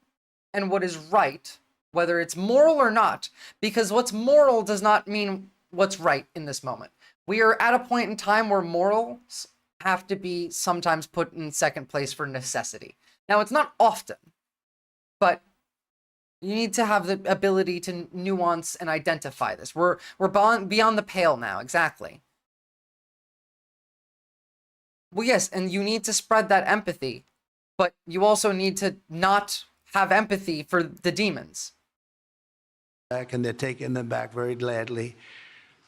and what is right, whether it's moral or not, because what's moral does not mean what's right in this moment. We are at a point in time where morals have to be sometimes put in second place for necessity. Now, it's not often, but you need to have the ability to nuance and identify this. We're beyond the pale now, exactly. Well, yes, and you need to spread that empathy, but you also need to not have empathy for the demons. And they're taking them back very gladly.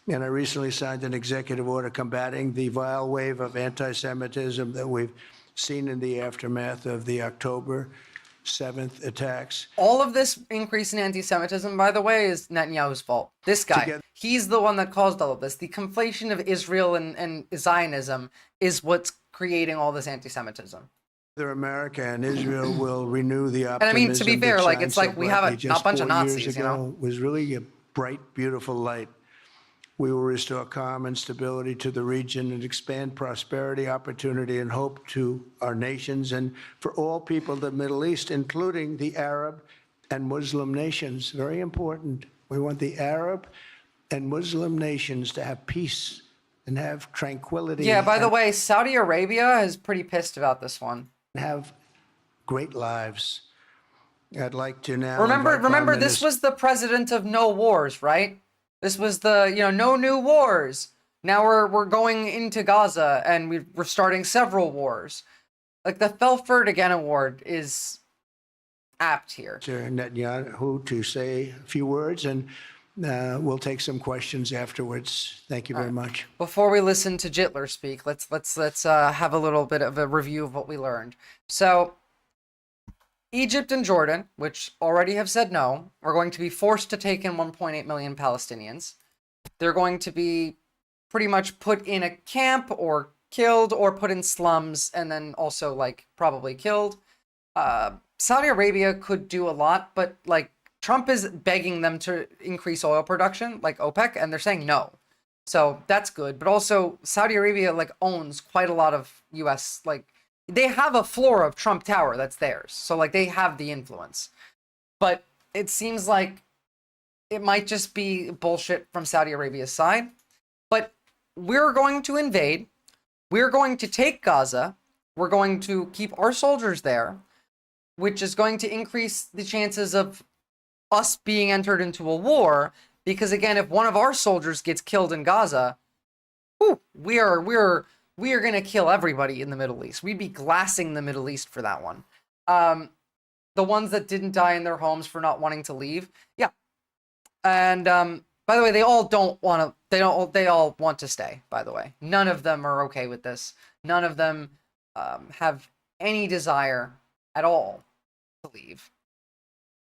And I recently signed an executive order combating the vile wave of anti-Semitism that we've seen in the aftermath of the October 7th attacks. All of this increase in anti-Semitism, by the way, is Netanyahu's fault. This guy, he's the one that caused all of this. The conflation of Israel and Zionism is what's creating all this anti-Semitism. America and Israel will renew the optimism. And I mean, to be fair, like, it's like we have a bunch of Nazis, you know? Was really a bright, beautiful light We will restore calm and stability to the region and expand prosperity, opportunity, and hope to our nations and for all people of the Middle East, including the Arab and Muslim nations. Very important. We want the Arab and Muslim nations to have peace and have tranquility. Yeah, by the way, Saudi Arabia is pretty pissed about this one. Have great lives. I'd like to now remember this was the president of no wars, right? This was the, no new wars. Now we're going into Gaza and we're starting several wars. Like the Felford-Again Award is apt here. Netanyahu to say a few words, and we'll take some questions afterwards. Thank you very much. Before we listen to Jitler speak, let's have a little bit of a review of what we learned. So, Egypt and Jordan, which already have said no, are going to be forced to take in 1.8 million Palestinians. They're going to be pretty much put in a camp or killed or put in slums and then also probably killed. Saudi Arabia could do a lot, but Trump is begging them to increase oil production like OPEC, and they're saying no. So that's good. But also Saudi Arabia owns quite a lot of US they have a floor of Trump Tower that's theirs. So they have the influence. But it seems like it might just be bullshit from Saudi Arabia's side. But we're going to invade. We're going to take Gaza. We're going to keep our soldiers there, which is going to increase the chances of us being entered into a war. Because again, if one of our soldiers gets killed in Gaza, we are going to kill everybody in the Middle East. We'd be glassing the Middle East for that one. The ones that didn't die in their homes for not wanting to leave. Yeah. And by the way, they all want to stay, by the way. None of them are okay with this. None of them have any desire at all to leave.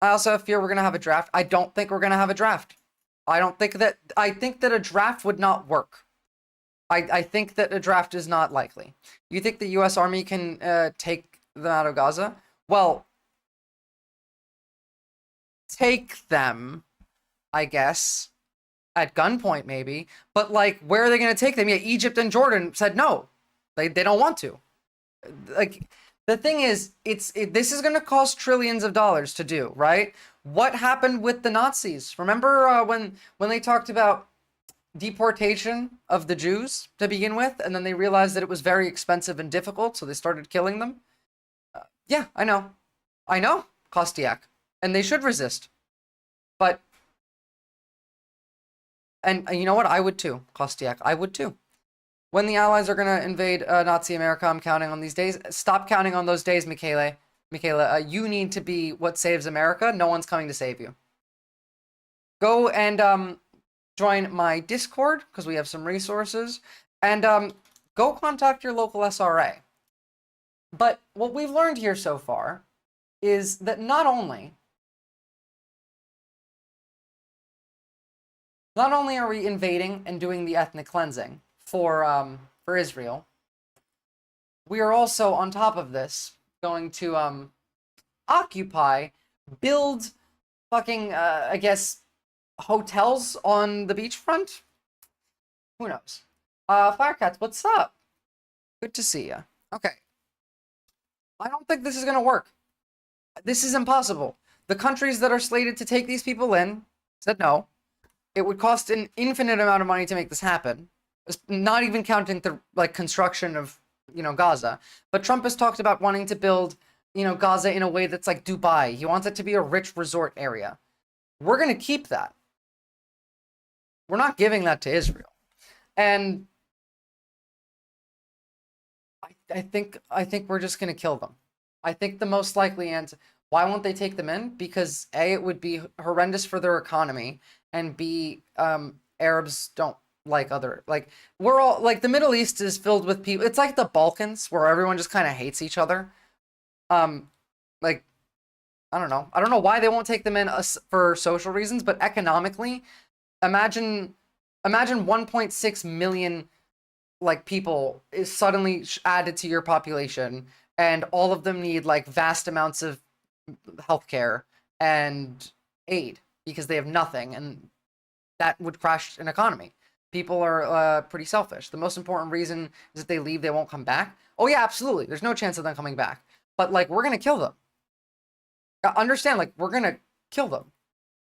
I also fear we're going to have a draft. I don't think we're going to have a draft. I think that a draft would not work. I think that a draft is not likely. You think the U.S. Army can take them out of Gaza? Well, take them, I guess, at gunpoint maybe. But where are they going to take them? Yeah, Egypt and Jordan said no. They don't want to. The thing is, this is going to cost trillions of dollars to do, right? What happened with the Nazis? Remember when they talked about deportation of the Jews to begin with, and then they realized that it was very expensive and difficult, so they started killing them? Yeah, I know, Kostiak, and they should resist. But, and you know what? I would too, Kostiak. I would too. When the Allies are going to invade Nazi America, I'm counting on these days. Stop counting on those days, Michaela. You need to be what saves America. No one's coming to save you. Go and join my Discord, because we have some resources, and go contact your local SRA. But what we've learned here so far is that not only are we invading and doing the ethnic cleansing for Israel, we are also, on top of this, going to build fucking, I guess, hotels on the beachfront? Who knows? Firecats, what's up? Good to see you. Okay. I don't think this is going to work. This is impossible. The countries that are slated to take these people in said no. It would cost an infinite amount of money to make this happen. Not even counting the construction of, Gaza. But Trump has talked about wanting to build, Gaza in a way that's like Dubai. He wants it to be a rich resort area. We're going to keep that. We're not giving that to Israel. And I think we're just going to kill them. I think the most likely answer. Why won't they take them in? Because A, it would be horrendous for their economy, and B, Arabs don't like we're all the Middle East is filled with people. It's like the Balkans where everyone just kind of hates each other. I don't know. I don't know why they won't take them in for social reasons, but economically, imagine 1.6 million people is suddenly added to your population, and all of them need vast amounts of healthcare and aid because they have nothing, and that would crash an economy. people are pretty selfish. The most important reason is if they leave, they won't come back. Oh yeah, absolutely. There's no chance of them coming back. But like, we're gonna kill them. Understand? Like, we're gonna kill them.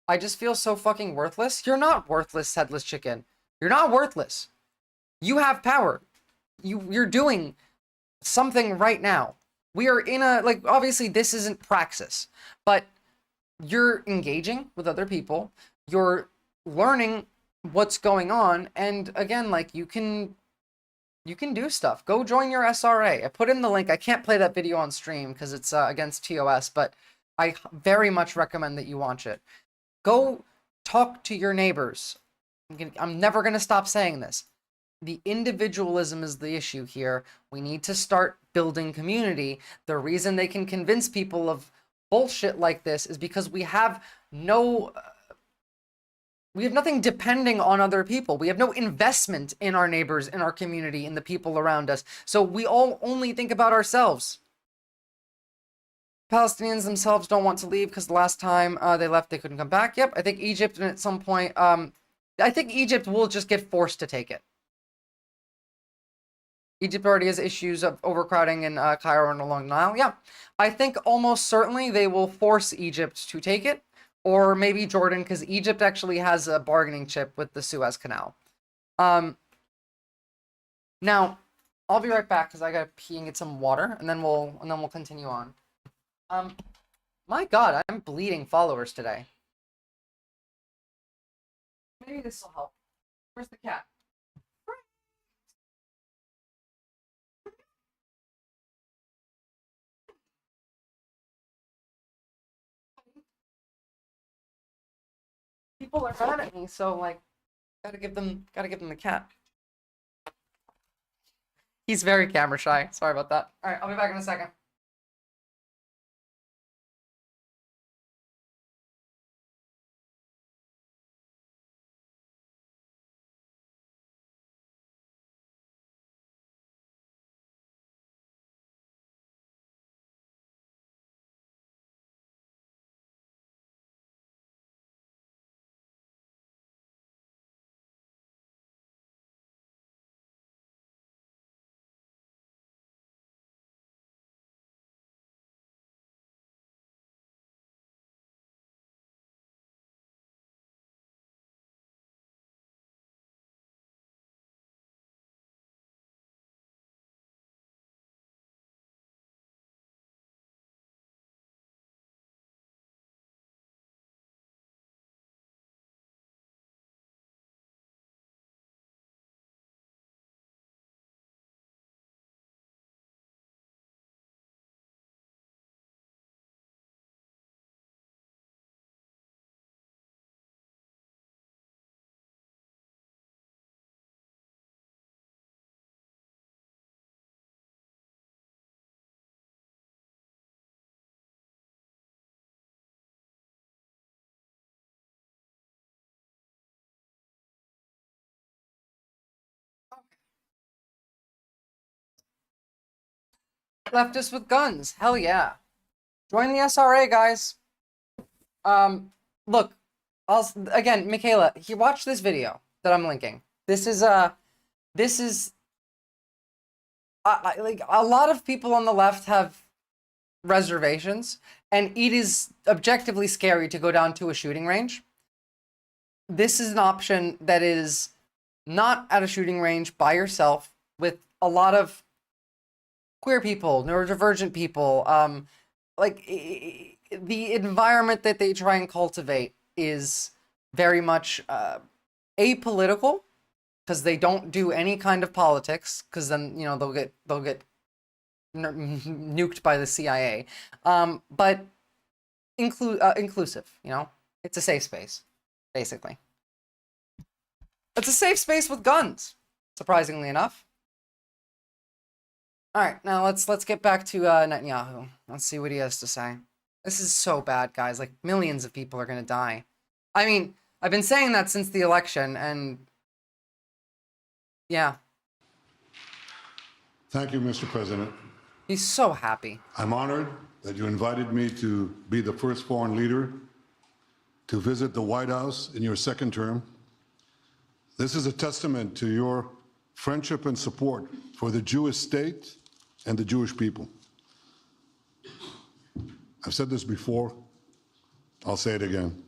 I just feel so fucking worthless. You're not worthless, headless chicken. You're not worthless. You have power. You're doing something right now. We are in a, like, obviously this isn't praxis, but you're engaging with other people. You're learning what's going on. And again, like, you can do stuff. Go join your SRA. I put in the link. I can't play that video on stream because it's against TOS, but I very much recommend that you watch it. Go talk to your neighbors. I'm never going to stop saying this. The individualism is the issue here. We need to start building community. The reason they can convince people of bullshit like this is because we have nothing depending on other people. We have no investment in our neighbors, in our community, in the people around us. So we all only think about ourselves. Palestinians themselves don't want to leave because the last time they left, they couldn't come back. Yep, I think Egypt, and at some point, I think Egypt will just get forced to take it. Egypt already has issues of overcrowding in Cairo and along the Nile. Yeah, I think almost certainly they will force Egypt to take it, or maybe Jordan, because Egypt actually has a bargaining chip with the Suez Canal. Now, I'll be right back because I gotta pee and get some water, and then we'll continue on. My God, I'm bleeding followers today. Maybe this will help. Where's the cat? People are mad at me, so like, gotta give them the cat. He's very camera shy. Sorry about that. All right, I'll be back in a second. Leftists with guns. Hell yeah. Join the SRA, guys. Look, again, Michaela, watch this video that I'm linking. This is like a lot of people on the left have reservations, and it is objectively scary to go down to a shooting range. This is an option that is not at a shooting range by yourself with a lot of queer people, neurodivergent people. Like, the environment that they try and cultivate is very much apolitical, because they don't do any kind of politics, because then, you know, they'll get nuked by the CIA. But inclusive, you know, it's a safe space, basically. It's a safe space with guns, surprisingly enough. All right, now let's get back to Netanyahu. Let's see what he has to say. This is so bad, guys. Like, millions of people are gonna die. I mean, I've been saying that since the election, and yeah. Thank you, Mr. President. He's so happy. I'm honored that you invited me to be the first foreign leader to visit the White House in your second term. This is a testament to your friendship and support for the Jewish state and the Jewish people. I've said this before. I'll say it again.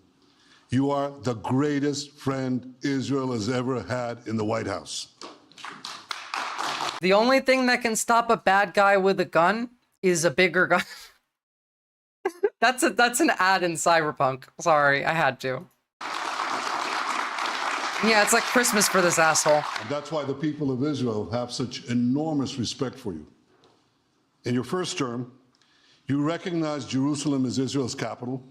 You are the greatest friend Israel has ever had in the White House. The only thing that can stop a bad guy with a gun is a bigger gun. That's an ad in Cyberpunk. Sorry, I had to. Yeah, it's like Christmas for this asshole. And that's why the people of Israel have such enormous respect for you. In your first term, you recognized Jerusalem as Israel's capital.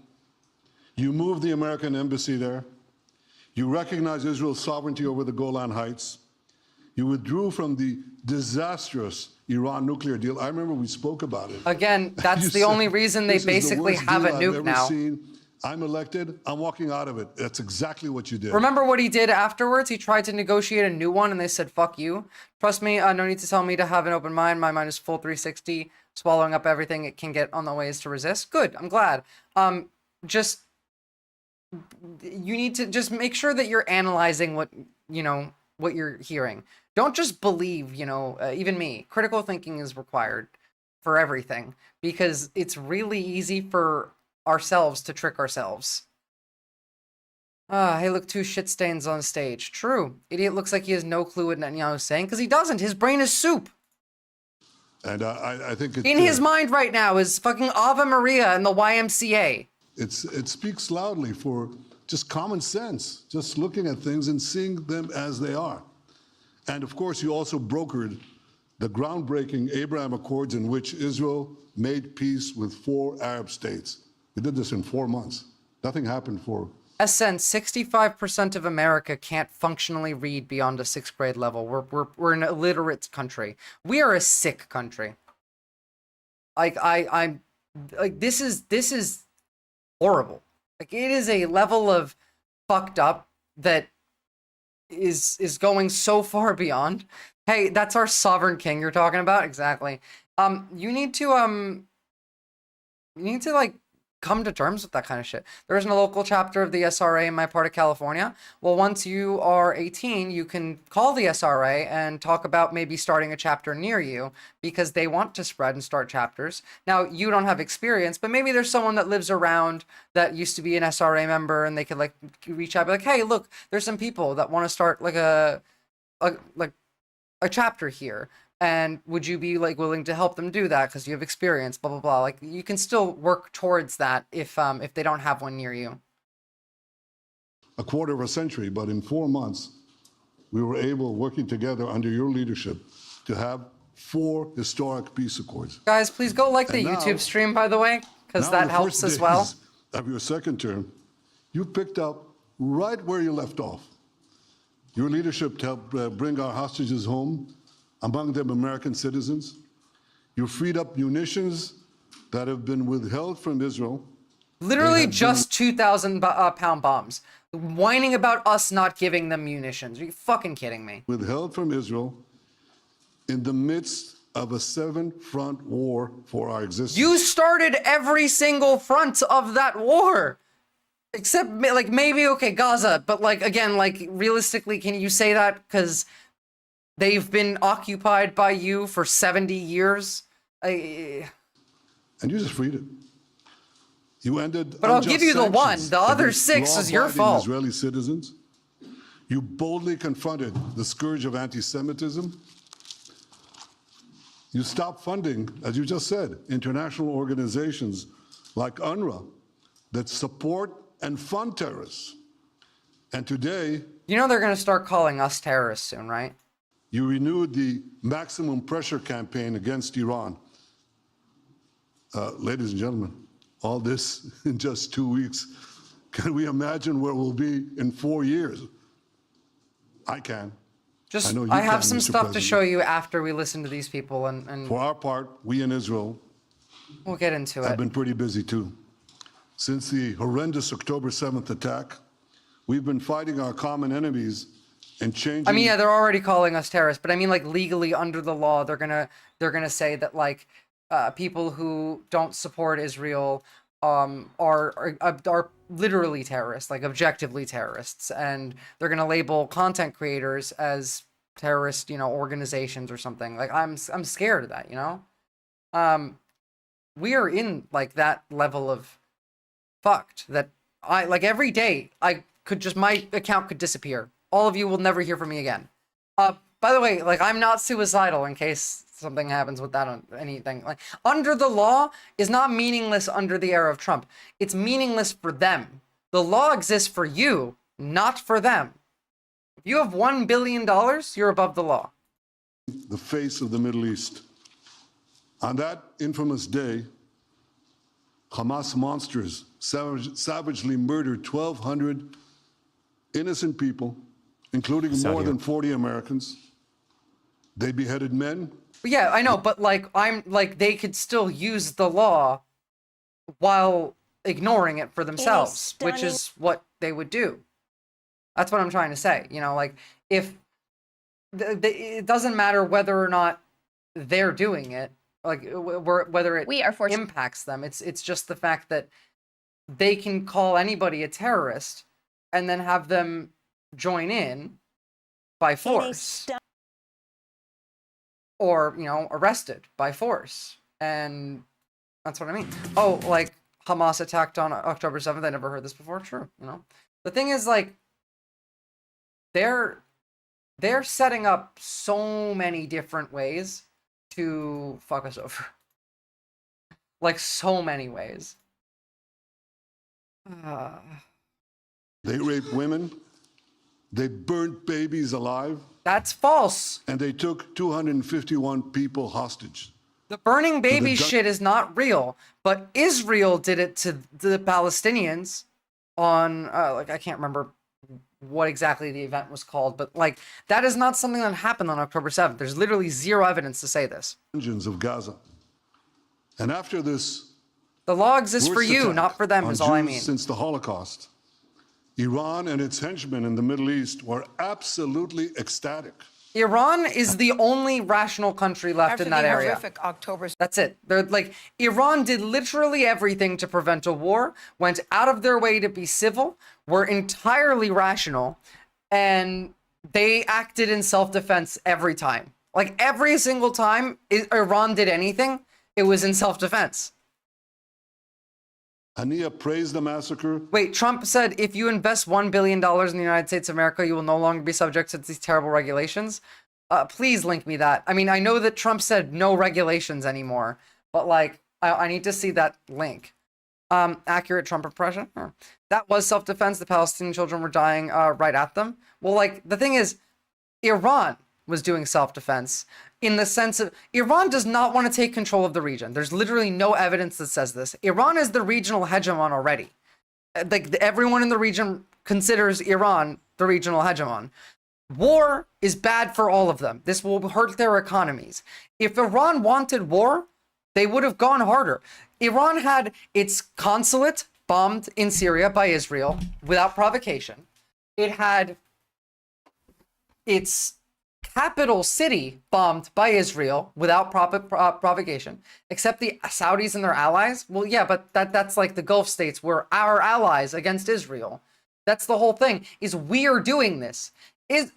You moved the American embassy there. You recognized Israel's sovereignty over the Golan Heights. You withdrew from the disastrous Iran nuclear deal. I remember we spoke about it. Again, that's the only reason they basically have a nuke now. I'm elected, I'm walking out of it. That's exactly what you did. Remember what he did afterwards? He tried to negotiate a new one and they said, fuck you. Trust me, no need to tell me to have an open mind. My mind is full 360, swallowing up everything it can get on the ways to resist. Good, I'm glad. Just, you need to just make sure that you're analyzing what, you know, what you're hearing. Don't just believe, you know, even me. Critical thinking is required for everything because it's really easy for ourselves to trick ourselves. Hey, look, 2 shit stains on stage. True. Idiot looks like he has no clue what Netanyahu's saying because he doesn't. His brain is soup. And I think in his mind right now is fucking Ave Maria and the YMCA. It speaks loudly for just common sense, just looking at things and seeing them as they are. And of course, you also brokered the groundbreaking Abraham Accords in which Israel made peace with 4 Arab states. We did this in 4 months. Nothing happened for... SN, 65% of America can't functionally read beyond a 6th grade level. We're an illiterate country. We are a sick country. Like, I'm like, this is horrible. Like, it is a level of fucked up that is going so far beyond. Hey, that's our sovereign king you're talking about? Exactly. You need to like come to terms with that kind of shit. There isn't a local chapter of the SRA in my part of California. Well, once you are 18, you can call the SRA and talk about maybe starting a chapter near you because they want to spread and start chapters. Now, you don't have experience, but maybe there's someone that lives around that used to be an SRA member and they could like reach out and be like, hey, look, there's some people that want to start like a chapter here. And would you be like willing to help them do that because you have experience, blah, blah, blah. Like you can still work towards that if they don't have one near you. A quarter of a century, but in 4 months, we were able, working together under your leadership, to have 4 historic peace accords. Guys, please go like the YouTube stream, by the way, because that helps as well. Of your second term, you picked up right where you left off. Your leadership helped bring our hostages home, among them American citizens. You freed up munitions that have been withheld from Israel. Literally just 2,000-pound bombs. Whining about us not giving them munitions. Are you fucking kidding me? Withheld from Israel in the midst of a 7-front war for our existence. You started every single front of that war. Except, like, maybe, okay, Gaza. But, like, again, like, realistically, can you say that? Because they've been occupied by you for 70 years. And you just freed it. You ended. But I'll give you the one. The other 6 is your fault. Israeli citizens. You boldly confronted the scourge of anti-Semitism. You stopped funding, as you just said, international organizations like UNRWA that support and fund terrorists. And today... You know they're going to start calling us terrorists soon, right? You renewed the maximum pressure campaign against Iran. Ladies and gentlemen, all this in just 2 weeks. Can we imagine where we'll be in 4 years? I can. I have some stuff to show you after we listen to these people. And for our part, we in Israel, we'll get into it. I've been pretty busy too. Since the horrendous October 7th attack, we've been fighting our common enemies and changing. I mean, yeah, they're already calling us terrorists, but I mean, like legally under the law, they're gonna say that like people who don't support Israel are literally terrorists, like objectively terrorists, and they're gonna label content creators as terrorist, organizations or something. Like I'm scared of that, we are in like that level of fucked that every day my account could disappear. All of you will never hear from me again. By the way, like I'm not suicidal in case something happens with that on anything. Like under the law is not meaningless under the era of Trump. It's meaningless for them. The law exists for you, not for them. If you have $1 billion, you're above the law. The face of the Middle East. On that infamous day, Hamas monsters savagely murdered 1,200 innocent people, including more than 40 Americans. They beheaded men. Yeah, I know, but they could still use the law while ignoring it for themselves, which is what they would do. That's what I'm trying to say. If it doesn't matter whether or not they're doing it, whether it impacts them. It's just the fact that they can call anybody a terrorist and then have them join in by force. Or, arrested by force. And that's what I mean. Oh, like Hamas attacked on October 7th. I never heard this before. True. The thing is, they're setting up so many different ways to fuck us over. So many ways. They raped women. They burnt babies alive. That's false. And they took 251 people hostage. The burning baby shit is not real, but Israel did it to the Palestinians on, I can't remember what exactly the event was called, but that is not something that happened on October 7th. There's literally zero evidence to say this. Of Gaza. And after this, the law exists for you, not for them, is all I mean. Since the Holocaust, Iran and its henchmen in the Middle East were absolutely ecstatic. Iran is the only rational country left in that area. Horrific October. That's it. They're Iran did literally everything to prevent a war, went out of their way to be civil, were entirely rational, and they acted in self-defense every time. Every single time Iran did anything, it was in self-defense. Hania praised the massacre. Wait, Trump said if you invest $1 billion in the United States of America, you will no longer be subject to these terrible regulations. Please link me that. I mean, I know that Trump said no regulations anymore, but I need to see that link. Accurate Trump impression. That was self-defense. The Palestinian children were dying right at them. Well, the thing is, Iran was doing self-defense in the sense of Iran does not want to take control of the region. There's literally no evidence that says this. Iran is the regional hegemon already. Everyone in the region considers Iran the regional hegemon. War is bad for all of them. This will hurt their economies. If Iran wanted war, they would have gone harder. Iran had its consulate bombed in Syria by Israel without provocation. It had its capital city bombed by Israel without provocation, except the Saudis and their allies. Well, yeah, but that's the Gulf states were our allies against Israel. That's the whole thing, is we are doing this.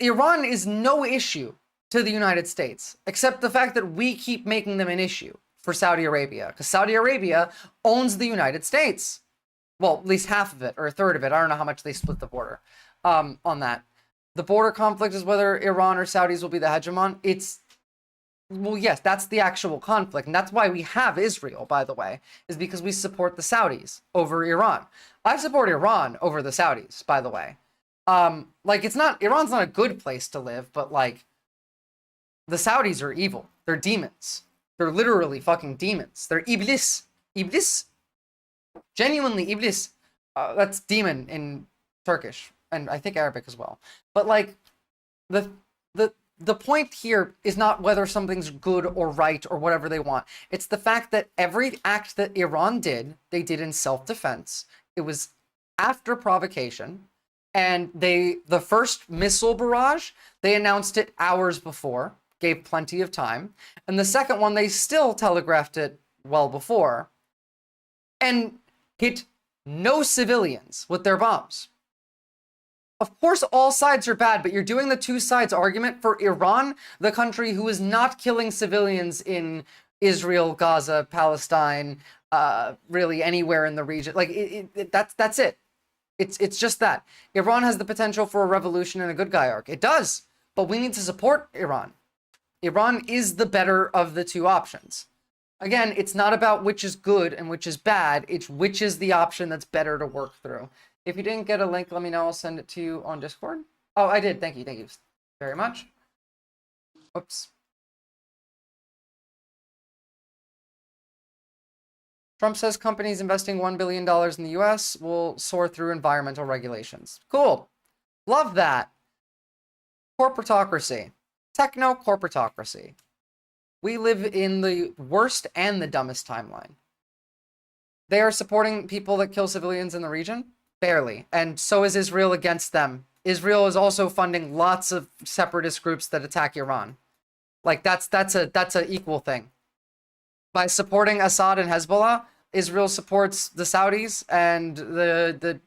Iran is no issue to the United States, except the fact that we keep making them an issue for Saudi Arabia, because Saudi Arabia owns the United States. Well, at least half of it, or a third of it. I don't know how much they split the border on that. The border conflict is whether Iran or Saudis will be the hegemon. Well, yes, that's the actual conflict. And that's why we have Israel, by the way, is because we support the Saudis over Iran. I support Iran over the Saudis, by the way. Iran's not a good place to live, but the Saudis are evil. They're demons. They're literally fucking demons. They're Iblis. Iblis? Genuinely Iblis. That's demon in Turkish. And I think Arabic as well. But the point here is not whether something's good or right or whatever they want. It's the fact that every act that Iran did, they did in self-defense. It was after provocation. And the first missile barrage, they announced it hours before, gave plenty of time. And the second one, they still telegraphed it well before. And hit no civilians with their bombs. Of course, all sides are bad, but you're doing the two sides argument for Iran, the country who is not killing civilians in Israel, Gaza, Palestine, really anywhere in the region. Like that's it. It's just that Iran has the potential for a revolution and a good guy arc. It does, but we need to support Iran. Iran is the better of the two options. Again, it's not about which is good and which is bad. It's which is the option that's better to work through. If you didn't get a link, let me know. I'll send it to you on Discord. Oh, I did. Thank you. Thank you very much. Oops. Trump says companies investing $1 billion in the US will soar through environmental regulations. Cool. Love that. Corporatocracy. Techno-corporatocracy. We live in the worst and the dumbest timeline. They are supporting people that kill civilians in the region? Barely. And so is Israel against them. Israel is also funding lots of separatist groups that attack Iran. Like that's a equal thing. By supporting Assad and Hezbollah, Israel supports the Saudis and the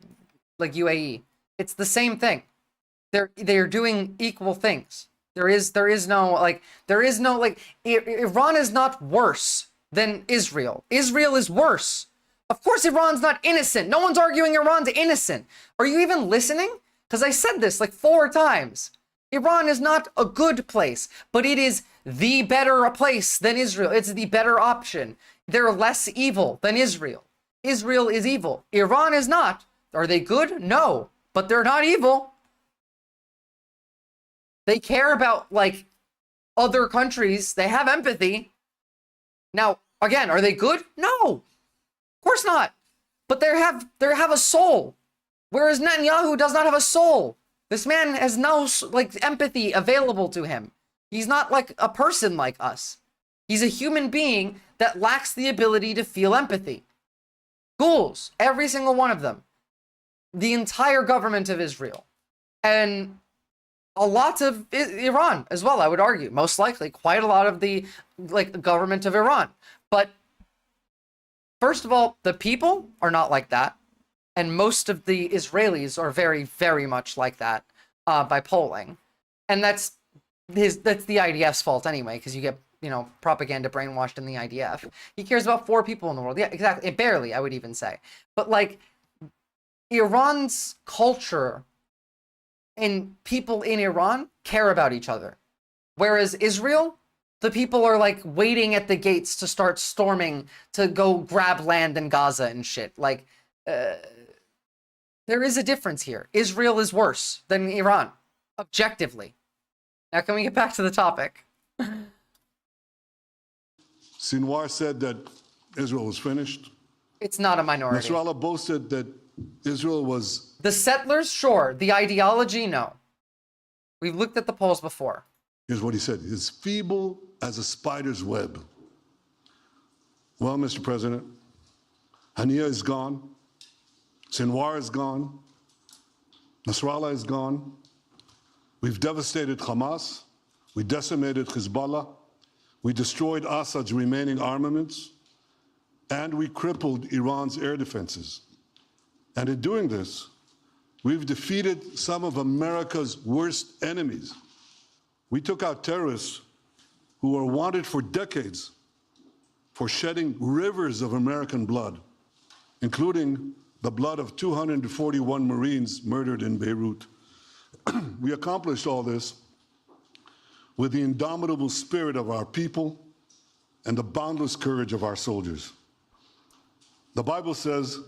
like UAE. It's the same thing. They're doing equal things. There is no Iran is not worse than Israel. Israel is worse. Of course, Iran's not innocent. No one's arguing Iran's innocent. Are you even listening? Because I said this like 4 times. Iran is not a good place, but it is the better place than Israel. It's the better option. They're less evil than Israel. Israel is evil. Iran is not. Are they good? No, but they're not evil. They care about like other countries. They have empathy. Now, again, are they good? No, of course not. But they have a soul. Whereas Netanyahu does not have a soul. This man has no like empathy available to him. He's not like a person like us. He's a human being that lacks the ability to feel empathy. Ghouls, every single one of them. The entire government of Israel. And a lot of Iran as well, I would argue. Most likely, quite a lot of the government of Iran. But first of all, the people are not like that. And most of the Israelis are very, very much like that by polling. And that's the IDF's fault anyway, because you get, propaganda brainwashed in the IDF. He cares about 4 people in the world. Yeah, exactly. Barely, I would even say. But like, Iran's culture and people in Iran care about each other. Whereas Israel, the people are like waiting at the gates to start storming to go grab land in Gaza and shit. Like, there is a difference here. Israel is worse than Iran, objectively. Now, can we get back to the topic? Sinwar said that Israel was finished. It's not a minority. Nasrallah boasted that Israel was... The settlers, sure. The ideology, no. We've looked at the polls before. Here's what he said. It's feeble as a spider's web. Well, Mr. President, Hania is gone. Sinwar is gone. Nasrallah is gone. We've devastated Hamas. We decimated Hezbollah. We destroyed Assad's remaining armaments. And we crippled Iran's air defenses. And in doing this, we've defeated some of America's worst enemies. We took out terrorists who were wanted for decades for shedding rivers of American blood, including the blood of 241 Marines murdered in Beirut. We accomplished all this with the indomitable spirit of our people and the boundless courage of our soldiers. The Bible says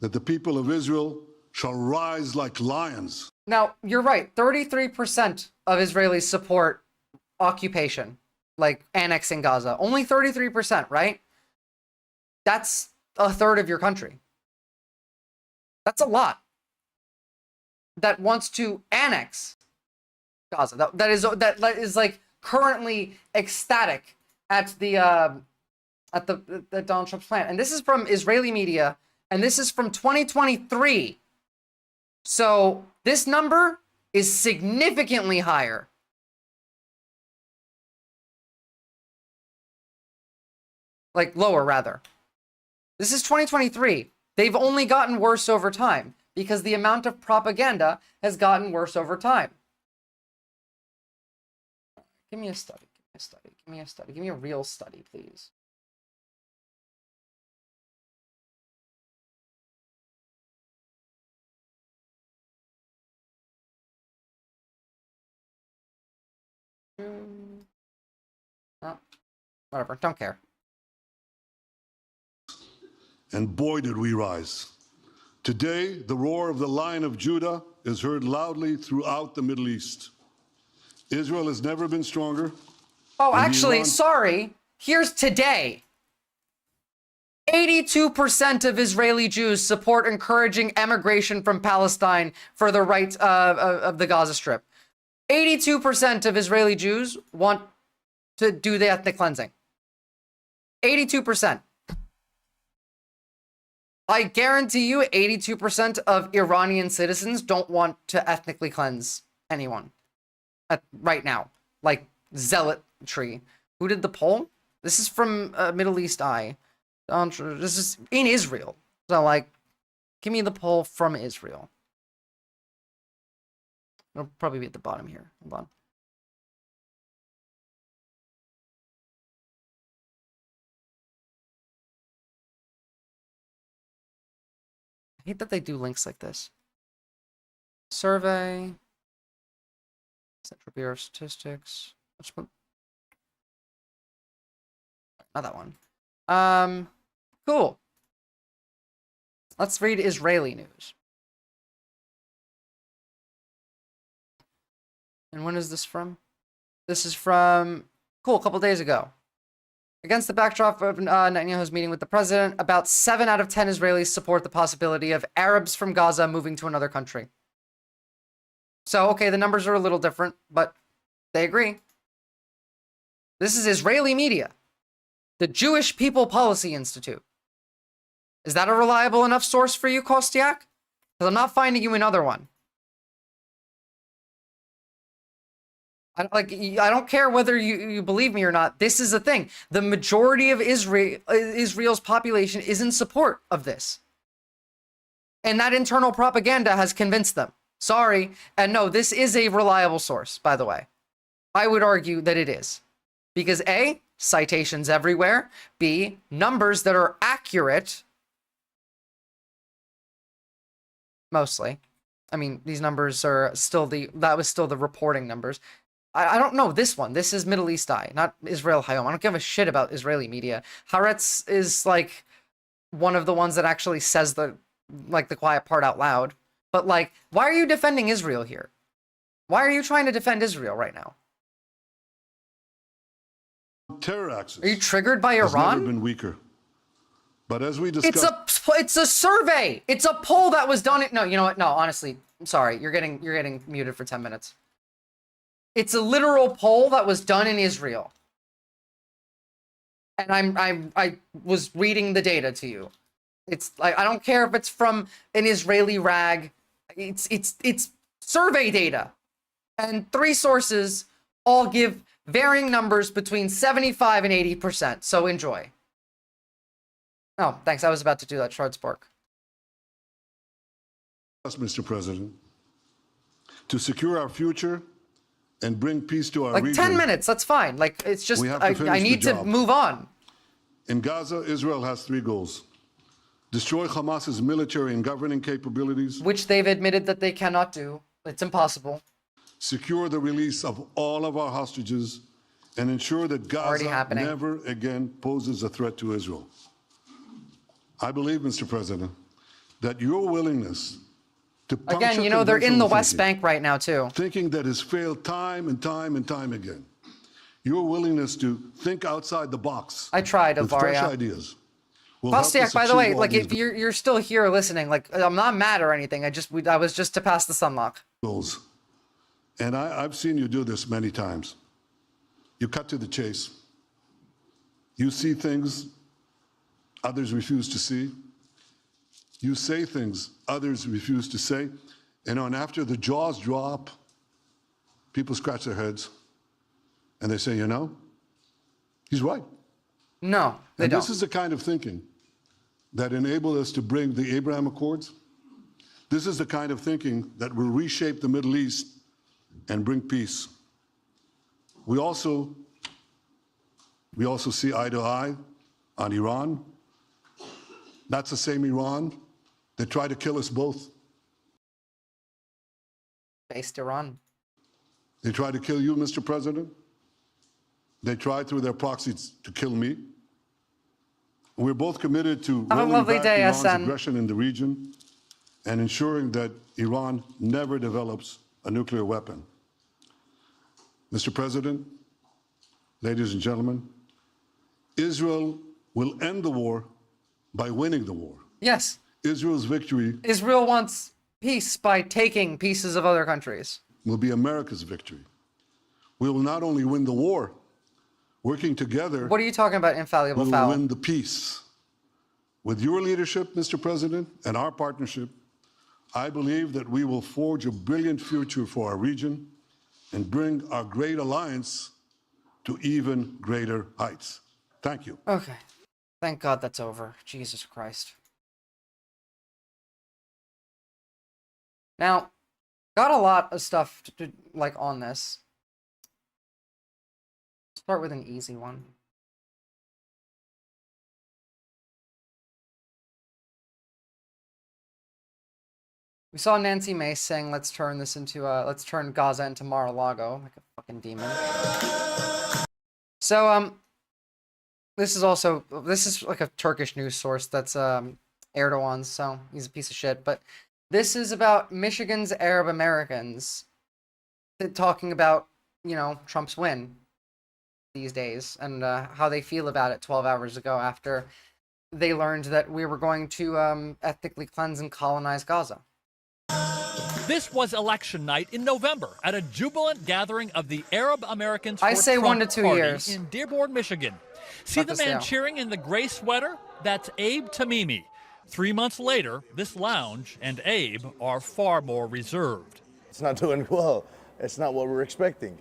that the people of Israel shall rise like lions. Now, you're right. 33% of Israelis support occupation, like annexing Gaza. Only 33%, right? That's a third of your country. That's a lot. That wants to annex Gaza. That is like currently ecstatic at the Donald Trump's plan. And this is from Israeli media, and this is from 2023. So this number is significantly higher. Like lower, rather. This is 2023. They've only gotten worse over time because the amount of propaganda has gotten worse over time. Give me a study. Give me a study. Give me a study. Give me a real study, please. Oh, whatever. Don't care. And boy, did we rise. Today, the roar of the Lion of Judah is heard loudly throughout the Middle East. Israel has never been stronger. Oh, actually, sorry. Here's today. 82% of Israeli Jews support encouraging emigration from Palestine for the right of the Gaza Strip. 82% of Israeli Jews want to do the ethnic cleansing. 82%. I guarantee you 82% of Iranian citizens don't want to ethnically cleanse anyone right now. Like zealotry. Who did the poll? This is from Middle East Eye. This is in Israel. So, like, give me the poll from Israel. It'll probably be at the bottom here. Hold on. I hate that they do links like this. Survey. Central Bureau of Statistics. Which one? Not that one. Cool. Let's read Israeli news. And when is this from? This is from, cool, a couple days ago. Against the backdrop of Netanyahu's meeting with the president, about 7 out of 10 Israelis support the possibility of Arabs from Gaza moving to another country. So, okay, the numbers are a little different, but they agree. This is Israeli media. The Jewish People Policy Institute. Is that a reliable enough source for you, Kostiak? Because I'm not finding you another one. I don't care whether you believe me or not. This is a thing. The majority of Israel's population is in support of this. And that internal propaganda has convinced them. Sorry. And no, this is a reliable source, by the way. I would argue that it is. Because A, citations everywhere. B, numbers that are accurate. Mostly. I mean, these numbers are still that was still the reporting numbers. I don't know this one. This is Middle East Eye, not Israel Hayom. I don't give a shit about Israeli media. Haaretz is like one of the ones that actually says the quiet part out loud. But like, why are you defending Israel here? Why are you trying to defend Israel right now? Terror axis. Are you triggered by Iran? Has never been weaker. But as we discussed, it's a survey. It's a poll that was done. No, you know what? No, honestly, I'm sorry. You're getting muted for 10 minutes. It's a literal poll that was done in Israel. And I was reading the data to you. It's like, I don't care if it's from an Israeli rag. It's survey data. And 3 sources all give varying numbers between 75 and 80%. So enjoy. Oh, thanks. I was about to do that, Schwarzborg. Mr. President, to secure our future and bring peace to our region. 10 minutes, that's fine. Like, it's just, I need to move on. In Gaza, Israel has 3 goals. Destroy Hamas's military and governing capabilities. Which they've admitted that they cannot do. It's impossible. Secure the release of all of our hostages and ensure that Gaza never again poses a threat to Israel. I believe, Mr. President, that your willingness to again, you know, they're in the West Bank right now, too. Thinking that has failed time and time and time again. Your willingness to think outside the box. I tried, with fresh Avaria. ideas. Kostiak, by the way, like, if you're still here listening, like, I'm not mad or anything. I was just to pass the sunlock. Goals. And I've seen you do this many times. You cut to the chase. You see things others refuse to see. You say things others refuse to say. And after the jaws drop, people scratch their heads and they say, you know, he's right. No, they don't. This is the kind of thinking that enabled us to bring the Abraham Accords. This is the kind of thinking that will reshape the Middle East and bring peace. We also see eye to eye on Iran. That's the same Iran that tried to kill us both. Based Iran. They tried to kill you, Mr. President. They tried through their proxies to kill me. We're both committed to rolling back Iran's aggression in the region and ensuring that Iran never develops a nuclear weapon. Mr. President, ladies and gentlemen, Israel will end the war by winning the war. Yes. Israel's victory. Israel wants peace by taking pieces of other countries. Will be America's victory. We will not only win the war, working together. What are you talking about, infallible we foul? will win the peace. With your leadership, Mr. President, and our partnership, I believe that we will forge a brilliant future for our region and bring our great alliance to even greater heights. Thank you. Okay. Thank God that's over. Jesus Christ. Now, got a lot of stuff to like on this. Start with an easy one. We saw Nancy Mace saying, let's turn Gaza into Mar-a-Lago, like a fucking demon. So, this is like a Turkish news source that's Erdogan's, so he's a piece of shit, but this is about Michigan's Arab Americans talking about, you know, Trump's win these days and how they feel about it 12 hours ago after they learned that we were going to ethnically cleanse and colonize Gaza. This was election night in November at a jubilant gathering of the Arab Americans I for say Trump 1 to 2 party years. in Dearborn, Michigan. See the man cheering in the gray sweater? That's Abe Tamimi. 3 months later, this lounge and Abe are far more reserved. It's not doing well. It's not what we're expecting.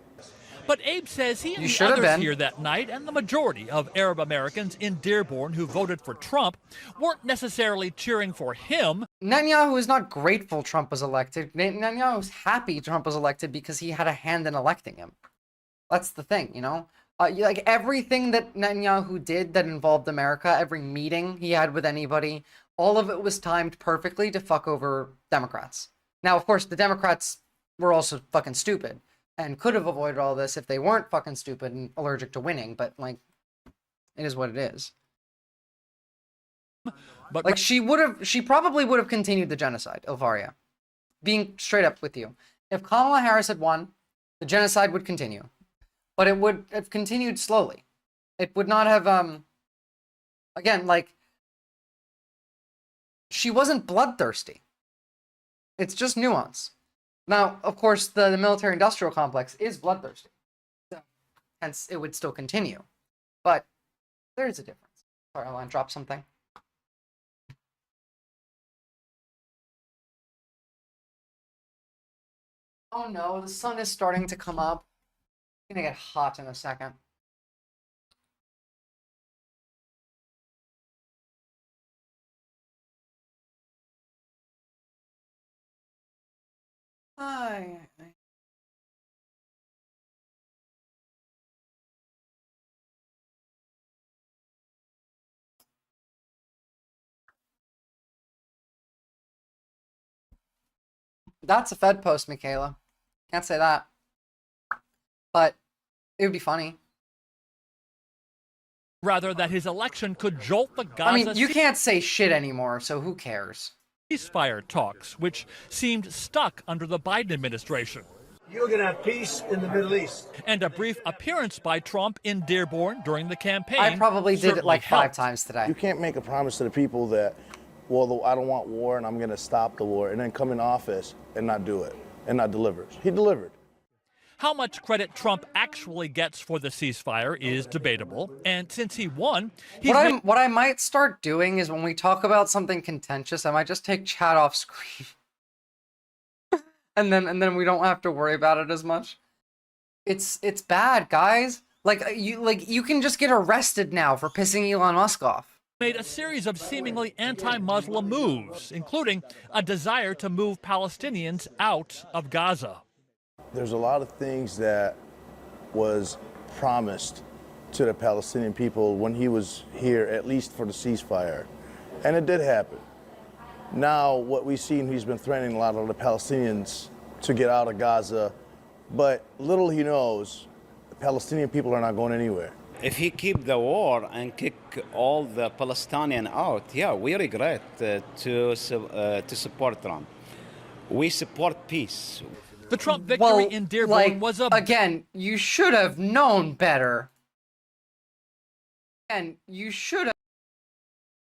But Abe says he and the others here that night, and the majority of Arab Americans in Dearborn who voted for Trump, weren't necessarily cheering for him. Netanyahu is not grateful Trump was elected. Netanyahu's happy Trump was elected because he had a hand in electing him. That's the thing, you know? Like everything that Netanyahu did that involved America, every meeting he had with anybody, all of it was timed perfectly to fuck over Democrats. Now, of course, the Democrats were also fucking stupid and could have avoided all this if they weren't fucking stupid and allergic to winning, but, like, it is what it is. But like, she probably would have continued the genocide, Ilvaria. Being straight up with you. If Kamala Harris had won, the genocide would continue. But it would have continued slowly. It would not have, again, like, she wasn't bloodthirsty. It's just nuance. Now, of course, the military-industrial complex is bloodthirsty. So, hence, it would still continue. But there's a difference. Sorry, I want to drop something. Oh no, the sun is starting to come up. It's gonna get hot in a second. Hi. That's a Fed post, Michaela. Can't say that. But it would be funny. Rather, that his election could jolt the Gaza... I mean, you can't say shit anymore, so who cares? ...ceasefire talks, which seemed stuck under the Biden administration. You're going to have peace in the Middle East. And a brief appearance by Trump in Dearborn during the campaign. I probably did it like 5 times today. You can't make a promise to the people that, well, I don't want war and I'm going to stop the war, and then come in office and not do it, and not deliver. He delivered. How much credit Trump actually gets for the ceasefire is debatable, and since he won, what I might start doing is when we talk about something contentious, I might just take chat off screen, and then we don't have to worry about it as much. It's bad, guys. Like you can just get arrested now for pissing Elon Musk off. made a series of seemingly anti-Muslim moves, including a desire to move Palestinians out of Gaza. There's a lot of things that was promised to the Palestinian people when he was here, at least for the ceasefire. And it did happen. Now, what we've seen, he's been threatening a lot of the Palestinians to get out of Gaza, but little he knows, the Palestinian people are not going anywhere. If he keep the war and kick all the Palestinian out, yeah, we regret to support Trump. We support peace. The Trump victory in Dearborn was a... Again, you should have known better. And you should have...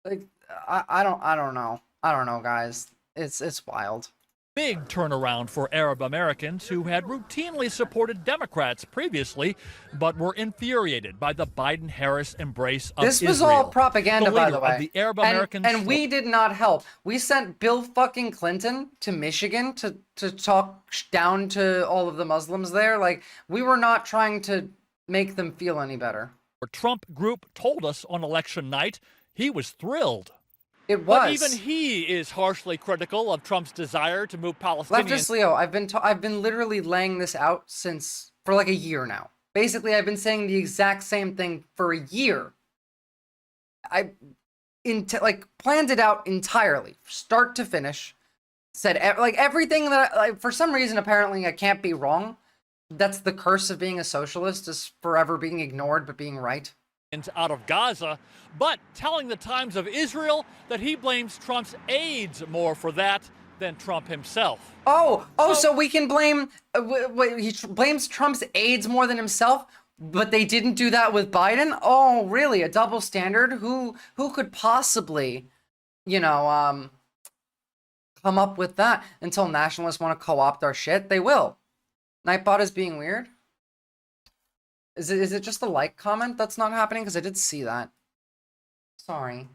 Like, I don't know. I don't know, guys. It's wild. Big turnaround for Arab Americans who had routinely supported Democrats previously, but were infuriated by the Biden-Harris embrace of This was Israel. all propaganda, by the way. Of the Arab Americans and we did not help. We sent Bill fucking Clinton to Michigan to talk down to all of the Muslims there. Like, we were not trying to make them feel any better. Our Trump group told us on election night he was thrilled. It was. But even he is harshly critical of Trump's desire to move Palestinians. Leftist Leo, I've been literally laying this out for like a year now. Basically, I've been saying the exact same thing for a year. I planned it out entirely, start to finish. Said everything that for some reason apparently I can't be wrong. That's the curse of being a socialist, is forever being ignored but being right. Out of Gaza, but telling the Times of Israel that he blames Trump's aides more for that than Trump himself. So we can blame, he blames Trump's aides more than himself, but they didn't do that with Biden? Oh, really? A double standard? Who could possibly, come up with that? Until nationalists want to co-opt our shit, they will. Nightbot is being weird. Is it just the like comment that's not happening? Because I did see that. Sorry.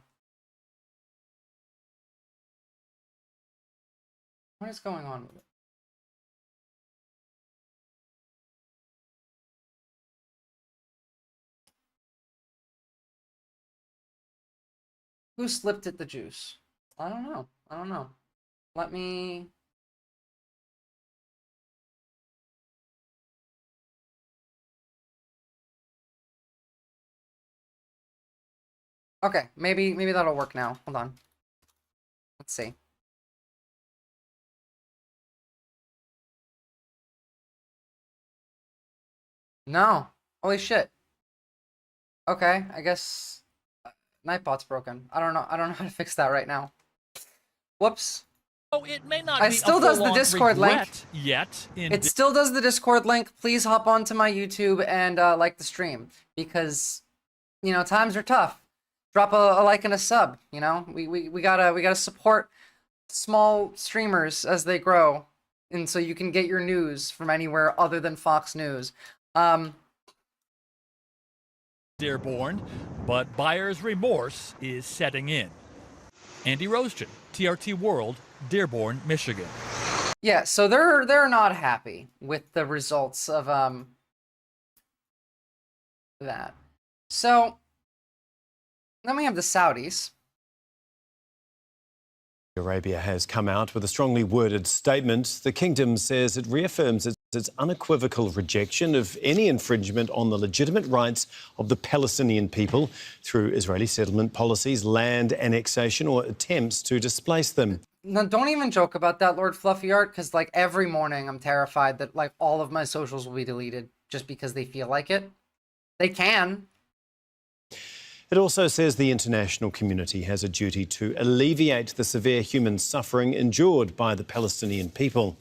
What is going on with it? Who slipped it the juice? I don't know. Let me... Okay, maybe that'll work now. Hold on. Let's see. No. Holy shit. Okay, I guess Nightbot's broken. I don't know how to fix that right now. Whoops. Oh, it may not it be still does the Discord link yet. It still does the Discord link. Please hop onto my YouTube and like the stream, because times are tough. Drop a like and a sub. We gotta support small streamers as they grow, and so you can get your news from anywhere other than Fox News. Dearborn, but buyer's remorse is setting in. Andy Roseton, TRT World, Dearborn, Michigan. Yeah, so they're not happy with the results of that. So then we have the Saudis. Arabia has come out with a strongly worded statement. The kingdom says it reaffirms its unequivocal rejection of any infringement on the legitimate rights of the Palestinian people through Israeli settlement policies, land annexation, or attempts to displace them. No, don't even joke about that, Lord Fluffy Art, because every morning I'm terrified that all of my socials will be deleted just because they feel like it. They can. It also says the international community has a duty to alleviate the severe human suffering endured by the Palestinian people.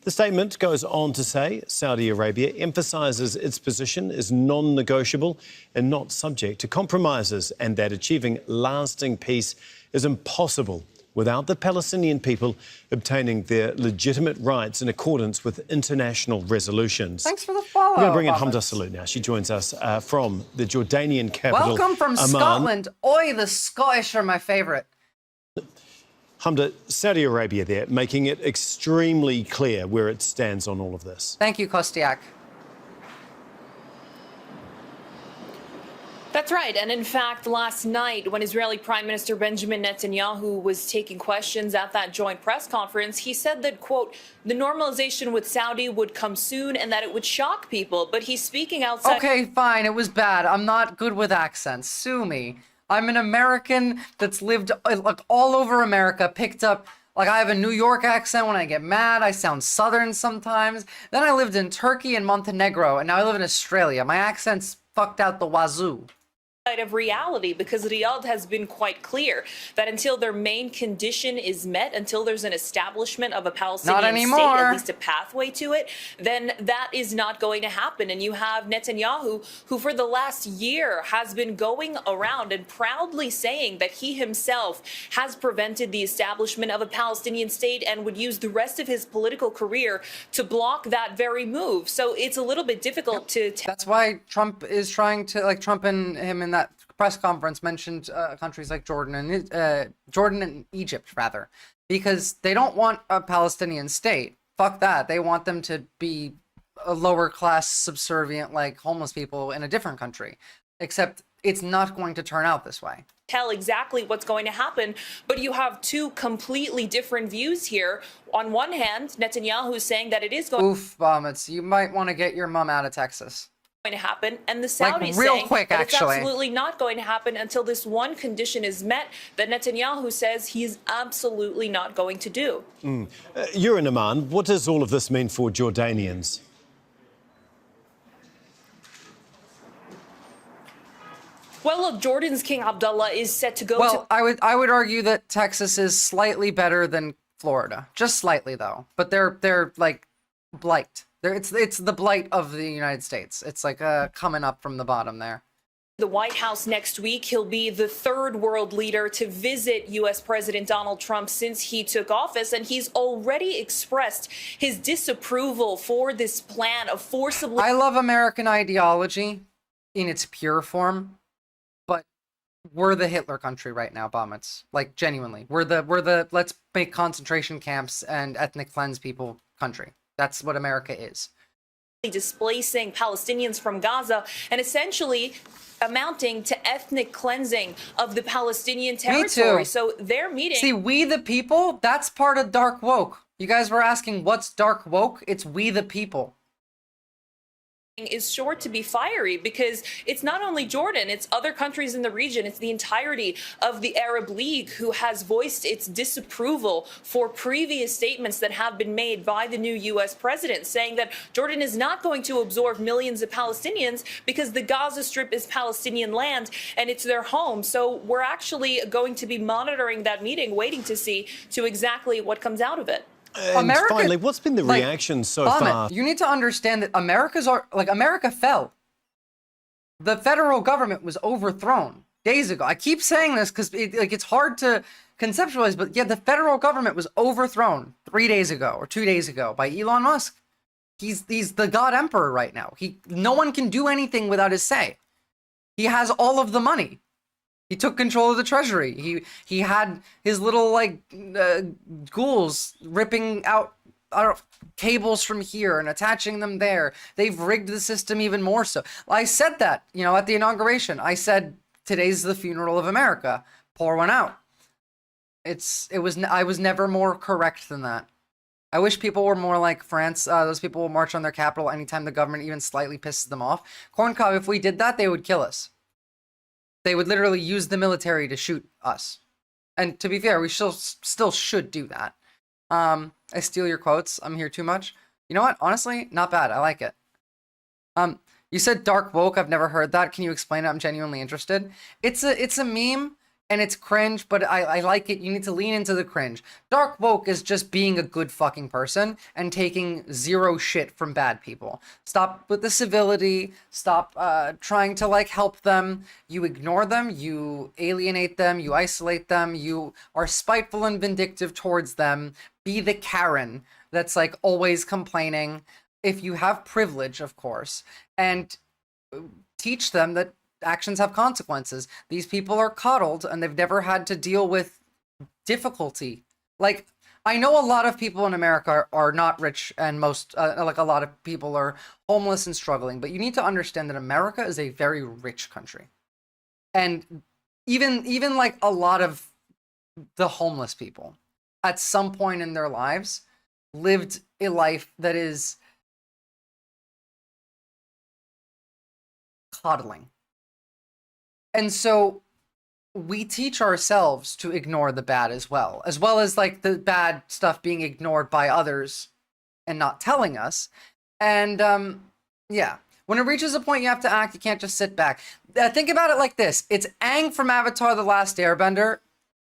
The statement goes on to say Saudi Arabia emphasises its position is non-negotiable and not subject to compromises, and that achieving lasting peace is impossible without the Palestinian people obtaining their legitimate rights in accordance with international resolutions. Thanks for the follow. We're going to bring in Hamda Salute now. She joins us from the Jordanian capital, Welcome from Amman. Scotland. Oi, the Scottish are my favourite. Hamda, Saudi Arabia there, making it extremely clear where it stands on all of this. Thank you, Kostiak. That's right. And in fact, last night, when Israeli Prime Minister Benjamin Netanyahu was taking questions at that joint press conference, he said that, quote, the normalization with Saudi would come soon and that it would shock people. But he's speaking outside. Okay, fine. It was bad. I'm not good with accents. Sue me. I'm an American that's lived like all over America, picked up. Like, I have a New York accent when I get mad. I sound Southern sometimes. Then I lived in Turkey and Montenegro, and now I live in Australia. My accent's fucked out the wazoo. Of reality, because Riyadh has been quite clear that until their main condition is met, until there's an establishment of a Palestinian state, at least a pathway to it, then that is not going to happen. And you have Netanyahu, who for the last year has been going around and proudly saying that he himself has prevented the establishment of a Palestinian state and would use the rest of his political career to block that very move. So it's a little bit difficult to... That's why Trump is trying to, like, Trump and him in that press conference mentioned countries like Jordan and Egypt, rather, because they don't want a Palestinian state. Fuck that. They want them to be a lower class, subservient, like homeless people in a different country. Except it's not going to turn out this way. Tell exactly what's going to happen, but you have two completely different views here. On one hand, Netanyahu is saying that it is going. Oof, Bombits, you might want to get your mom out of Texas. Going to happen, and the Saudis real saying quick, that it's actually. absolutely not going to happen until this one condition is met that Netanyahu says he's absolutely not going to do. You're in Amman. What does all of this mean for Jordanians? Well, look, Jordan's King Abdullah is set to go Well, I would argue that Texas is slightly better than Florida. Just slightly, though. But they're like blight. It's the blight of the United States. It's like coming up from the bottom there. The White House next week. He'll be the third world leader to visit U.S. President Donald Trump since he took office, and he's already expressed his disapproval for this plan of forcibly... I love American ideology in its pure form, but we're the Hitler country right now, Bombits. Like, genuinely. We're the let's make concentration camps and ethnic cleanse people country. That's what America is. Displacing Palestinians from Gaza and essentially amounting to ethnic cleansing of the Palestinian territory. Me too. So they're meeting. See, we the people, that's part of dark woke. You guys were asking what's dark woke? It's we the people. Is sure to be fiery because it's not only Jordan, it's other countries in the region. It's the entirety of the Arab League who has voiced its disapproval for previous statements that have been made by the new U.S. president, saying that Jordan is not going to absorb millions of Palestinians because the Gaza Strip is Palestinian land and it's their home. So we're actually going to be monitoring that meeting, waiting to see exactly what comes out of it. And finally, what's been the reaction so far? You need to understand that America fell. The federal government was overthrown days ago. I keep saying this because it's hard to conceptualize, but yeah, the federal government was overthrown 3 days ago or 2 days ago by Elon Musk. He's the God Emperor right now. No one can do anything without his say. He has all of the money. He took control of the treasury. He had his little ghouls ripping out cables from here and attaching them there. They've rigged the system even more so. I said that, at the inauguration. I said today's the funeral of America. Pour one out. I was never more correct than that. I wish people were more like France. Those people will march on their capital anytime the government even slightly pisses them off. Corncob, if we did that, they would kill us. They would literally use the military to shoot us. And to be fair, we still should do that. I steal your quotes. I'm here too much. You know what? Honestly, not bad. I like it. You said dark woke. I've never heard that. Can you explain it? I'm genuinely interested. It's a meme and it's cringe, but I like it. You need to lean into the cringe. Dark woke is just being a good fucking person and taking zero shit from bad people. Stop with the civility. Stop trying to help them. You ignore them. You alienate them. You isolate them. You are spiteful and vindictive towards them. Be the Karen that's always complaining. If you have privilege, of course, and teach them that actions have consequences. These people are coddled and they've never had to deal with difficulty. I know a lot of people in America are not rich and most, a lot of people are homeless and struggling, but you need to understand that America is a very rich country. And even like a lot of the homeless people at some point in their lives lived a life that is coddling. And so we teach ourselves to ignore the bad as well as like the bad stuff being ignored by others and not telling us. And yeah, when it reaches a point you have to act, you can't just sit back. Think about it like this. It's Aang from Avatar The Last Airbender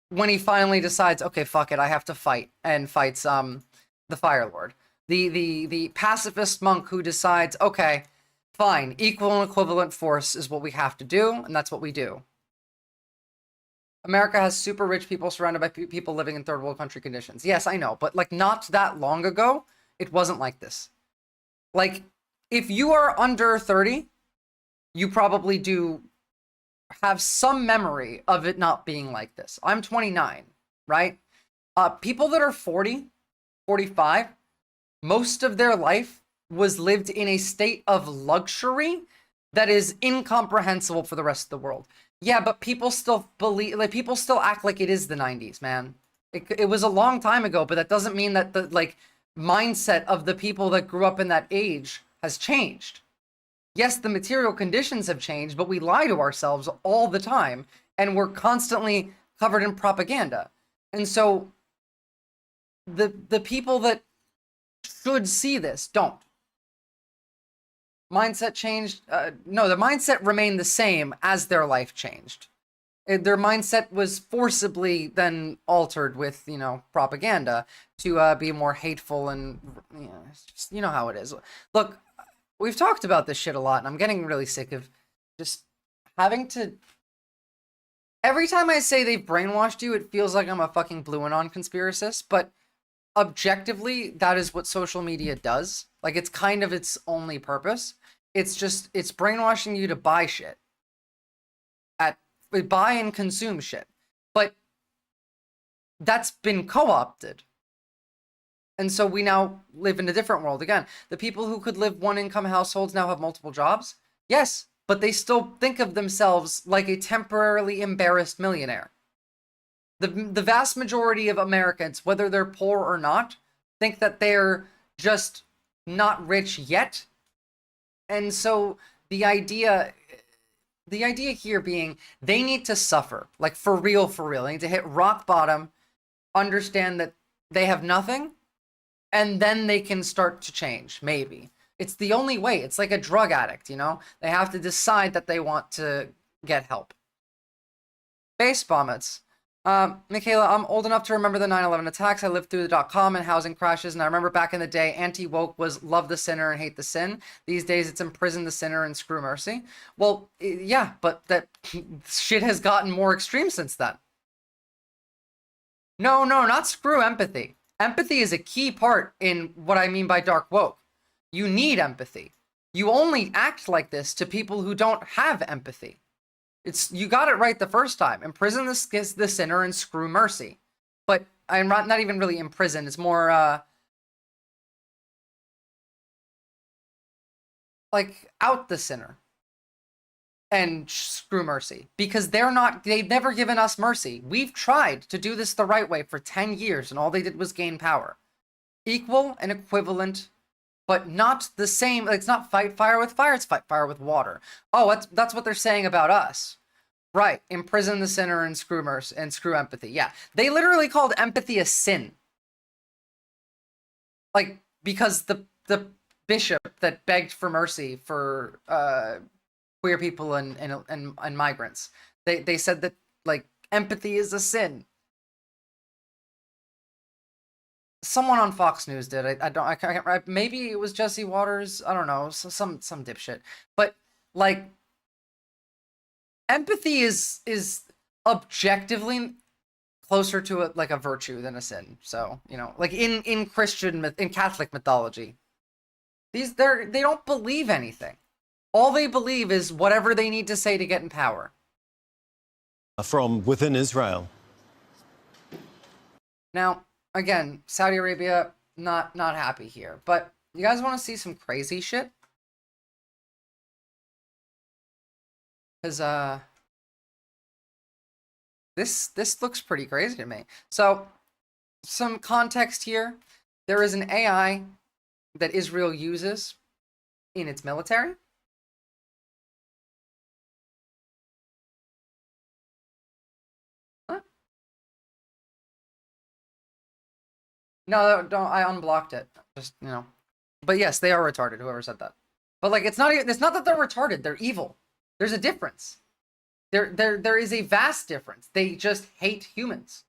when he finally decides, okay, fuck it, I have to fight, and fights the Fire Lord. The pacifist monk who decides, okay, fine, equal and equivalent force is what we have to do, and that's what we do. America has super rich people surrounded by people living in third world country conditions. Yes, I know, but like not that long ago, it wasn't like this. Like, if you are under 30, you probably do have some memory of it not being like this. I'm 29, right? People that are 40, 45, most of their life was lived in a state of luxury that is incomprehensible for the rest of the world. Yeah, but people still believe, like, people still act like it is the 90s, man. It was a long time ago, but that doesn't mean that the, like, mindset of the people that grew up in that age has changed. Yes, the material conditions have changed, but we lie to ourselves all the time, and we're constantly covered in propaganda. And so the people that should see this don't. Mindset changed. No, the mindset remained the same as their life changed. Their mindset was forcibly then altered with, you know, propaganda to be more hateful and, you know, it's just, you know how it is. Look, we've talked about this shit a lot, and I'm getting really sick of just having to... Every time I say they've brainwashed you, it feels like I'm a fucking Blue Anon conspiracist, but objectively, that is what social media does. Like, it's kind of its only purpose. It's just, it's brainwashing you to buy shit. Buy and consume shit. But that's been co-opted. And so we now live in a different world. Again, the people who could live one-income households now have multiple jobs. Yes, but they still think of themselves like a temporarily embarrassed millionaire. The vast majority of Americans, whether they're poor or not, think that they're just not rich yet. And so the idea here being they need to suffer, like for real. They need to hit rock bottom, understand that they have nothing, and then they can start to change, maybe. It's the only way. It's like a drug addict, you know? They have to decide that they want to get help. Base bombets. Michaela, I'm old enough to remember the 9/11 attacks. I lived through the .com and housing crashes, and I remember back in the day, anti-woke was love the sinner and hate the sin. These days, it's imprison the sinner and screw mercy. Well, yeah, but that shit has gotten more extreme since then. No, not screw empathy. Empathy is a key part in what I mean by dark woke. You need empathy. You only act like this to people who don't have empathy. You got it right the first time. Imprison the sinner and screw mercy. But I'm not even really imprison. It's more like out the sinner and screw mercy, because they've never given us mercy. We've tried to do this the right way for 10 years, and all they did was gain power. Equal and equivalent, but not the same. It's not fight fire with fire, it's fight fire with water. Oh, that's what they're saying about us. Right, imprison the sinner and screw mercy and screw empathy. Yeah, they literally called empathy a sin. Like, because the bishop that begged for mercy for queer people and migrants, they said that, like, empathy is a sin. Someone on Fox News did. I can't. Maybe it was Jesse Waters. I don't know. Some dipshit. But like, empathy is objectively closer to a virtue than a sin. So, you know, like in Catholic mythology, they don't believe anything. All they believe is whatever they need to say to get in power. From within Israel. Now, again, Saudi Arabia, not happy here. But you guys want to see some crazy shit? Because, This looks pretty crazy to me. So, some context here. There is an AI that Israel uses in its military. Huh? No, don't. I unblocked it. Just, you know. But yes, they are retarded, whoever said that. But like, it's not that they're retarded, they're evil. There's a difference. There is a vast difference. They just hate humans.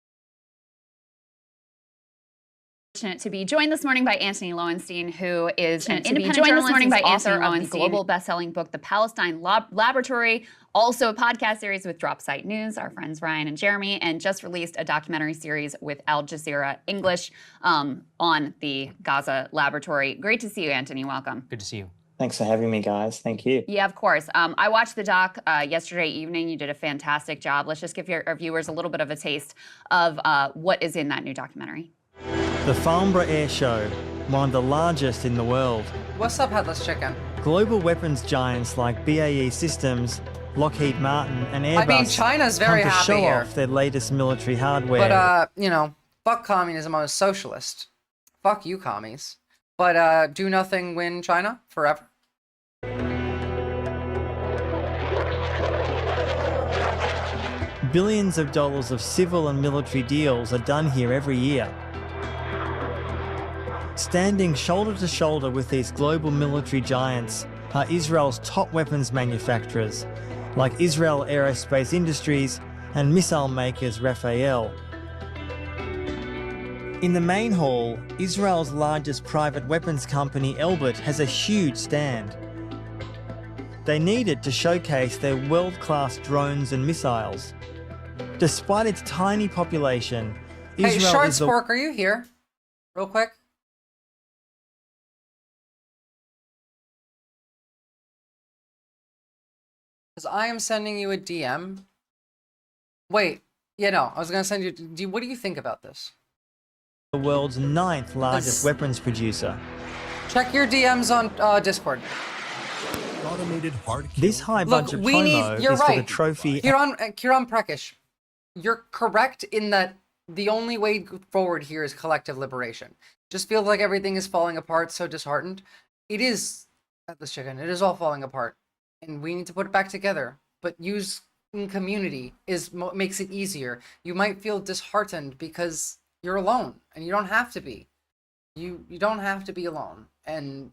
Fortunate to be joined this morning by Antony Lowenstein, who is an independent journalist and author of the global best-selling book, The Palestine Laboratory, also a podcast series with Dropsite News, our friends Ryan and Jeremy, and just released a documentary series with Al Jazeera English on the Gaza Laboratory. Great to see you, Antony. Welcome. Good to see you. Thanks for having me, guys. Thank you. Yeah, of course. I watched the doc yesterday evening. You did a fantastic job. Let's just give our viewers a little bit of a taste of what is in that new documentary. The Farnborough Air Show, one of the largest in the world. What's up, Headless Chicken? Global weapons giants like BAE Systems, Lockheed Martin, and Airbus I mean, China's very come to happy show here. off their latest military hardware. But, you know, fuck communism, I was socialist. Fuck you, commies. But, do nothing, win China forever. Billions of dollars of civil and military deals are done here every year. Standing shoulder to shoulder with these global military giants are Israel's top weapons manufacturers, like Israel Aerospace Industries and missile makers Rafael. In the main hall, Israel's largest private weapons company, Elbit, has a huge stand. They need it to showcase their world-class drones and missiles. Despite its tiny population, Hey, Israel Short is the... Spork, are you here? Real quick. Because I am sending you a DM. Wait, yeah, no, I was going to send you... What do you think about this? the world's 9th largest weapons producer. Check your DMs on Discord. Automated hard this high-budget promo you're is right. for the trophy... Kiran Prekish, you're correct in that the only way forward here is collective liberation. Just feels like everything is falling apart, so disheartened. It is, Atlas Chicken, it is all falling apart. And we need to put it back together. But using community makes it easier. You might feel disheartened because you're alone, and you don't have to be. You don't have to be alone. And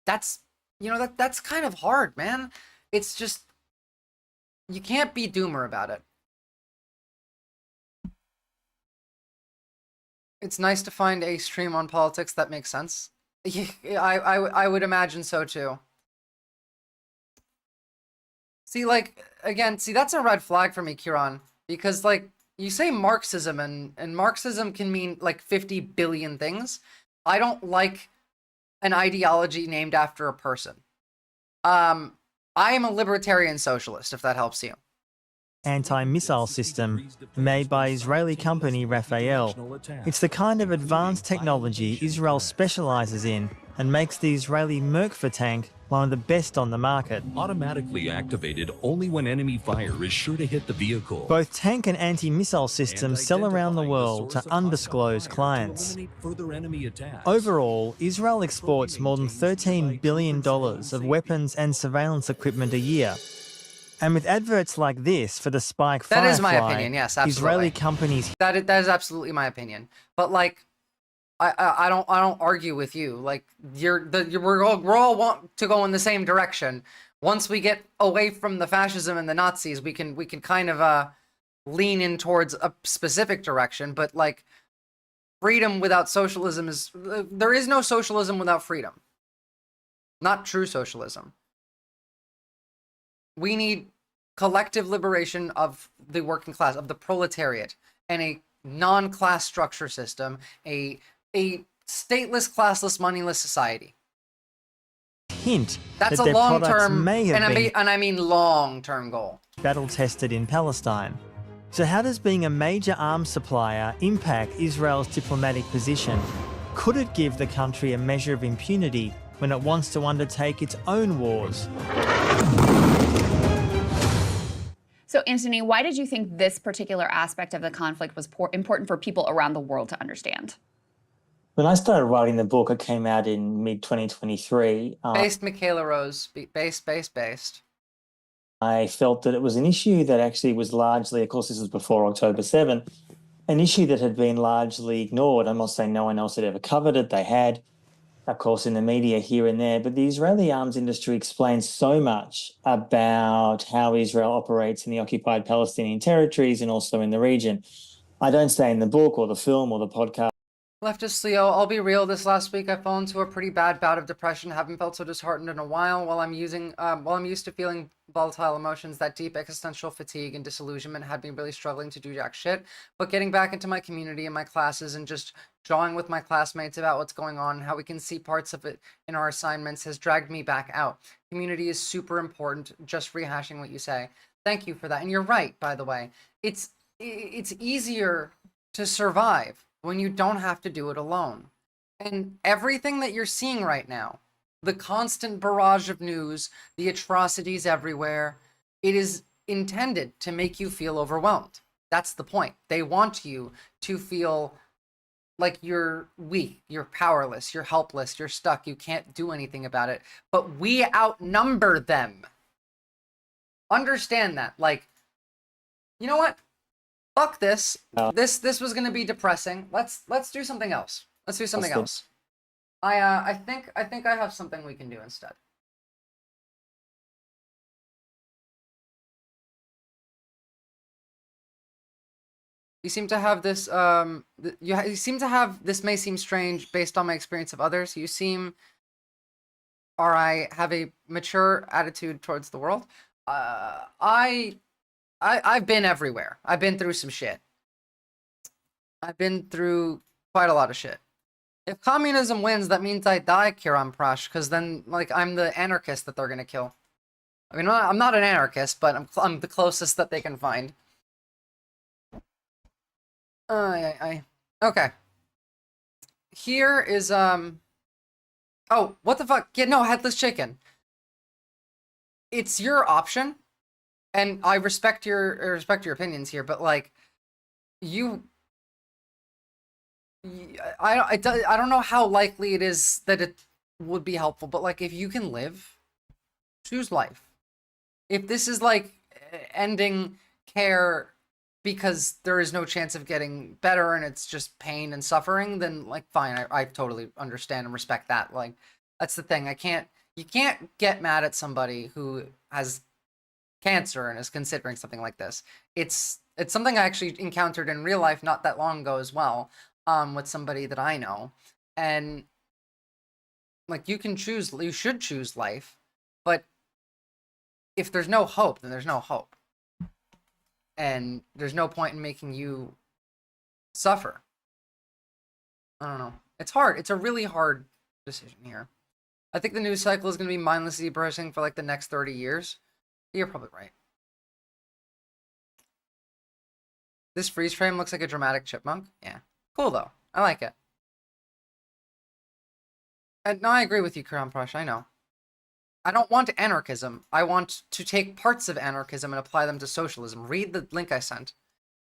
that's, you know, that's kind of hard, man. It's just, you can't be doomer about it. It's nice to find a stream on politics that makes sense. I would imagine so too. See, like, again, see, that's a red flag for me, Kiran, because, like, you say Marxism, and Marxism can mean, like, 50 billion things. I don't like an ideology named after a person. I am a libertarian socialist, if that helps you. Anti-missile system made by Israeli company Rafael. It's the kind of advanced technology Israel specializes in and makes the Israeli Merkava tank one of the best on the market. Automatically activated only when enemy fire is sure to hit the vehicle. Both tank and anti-missile systems sell around the world to undisclosed clients. Overall, Israel exports more than $13 billion of weapons and surveillance equipment a year. And with adverts like this for the Spike Firefly, that is my opinion, yes, absolutely. Israeli companies... That is absolutely my opinion. But, like, I don't argue with you. Like, we're all want to go in the same direction. Once we get away from the fascism and the Nazis, we can kind of lean in towards a specific direction. But, like, freedom without socialism is, there is no socialism without freedom. Not true socialism. We need collective liberation of the working class, of the proletariat, and a non-class structure system, a stateless, classless, moneyless society. Hint that's that a their long-term, may have and I mean long-term goal. Battle-tested in Palestine. So how does being a major arms supplier impact Israel's diplomatic position? Could it give the country a measure of impunity when it wants to undertake its own wars? So, Anthony, why did you think this particular aspect of the conflict was important for people around the world to understand? When I started writing the book, it came out in mid-2023. Based, Michaela Rose. Based. I felt that it was an issue that actually was largely, of course, this was before October 7, an issue that had been largely ignored. I'm not saying no one else had ever covered it. They had, of course, in the media here and there. But the Israeli arms industry explains so much about how Israel operates in the occupied Palestinian territories and also in the region. I don't say in the book or the film or the podcast. Leftist Leo, I'll be real. This last week I fell into a pretty bad bout of depression. Haven't felt so disheartened in a while. While I'm used to feeling volatile emotions, that deep existential fatigue and disillusionment had me really struggling to do jack shit. But getting back into my community and my classes and just drawing with my classmates about what's going on and how we can see parts of it in our assignments has dragged me back out. Community is super important. Just rehashing what you say. Thank you for that. And you're right, by the way. It's easier to survive when you don't have to do it alone. And everything that you're seeing right now, the constant barrage of news, the atrocities everywhere, it is intended to make you feel overwhelmed. That's the point. They want you to feel like you're weak, you're powerless, you're helpless, you're stuck, you can't do anything about it. But we outnumber them. Understand that. Like, you know what? Fuck this. This was gonna be depressing. Let's do something else. Let's do something else. I think I have something we can do instead. You seem to have this you seem to have this may seem strange based on my experience of others. You seem have a mature attitude towards the world. I've been everywhere. I've been through some shit. I've been through quite a lot of shit. If communism wins, that means I die, Kiran Prash, because then, like, I'm the anarchist that they're gonna kill. I mean, I'm not an anarchist, but I'm the closest that they can find. Okay. Here is, oh, what the fuck? Yeah, no, headless chicken. It's your option. And I respect your opinions here, but like, I don't know how likely it is that it would be helpful, but like, if you can live, choose life. If this is like ending care because there is no chance of getting better and it's just pain and suffering, then like, fine, I totally understand and respect that. Like, that's the thing. You can't get mad at somebody who has cancer and is considering something like this. It's something I actually encountered in real life not that long ago as well, with somebody that I know. And like, you should choose life, but if there's no hope, then there's no hope. And there's no point in making you suffer. I don't know. It's hard. It's a really hard decision here. I think the news cycle is going to be mindlessly depressing for like the next 30 years. You're probably right. This freeze frame looks like a dramatic chipmunk. Yeah. Cool, though. I like it. And no, I agree with you, Kiran Prash. I know. I don't want anarchism. I want to take parts of anarchism and apply them to socialism. Read the link I sent.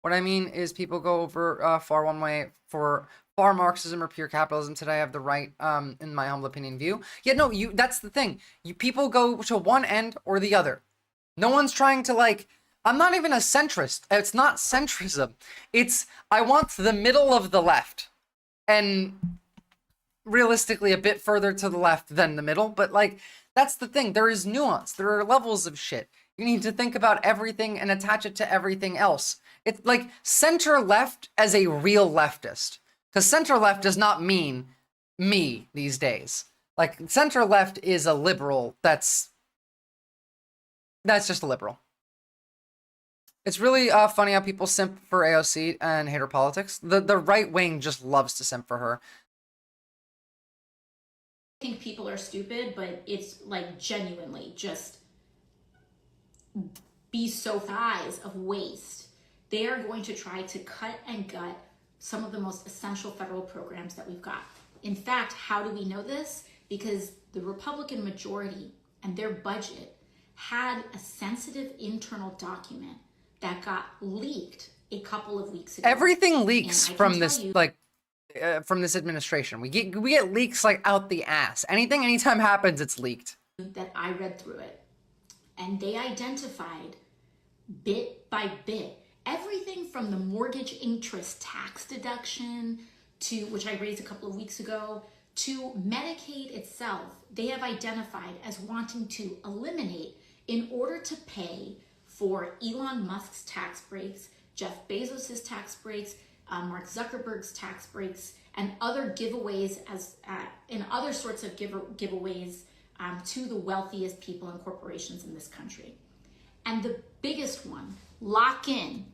What I mean is people go over far one way for far Marxism or pure capitalism. Today I have the right, in my humble opinion, view. Yeah, no, that's the thing. People go to one end or the other. No one's trying to, like, I'm not even a centrist. It's not centrism. It's, I want the middle of the left. And realistically a bit further to the left than the middle. But, like, that's the thing. There is nuance. There are levels of shit. You need to think about everything and attach it to everything else. It's like center left as a real leftist. Because center left does not mean me these days. Like, center left is a liberal that's just a liberal. It's really funny how people simp for AOC and hate her politics. The right wing just loves to simp for her. I think people are stupid, but it's like genuinely just be so size of waste. They are going to try to cut and gut some of the most essential federal programs that we've got. In fact, how do we know this? Because the Republican majority and their budget had a sensitive internal document that got leaked a couple of weeks ago. Everything leaks And I can from tell this, you- from this administration. We get leaks like out the ass. Anytime happens, it's leaked. that I read through it, and they identified bit by bit everything from the mortgage interest tax deduction to, which I raised a couple of weeks ago, to Medicaid itself. They have identified as wanting to eliminate in order to pay for Elon Musk's tax breaks, Jeff Bezos's tax breaks, Mark Zuckerberg's tax breaks, and other giveaways and other sorts of giveaways to the wealthiest people and corporations in this country. And the biggest one, lock in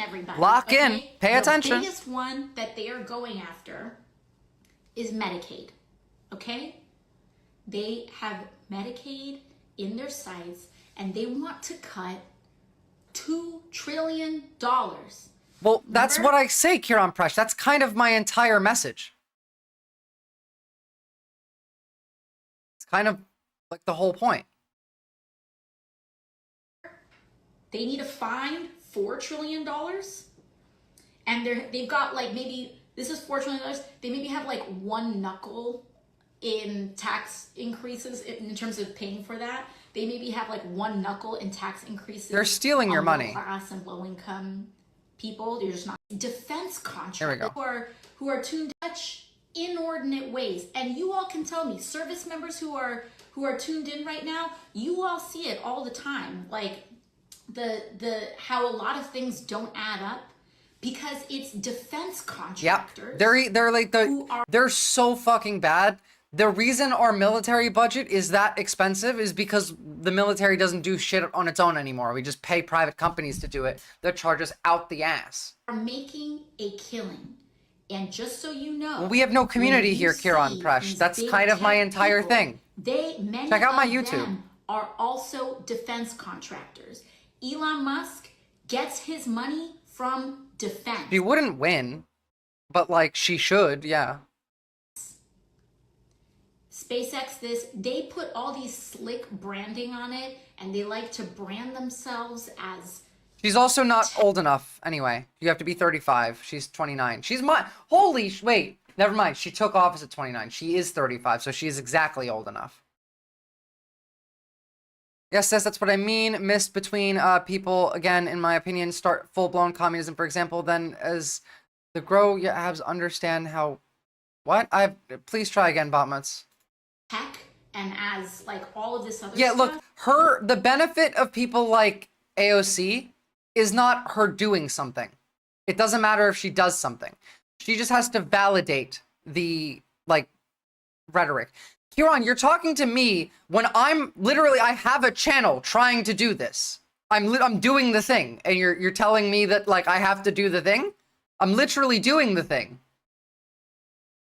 everybody. Lock in, pay attention. The biggest one that they are going after is Medicaid, okay? They have Medicaid in their sights, and they want to cut $2 trillion. Well, that's what I say, Kieran Presh. That's kind of my entire message. It's kind of like the whole point. They need to find $4 trillion, and they've got like maybe, this is $4 trillion, they maybe have like one knuckle in tax increases in terms of paying for that. They maybe have like one knuckle in tax increases. They're stealing your money. Middle class and low income people. They're just not defense contractors Here we go. who are tuned to such inordinate ways. And you all can tell me, service members who are tuned in right now, you all see it all the time. Like the how a lot of things don't add up because it's defense contractors. Yep. They're like they're so fucking bad. The reason our military budget is that expensive is because the military doesn't do shit on its own anymore. We just pay private companies to do it. That charge us out the ass. Are making a killing. And just so you know, Well, we have no community here, Kieran Presh. That's kind of my entire thing. Many Check out my of YouTube. them are also defense contractors. Elon Musk gets his money from defense. She wouldn't win, but like she should, yeah. SpaceX, they put all these slick branding on it, and they like to brand themselves as... She's also not old enough anyway. You have to be 35. She's 29. She's wait, never mind. She took office at 29. She is 35, so she is exactly old enough. Yes, that's what I mean. Missed between people, again, in my opinion, start full-blown communism, for example, then as the grow halves understand how... What? Please try again, Botmuts. Tech, and as like all of this other Yeah, stuff. look, the benefit of people like AOC is not her doing something. It doesn't matter if she does something. She just has to validate the, like, rhetoric. Kieran, you're talking to me when I have a channel trying to do this. I'm doing the thing, and you're telling me that, like, I have to do the thing? I'm literally doing the thing.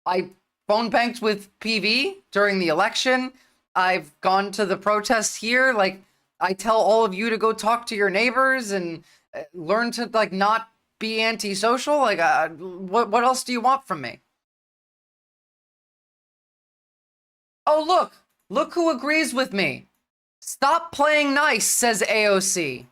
I phone banked with PV during the election. I've gone to the protests here. Like, I tell all of you to go talk to your neighbors and learn to, like, not be antisocial. Like, what else do you want from me? Oh, look who agrees with me. Stop playing nice, says AOC.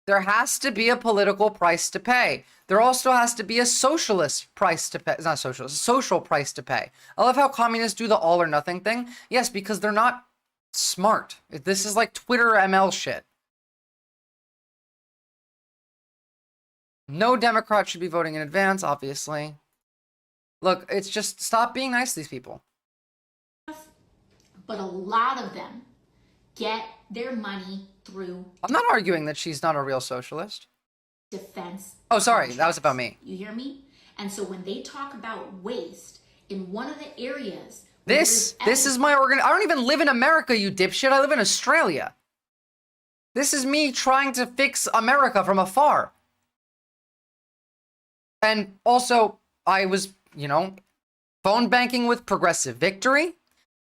There has to be a political price to pay. There also has to be a socialist price to pay. It's not socialist, social price to pay. I love how communists do the all or nothing thing. Yes, because they're not smart. This is like Twitter ML shit. No Democrat should be voting in advance, obviously. Look, it's just stop being nice to these people. But a lot of them get their money through I'm not arguing that she's not a real socialist. defense. Oh, sorry, that was about me. You hear me? And so when they talk about waste in one of the areas... This is my organ. I don't even live in America, you dipshit. I live in Australia. This is me trying to fix America from afar. And also, I was, phone banking with Progressive Victory.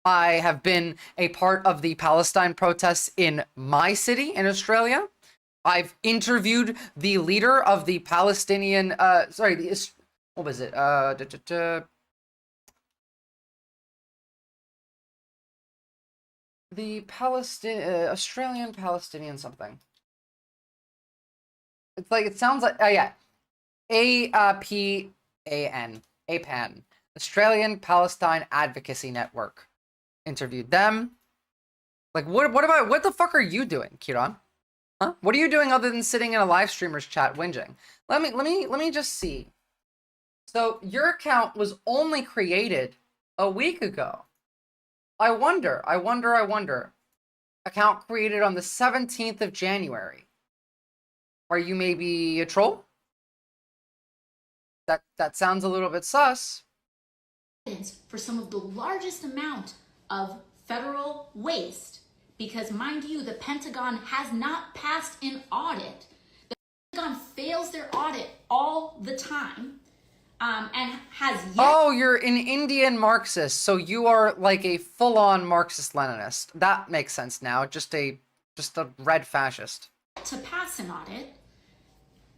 I have been a part of the Palestine protests in my city in Australia. I've interviewed the leader of the Palestinian, what was it? The Australian Palestinian something. It's like, it sounds like, oh yeah. APAN. APAN. Australian Palestine Advocacy Network. Interviewed them. Like, what the fuck are you doing, Kieran? Huh? What are you doing other than sitting in a live streamer's chat whinging? Let me just see. So your account was only created a week ago. I wonder. Account created on the 17th of January. Are you maybe a troll? That sounds a little bit sus. For some of the largest amount of federal waste, because mind you, the Pentagon has not passed an audit. The Pentagon fails their audit all the time, and has yet. Oh, you're an Indian Marxist, so you are like a full-on Marxist-Leninist. That makes sense now. Just a red fascist. To pass an audit,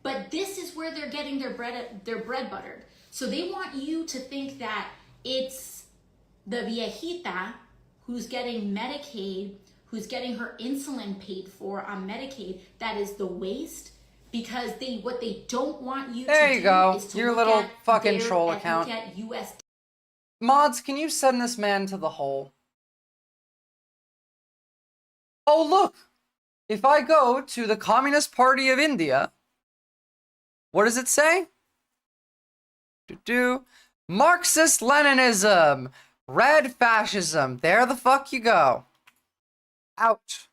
but this is where they're getting their bread buttered. So they want you to think that it's the viejita who's getting Medicaid, who's getting her insulin paid for on Medicaid, that is the waste, because what they don't want you there to you do go. is to Your look little at fucking their, troll look account. at US. Mods, can you send this man to the hole? Oh, look! If I go to the Communist Party of India, what does it say? Marxist-Leninism, red fascism. There the fuck you go. Ouch.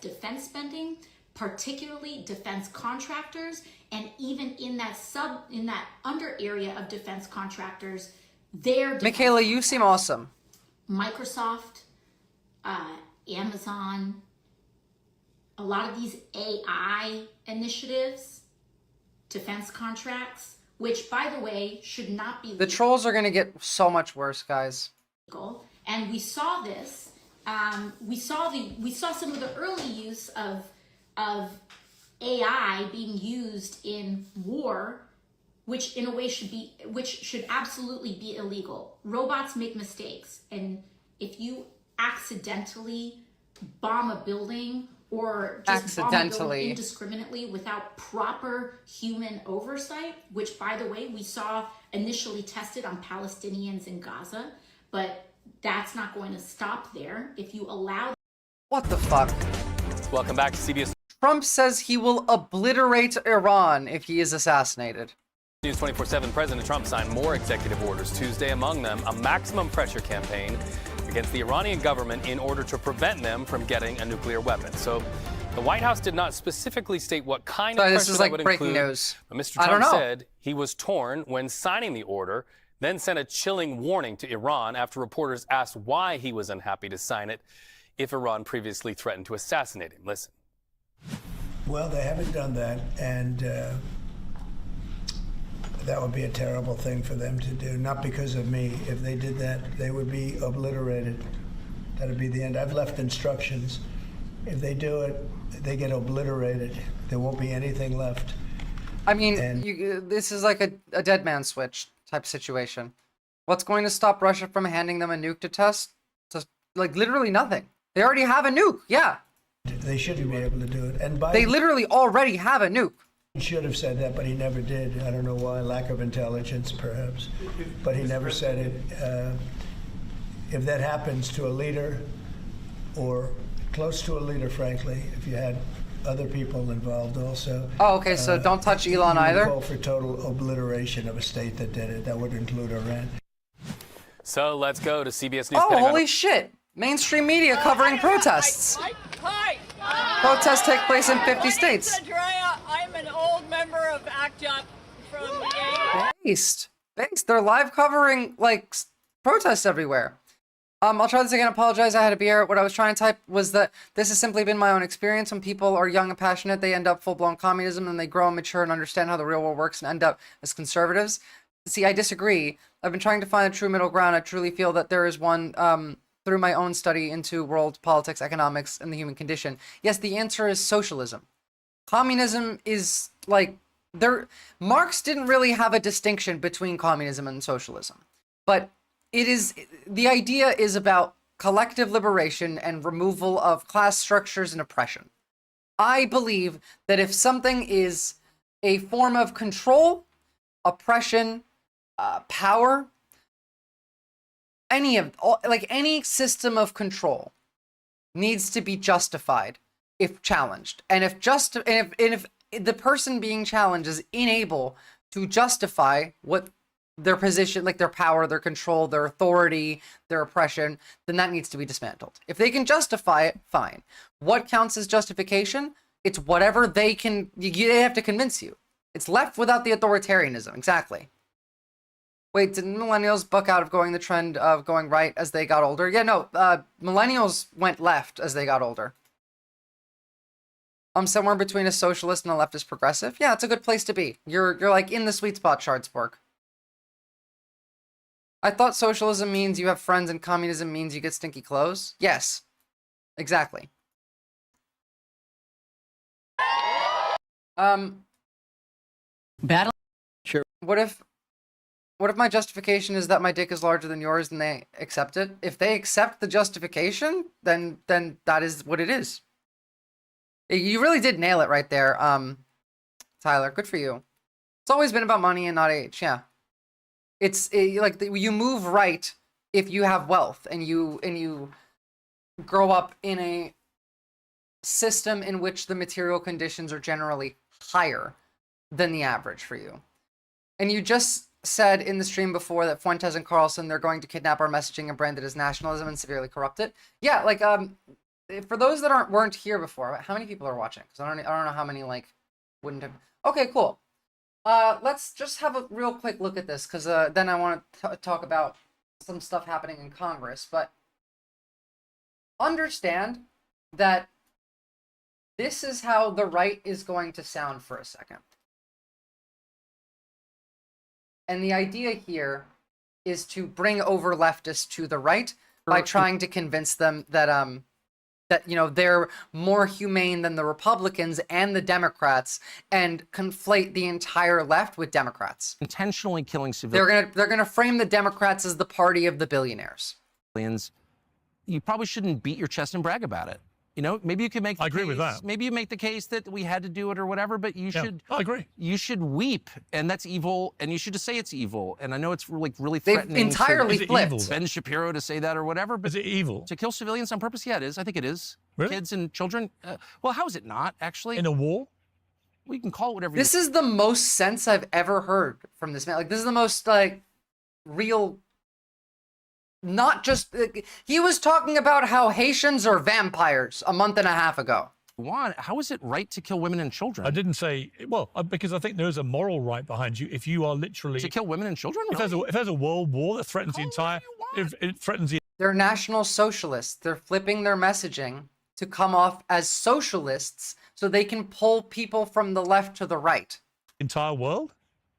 Defense spending, particularly defense contractors, and even in that under area of defense contractors, Michaela, you seem awesome. Microsoft, Amazon, a lot of these AI initiatives, defense contracts, which by the way should not be legal. The trolls are gonna get so much worse, guys. And we saw this. We saw some of the early use of AI being used in war, which in a way should absolutely be illegal. Robots make mistakes, and if you accidentally bomb a building or just bomb a building indiscriminately without proper human oversight, which by the way we saw initially tested on Palestinians in Gaza, but that's not going to stop there. If you allow. What the fuck? Welcome back to CBS. Trump says he will obliterate Iran if he is assassinated. News 24/7, President Trump signed more executive orders Tuesday, among them a maximum pressure campaign against the Iranian government in order to prevent them from getting a nuclear weapon. So the White House did not specifically state what kind of pressure this is like that would breaking include. news. But Mr. Trump said he was torn when signing the order, then sent a chilling warning to Iran after reporters asked why he was unhappy to sign it if Iran previously threatened to assassinate him. Listen. Well, they haven't done that, and that would be a terrible thing for them to do, not because of me. If they did that, they would be obliterated. That would be the end. I've left instructions. If they do it, they get obliterated. There won't be anything left. I mean, this is like a dead man switch type situation. What's going to stop Russia from handing them a nuke to test? Just like literally nothing. They already have a nuke. Yeah. They shouldn't be able to do it. And they literally already have a nuke. He should have said that, but he never did. I don't know why. Lack of intelligence, perhaps. But he never said it. If that happens to a leader, or close to a leader, frankly, if you had other people involved also. Oh, okay. So don't touch Elon either. Call for total obliteration of a state that did it. That would include Iran. So let's go to CBS News. Oh, holy shit! Mainstream media covering protests. Hi. Protests take place in 50 states. Andrea, I'm an old member of ACT UP from the Based. They're live covering like protests everywhere. I'll try this again. Apologize. I had a beer. What I was trying to type was that this has simply been my own experience. When people are young and passionate, they end up full-blown communism, and they grow and mature and understand how the real world works and end up as conservatives. See, I disagree. I've been trying to find a true middle ground. I truly feel that there is one through my own study into world politics, economics, and the human condition. Yes, the answer is socialism. Communism is like Marx didn't really have a distinction between communism and socialism, but the idea is about collective liberation and removal of class structures and oppression. I believe that if something is a form of control, oppression, power, any system of control needs to be justified if challenged. And if the person being challenged is unable to justify what their position, like their power, their control, their authority, their oppression, then that needs to be dismantled. If they can justify it, fine. What counts as justification? It's whatever they can, they have to convince you. It's left without the authoritarianism, exactly. Wait, did millennials buck out of going the trend of going right as they got older? Yeah, no, millennials went left as they got older. Somewhere between a socialist and a leftist progressive. Yeah, it's a good place to be. You're like in the sweet spot, Shardsborg. I thought socialism means you have friends and communism means you get stinky clothes. Yes, exactly. Battle. Sure. What if my justification is that my dick is larger than yours and they accept it? If they accept the justification, then that is what it is. You really did nail it right there, Tyler. Good for you. It's always been about money and not age. Yeah. You move right if you have wealth and you grow up in a system in which the material conditions are generally higher than the average for you. And you just said in the stream before that Fuentes and Carlson, they're going to kidnap our messaging and brand it as nationalism and severely corrupt it. Yeah, like for those that weren't here before, how many people are watching? Because I don't know how many wouldn't have. Okay, cool. Let's just have a real quick look at this, because then I want to talk about some stuff happening in Congress. But understand that this is how the right is going to sound for a second. And the idea here is to bring over leftists to the right by trying to convince them that they're more humane than the Republicans and the Democrats, and conflate the entire left with Democrats. Intentionally killing civilians. They're gonna frame the Democrats as the party of the billionaires. You probably shouldn't beat your chest and brag about it. You know, maybe you can make. I agree with that. Maybe you make the case that we had to do it or whatever, but you should. I agree. You should weep, and that's evil, and you should just say it's evil. And I know it's really threatening. They've entirely flipped. Ben Shapiro to say that or whatever. But is it evil to kill civilians on purpose? Yeah, it is. I think it is. Really? Kids and children. Well, how is it not actually? In a war? We can call it whatever. This is the most sense I've ever heard from this man. Like, this is the most real. Not just, he was talking about how Haitians are vampires a month and a half ago. Juan, how is it right to kill women and children? I didn't say, well, because I think there is a moral right behind you if you are literally... To kill women and children? If there's a world war that threatens the entire... If it threatens the... They're national socialists. They're flipping their messaging to come off as socialists so they can pull people from the left to the right. Entire world?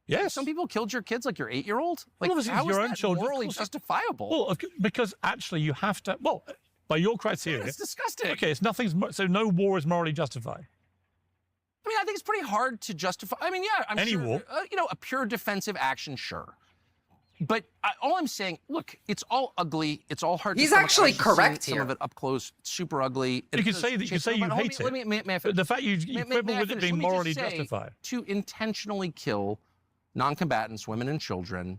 Yes. Some people killed your kids, like your 8-year-old? Like, well, how is your own that children morally justifiable? Well, because actually you have to, well, by your criteria. It's disgusting. Okay, so no war is morally justified. I mean, I think it's pretty hard to justify. I mean, yeah, I'm Any sure, war. A pure defensive action, sure. But all I'm saying, look, it's all ugly. It's all hard. He's to actually correct here. Some of it up close, super ugly. You can say that. You say you hate it. May I finish? The fact you quibble with it being morally justified. To intentionally kill non-combatants, women and children,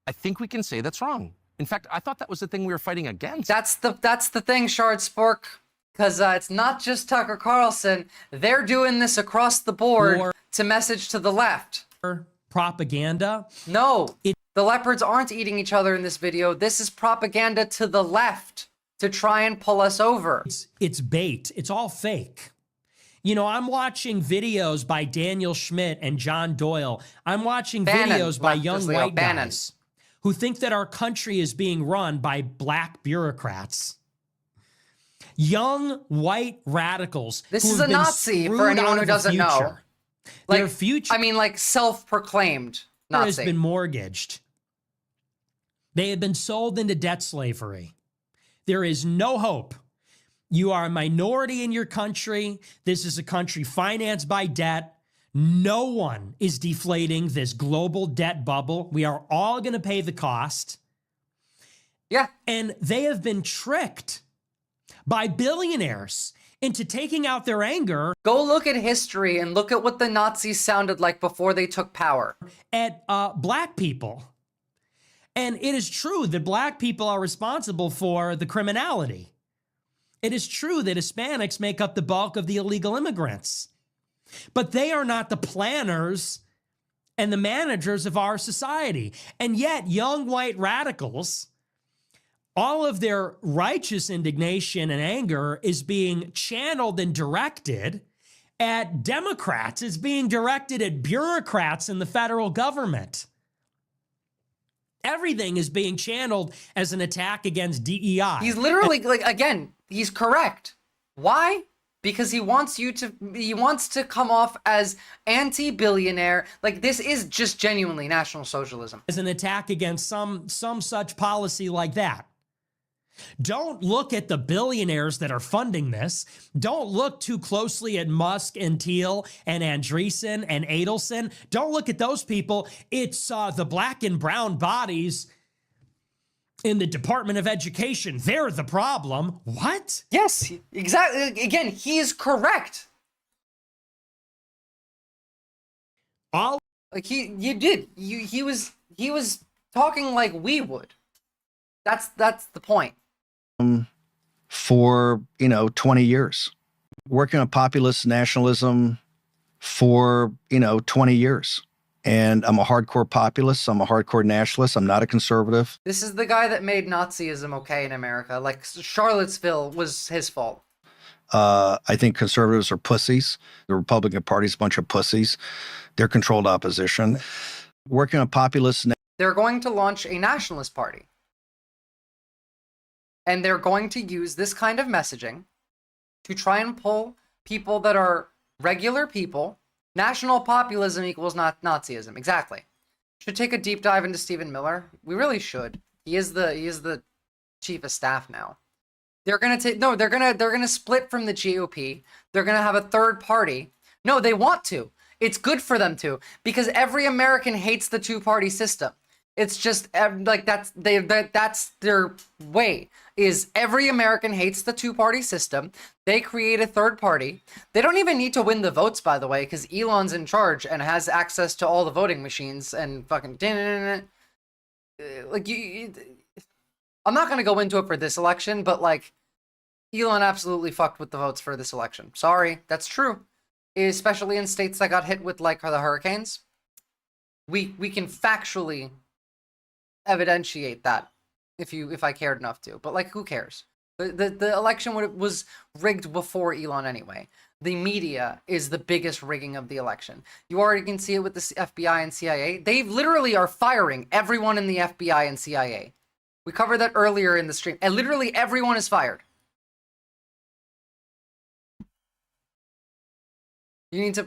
I think we can say that's wrong. In fact, I thought that was the thing we were fighting against. That's the thing, Shardspork, because it's not just Tucker Carlson. They're doing this across the board to message to the left. Propaganda? No, the leopards aren't eating each other in this video. This is propaganda to the left to try and pull us over. It's bait. It's all fake. You know, I'm watching videos by Daniel Schmidt and John Doyle. I'm watching videos by young white guys who think that our country is being run by black bureaucrats. Young white radicals. This is a Nazi for anyone who doesn't know. Their future. I mean, like self-proclaimed Nazi. Has been mortgaged. They have been sold into debt slavery. There is no hope. You are a minority in your country. This is a country financed by debt. No one is deflating this global debt bubble. We are all going to pay the cost. Yeah. And they have been tricked by billionaires into taking out their anger. Go look at history and look at what the Nazis sounded like before they took power. At black people. And it is true that black people are responsible for the criminality. It is true that Hispanics make up the bulk of the illegal immigrants. But they are not the planners and the managers of our society. And yet, young white radicals, all of their righteous indignation and anger is being channeled and directed at Democrats. It's being directed at bureaucrats in the federal government. Everything is being channeled as an attack against DEI. He's literally, like, again, he's correct. Why? Because he wants to come off as anti-billionaire. Like, this is just genuinely National Socialism. As an attack against some such policy like that. Don't look at the billionaires that are funding this. Don't look too closely at Musk and Thiel and Andreessen and Adelson. Don't look at those people. It's the black and brown bodies in the Department of Education. They're the problem. What? Yes, exactly. Again, he is correct. He was talking like we would. That's the point. For 20 years, working on populist nationalism for 20 years, and I'm a hardcore populist. I'm a hardcore nationalist. I'm not a conservative. This is the guy that made Nazism okay in America. Like, Charlottesville was his fault. I think conservatives are pussies. The Republican Party is a bunch of pussies. They're controlled opposition. Working on populist. They're going to launch a nationalist party. And they're going to use this kind of messaging to try and pull people that are regular people. National populism equals Nazism. Exactly. Should take a deep dive into Stephen Miller. We really should. He is the chief of staff now. They're gonna split from the GOP. They're gonna have a third party. No, they want to. It's good for them to, because every American hates the two-party system. It's just like that's their way. Is every American hates the two-party system. They create a third party. They don't even need to win the votes, by the way, because Elon's in charge and has access to all the voting machines and fucking like I'm not gonna go into it for this election, but like Elon absolutely fucked with the votes for this election. Sorry, that's true. Especially in states that got hit with like the hurricanes. We can factually evidentiate that if I cared enough to, but like, who cares? The election was rigged before Elon anyway. The media is the biggest rigging of the election. You already can see it with the FBI and CIA. They literally are firing everyone in the FBI and CIA. We covered that earlier in the stream, and literally everyone is fired. You need to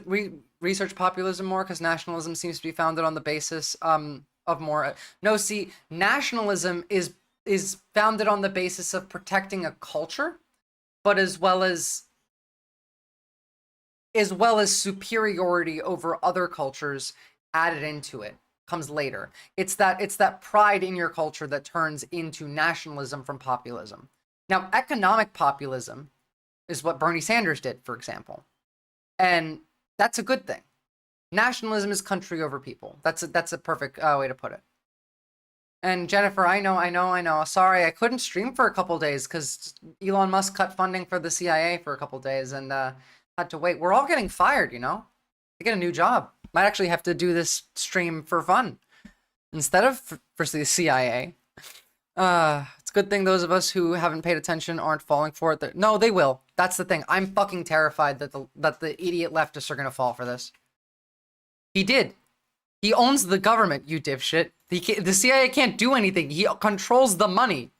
research populism more, because nationalism seems to be founded on the basis of more. No, see, nationalism is founded on the basis of protecting a culture, but as well as superiority over other cultures added into it. Comes later. It's that pride in your culture that turns into nationalism from populism. Now, economic populism is what Bernie Sanders did, for example. And that's a good thing. Nationalism is country over people. That's a perfect way to put it. And Jennifer, I know. Sorry, I couldn't stream for a couple days because Elon Musk cut funding for the CIA for a couple days and had to wait. We're all getting fired, to get a new job. Might actually have to do this stream for fun instead of for the CIA. It's a good thing those of us who haven't paid attention aren't falling for it. No, they will. That's the thing. I'm fucking terrified that the idiot leftists are gonna fall for this. He did. He owns the government, you dipshit. The CIA can't do anything. He controls the money.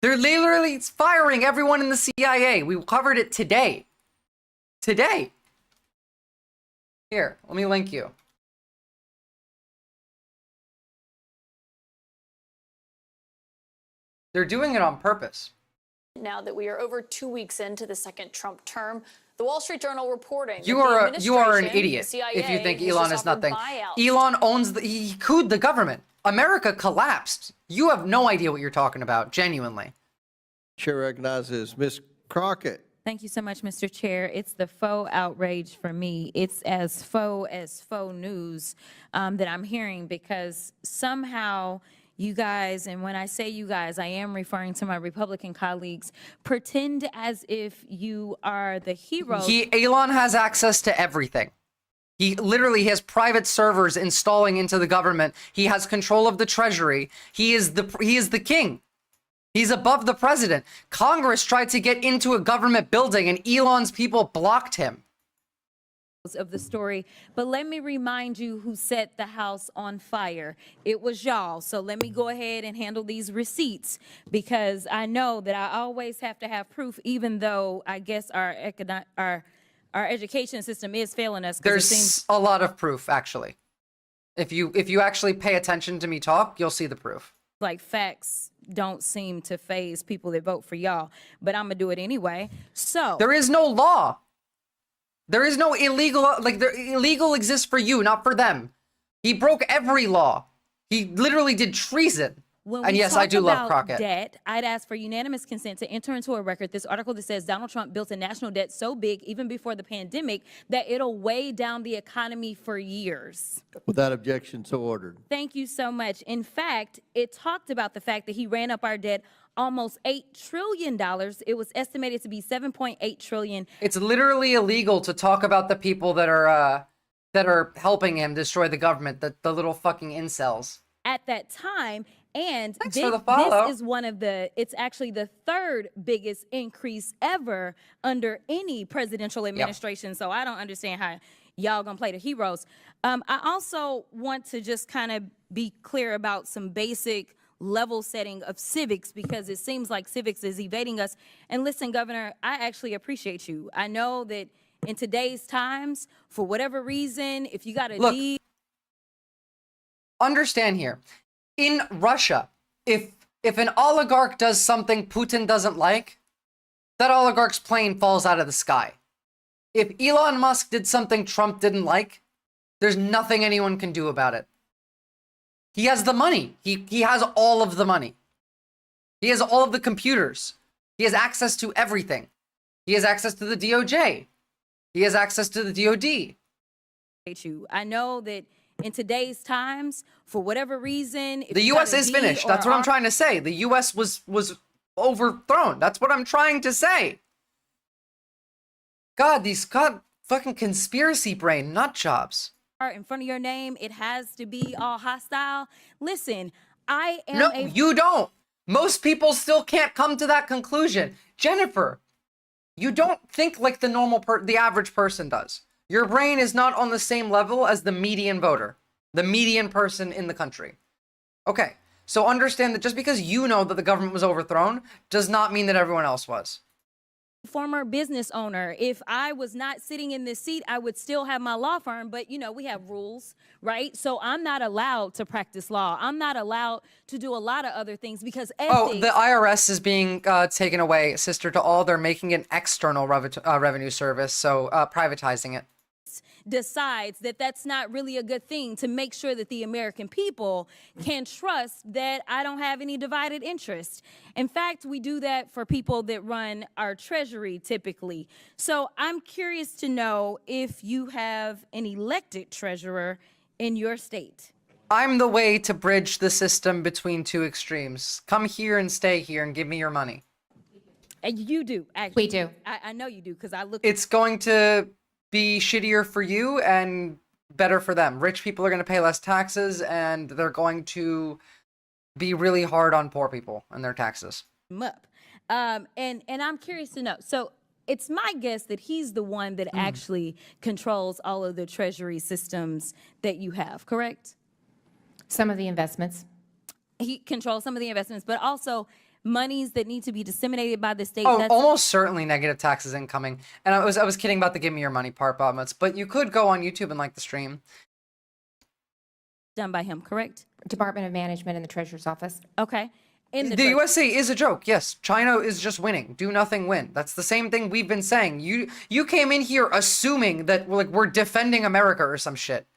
They're literally firing everyone in the CIA. We covered it today. Today. Here, let me link you. They're doing it on purpose. Now that we are over 2 weeks into the second Trump term, the Wall Street Journal reporting you are an idiot if you think Elon is nothing. Elon owns he couped the government. America collapsed. You have no idea what you're talking about, genuinely. Chair recognizes Ms. Crockett. Thank you so much, Mr. Chair. It's the faux outrage for me. It's as faux news that I'm hearing, because somehow you guys, and when I say you guys, I am referring to my Republican colleagues, pretend as if you are the heroes. Elon has access to everything. He literally has private servers installing into the government. He has control of the treasury. He is the king. He's above the president. Congress tried to get into a government building and Elon's people blocked him. Of the story, but let me remind you who set the house on fire. It was y'all. So let me go ahead and handle these receipts, because I know that I always have to have proof, even though I guess our education system is failing us. There's a lot of proof, actually. If you actually pay attention to me talk, you'll see the proof. Like, facts don't seem to faze people that vote for y'all, but I'm gonna do it anyway. So there is no law. There is no illegal, illegal exists for you, not for them. He broke every law. He literally did treason. And yes, I do love Crockett. Debt, I'd ask for unanimous consent to enter into a record this article that says Donald Trump built a national debt so big, even before the pandemic, that it'll weigh down the economy for years. Without objection, so ordered. Thank you so much. In fact, it talked about the fact that he ran up our debt almost $8 trillion. It was estimated to be $7.8 trillion. It's literally illegal to talk about the people that are helping him destroy the government, the little fucking incels. At that time, and Thanks this for the follow. is it's actually the third biggest increase ever under any presidential administration. Yep. So I don't understand how y'all gonna play the heroes. I also want to just kind of be clear about some basic level setting of civics, because it seems like civics is evading us. And listen, Governor, I actually appreciate you. I know that in today's times, for whatever reason, if you got a deed. Understand here, in Russia, if an oligarch does something Putin doesn't like, that oligarch's plane falls out of the sky. If Elon Musk did something Trump didn't like, there's nothing anyone can do about it. He has the money. He has all of the money. He has all of the computers. He has access to everything. He has access to the DOJ. He has access to the DOD. I know that in today's times, for whatever reason, the U.S. is finished. That's what I'm trying to say. The U.S. was overthrown. That's what I'm trying to say. God, fucking conspiracy brain nut jobs. In front of your name, it has to be all hostile. Listen, I am No, you don't. Most people still can't come to that conclusion. Jennifer, you don't think like the average person does. Your brain is not on the same level as the median voter, the median person in the country. Okay, so understand that just because you know that the government was overthrown does not mean that everyone else was. Former business owner. If I was not sitting in this seat, I would still have my law firm, but we have rules, right? So I'm not allowed to practice law. I'm not allowed to do a lot of other things because ethics. Oh, the IRS is being taken away, sister to all. They're making an external revenue service, so privatizing it. Decides that that's not really a good thing, to make sure that the American people can trust that I don't have any divided interest. In fact, we do that for people that run our treasury typically. So I'm curious to know if you have an elected treasurer in your state. I'm the way to bridge the system between two extremes. Come here and stay here and give me your money. And you do, actually. We do. I know you do, because I look. It's going to be shittier for you and better for them. Rich people are going to pay less taxes, and they're going to be really hard on poor people and their taxes. Up. And I'm curious to know. So it's my guess that he's the one that actually controls all of the treasury systems that you have, correct? Some of the investments. He controls some of the investments, but also monies that need to be disseminated by the state. Oh, almost certainly negative taxes incoming. And I was kidding about the give me your money part, but you could go on YouTube and like the stream. Done by him, correct? Department of Management in the Treasurer's Office. Okay. The USA is a joke. Yes, China is just winning. Do nothing, win. That's the same thing we've been saying. You came in here assuming that we're defending America or some shit.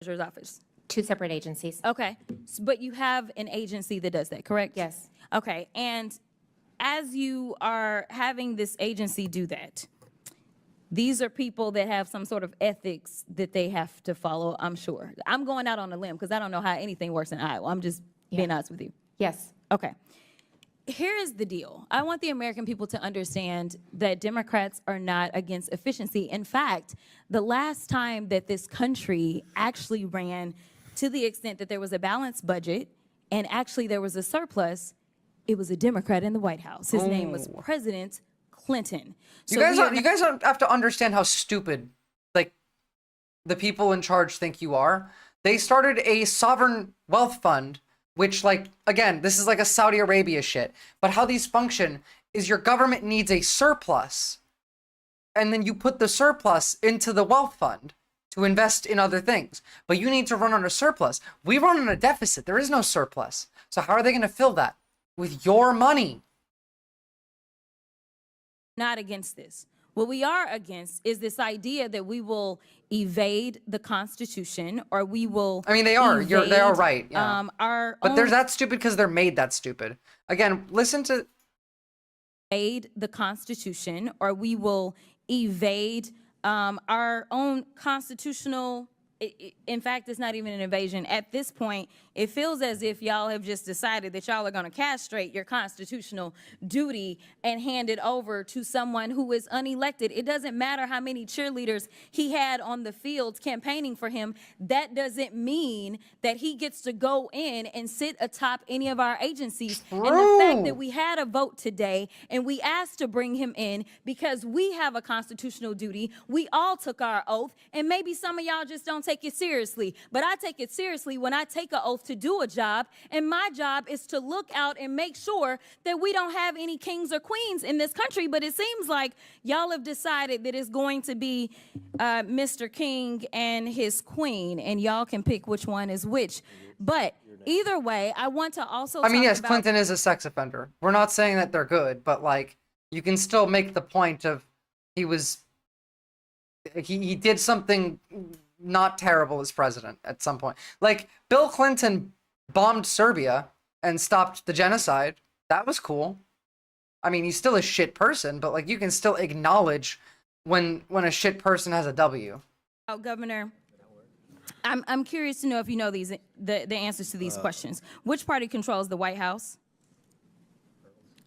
Treasurer's Office. Two separate agencies. Okay. But you have an agency that does that, correct? Yes. Okay. And as you are having this agency do that, these are people that have some sort of ethics that they have to follow, I'm sure. I'm going out on a limb because I don't know how anything works in Iowa. I'm just being honest with you. Yes. Okay. Here is the deal. I want the American people to understand that Democrats are not against efficiency. In fact, the last time that this country actually ran to the extent that there was a balanced budget and actually there was a surplus, it was a Democrat in the White House. His name was President Clinton. You guys have to understand how stupid, like, the people in charge think you are. They started a sovereign wealth fund, which, like, again, this is like a Saudi Arabia shit. But how these function is your government needs a surplus, and then you put the surplus into the wealth fund to invest in other things. But you need to run on a surplus. We run on a deficit. There is no surplus. So how are they going to fill that? With your money. Not against this. What we are against is this idea that we will evade the Constitution, or we will. I mean, they are. They are right. Yeah. But they're own, that stupid because they're made that stupid. Again, listen to. Evade the Constitution, or we will evade our own constitutional. In fact, it's not even an invasion. At this point, it feels as if y'all have just decided that y'all are going to castrate your constitutional duty and hand it over to someone who is unelected. It doesn't matter how many cheerleaders he had on the fields campaigning for him. That doesn't mean that he gets to go in and sit atop any of our agencies. And the fact that we had a vote today and we asked to bring him in because we have a constitutional duty. We all took our oath, and maybe some of y'all just don't take it seriously. But I take it seriously when I take an oath to do a job, and my job is to look out and make sure that we don't have any kings or queens in this country. But it seems like y'all have decided that it's going to be Mr. King and his queen, and y'all can pick which one is which. But either way, I want to also I mean, yes, Clinton is a sex offender. We're not saying that they're good, but, like, you can still make the point of he did something not terrible as president at some point. Like, Bill Clinton bombed Serbia and stopped the genocide. That was cool. I mean, he's still a shit person, but, like, you can still acknowledge when a shit person has a W. Oh, Governor, I'm curious to know if you know the answers to these questions. Which party controls the White House?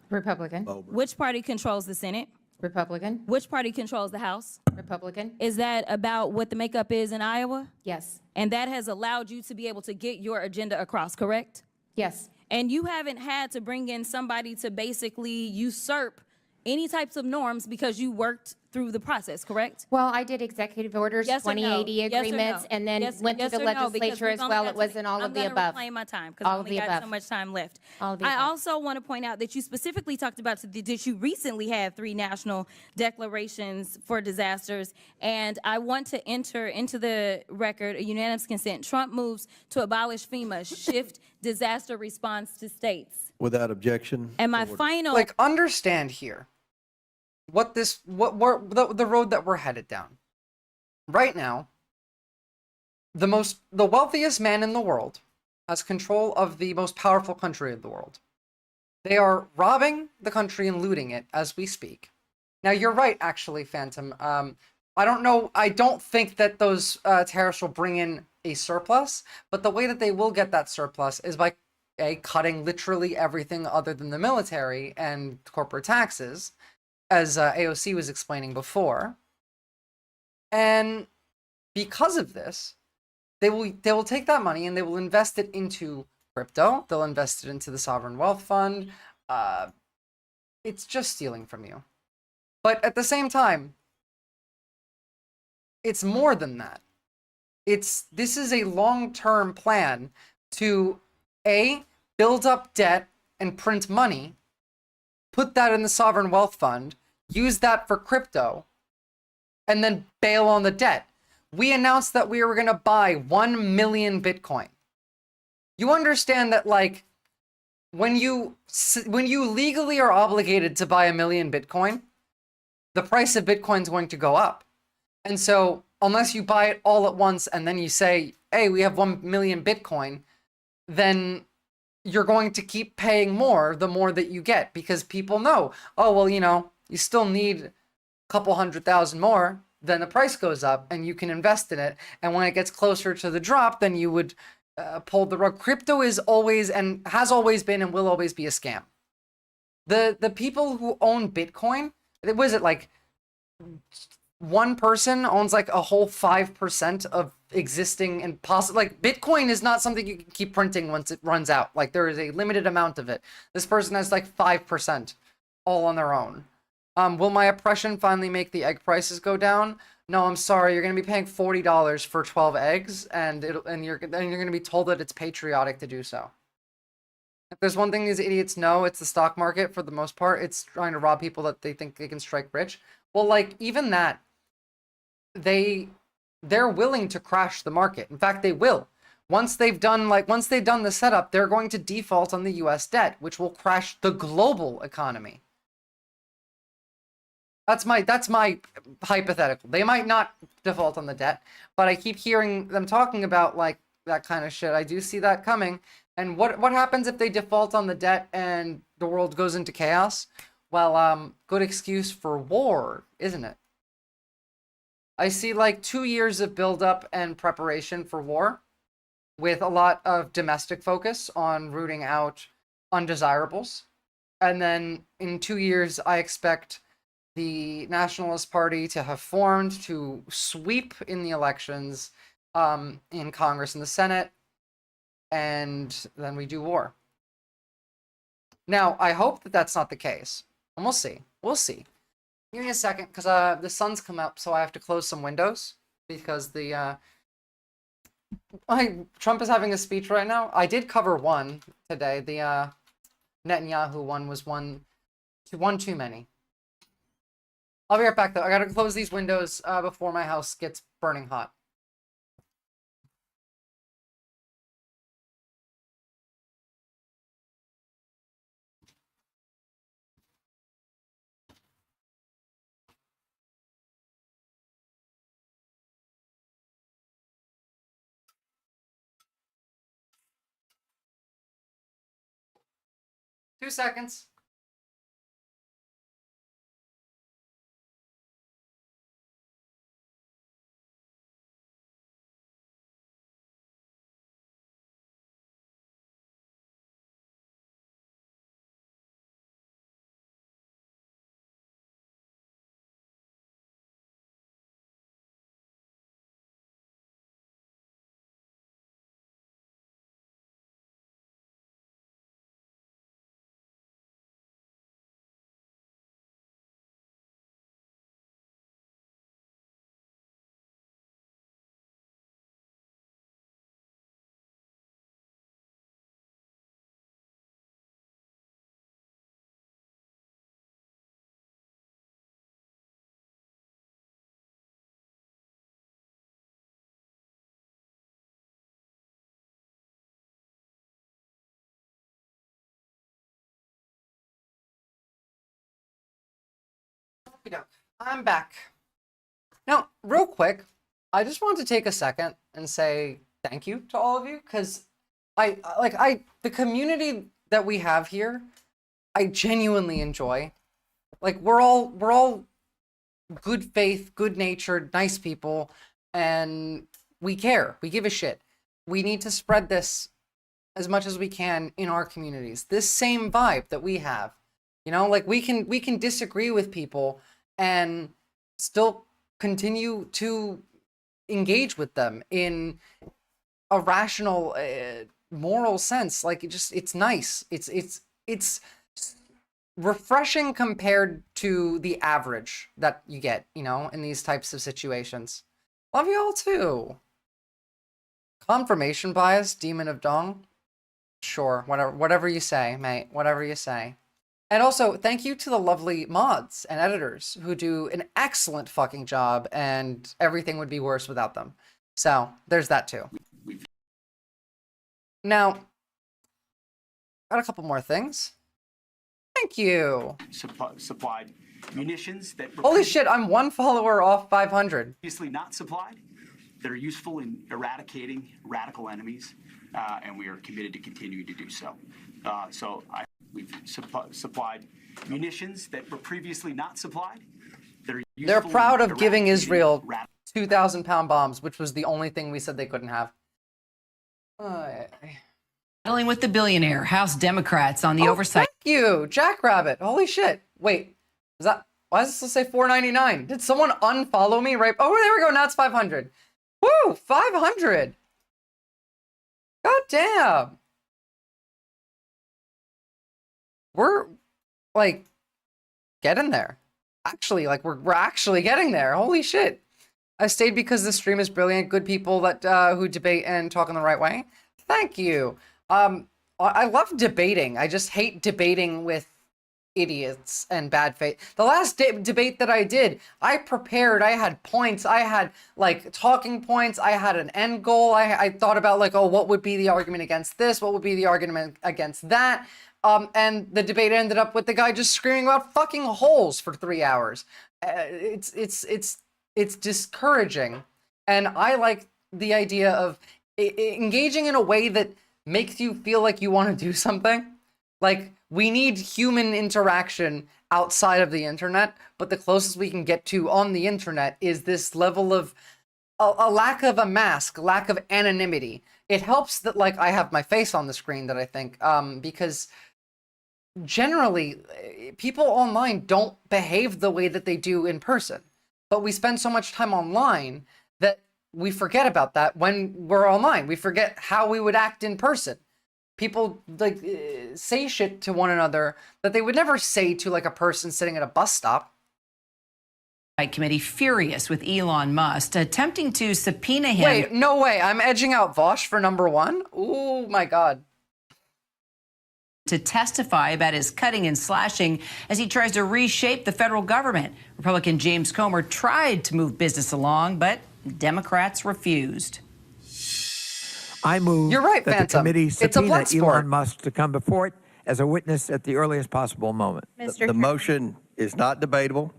Republican. Which party controls the Senate? Republican. Which party controls the House? Republican. Is that about what the makeup is in Iowa? Yes. And that has allowed you to be able to get your agenda across, correct? Yes. And you haven't had to bring in somebody to basically usurp any types of norms because you worked through the process, correct? Well, I did executive orders, Yes or no? 2080 Yes or agreements, no? and then Yes- went yes to the or no? Because legislature we've as only well. got It wasn't all of the above. I'm going to reclaim my time because I All of only the got above. so much time left. All of the I above. also want to point out that you specifically talked about that you recently had 3 national declarations for disasters, and I want to enter into the record a unanimous consent. Trump moves to abolish FEMA, shift disaster response to states. Without objection. And my final... Like, understand here the road that we're headed down. Right now, the wealthiest man in the world has control of the most powerful country in the world. They are robbing the country and looting it as we speak. Now, you're right, actually, Phantom. I don't know. I don't think that those tariffs will bring in a surplus, but the way that they will get that surplus is by cutting literally everything other than the military and corporate taxes, as AOC was explaining before. And because of this, they will take that money and they will invest it into crypto. They'll invest it into the sovereign wealth fund. It's just stealing from you. But at the same time, it's more than that. This is a long-term plan to build up debt and print money, put that in the sovereign wealth fund, use that for crypto, and then bail on the debt. We announced that we were going to buy 1 million Bitcoin. You understand that, like, when you legally are obligated to buy 1 million Bitcoin, the price of Bitcoin is going to go up. And so unless you buy it all at once and then you say, hey, we have 1 million Bitcoin, then you're going to keep paying more the more that you get, because people know, oh, well, you know, you still need a couple 100,000 more, then the price goes up and you can invest in it. And when it gets closer to the drop, then you would pull the rug. Crypto is always and has always been and will always be a scam. The people who own Bitcoin, was it like one person owns like a whole 5% of existing and like Bitcoin is not something you can keep printing once it runs out. Like there is a limited amount of it. This person has like 5% all on their own. Will my oppression finally make the egg prices go down? No, I'm sorry. You're going to be paying $40 for 12 eggs, and you're going to be told that it's patriotic to do so. If there's one thing these idiots know, it's the stock market. For the most part, it's trying to rob people that they think they can strike rich. Well, like even that, they're willing to crash the market. In fact, they will. Once they've done the setup, they're going to default on the US debt, which will crash the global economy. That's my hypothetical. They might not default on the debt, but I keep hearing them talking about like that kind of shit. I do see that coming. And what happens if they default on the debt and the world goes into chaos? Well, good excuse for war, isn't it? I see like 2 years of buildup and preparation for war, with a lot of domestic focus on rooting out undesirables. And then in 2 years, I expect the Nationalist Party to have formed to sweep in the elections in Congress and the Senate, and then we do war. Now, I hope that that's not the case, and we'll see. We'll see. Give me a second, because the sun's come up, so I have to close some windows, because the Trump is having a speech right now. I did cover one today. The Netanyahu one was one too many. I'll be right back, though. I gotta close these windows before my house gets burning hot. Two seconds. I'm back. Now, real quick, I just want to take a second and say thank you to all of you, because the community that we have here, I genuinely enjoy. Like we're all good faith, good natured, nice people, and we care. We give a shit. We need to spread this as much as we can in our communities. This same vibe that we have. You know, like we can disagree with people and still continue to engage with them in a rational, moral sense. Like it's nice. It's refreshing compared to the average that you get, you know, in these types of situations. Love you all too. Confirmation bias, demon of Dong. Sure, whatever you say, mate. Whatever you say. And also, thank you to the lovely mods and editors who do an excellent fucking job, and everything would be worse without them. So, there's that too. Now, got a couple more things. Thank you. Supplied munitions that... Holy shit, I'm one follower off 500. Previously not supplied, that are useful in eradicating radical enemies. and we are committed to continuing to do so. We've supplied munitions that were previously not supplied. They're proud of giving Israel 2,000-pound bombs, which was the only thing we said they couldn't have. Dealing with the billionaire, House Democrats on the oversight. Thank you, Jackrabbit. Holy shit. Wait, is that, why does this say $4.99? Did someone unfollow me right? Oh, there we go. Now it's 500. Woo, 500. God damn. We're like getting there. Actually, like we're actually getting there. Holy shit. I stayed because this stream is brilliant. Good people that who debate and talk in the right way. Thank you. I love debating. I just hate debating with idiots and bad faith. The last debate that I did, I prepared. I had points. I had like talking points. I had an end goal. I thought about like, oh, what would be the argument against this? What would be the argument against that? And the debate ended up with the guy just screaming about fucking holes for 3 hours. It's discouraging. And I like the idea of engaging in a way that makes you feel like you want to do something. Like, we need human interaction outside of the internet, but the closest we can get to on the internet is this level of a lack of a mask, lack of anonymity. It helps that, like, I have my face on the screen that I think, because generally, people online don't behave the way that they do in person. But we spend so much time online that we forget about that when we're online. We forget how we would act in person. People like say shit to one another that they would never say to like a person sitting at a bus stop. Committee furious with Elon Musk, attempting to subpoena him. Wait, no way. I'm edging out Vosh for #1? Oh my God. To testify about his cutting and slashing as he tries to reshape the federal government. Republican James Comer tried to move business along, but Democrats refused. I move You're right, that Phantom. the committee It's a subpoena blood sport. Elon Musk to come before it as a witness at the earliest possible moment. The motion is not debatable,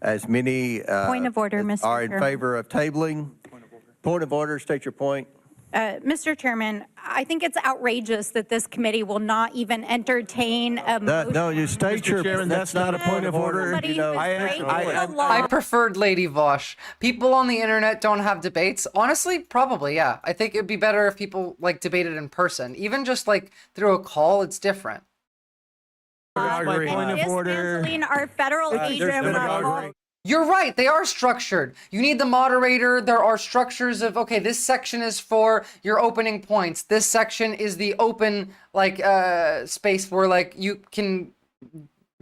as many Point of order, Mr. are in Chair. favor of tabling. Point of order, state your point. Mr. Chairman, I think it's outrageous that this committee will not even entertain a motion. No, you state your point. That's not a point of order. Somebody You know, who's breaking the law. I preferred Lady Vosh. People on the internet don't have debates. Honestly, probably, yeah. I think it'd be better if people like debated in person. Even just like through a call, it's different. And dismantling our federal agent. You're right, they are structured. You need the moderator. There are structures of, okay, this section is for your opening points. This section is the open, like, space where, like, you can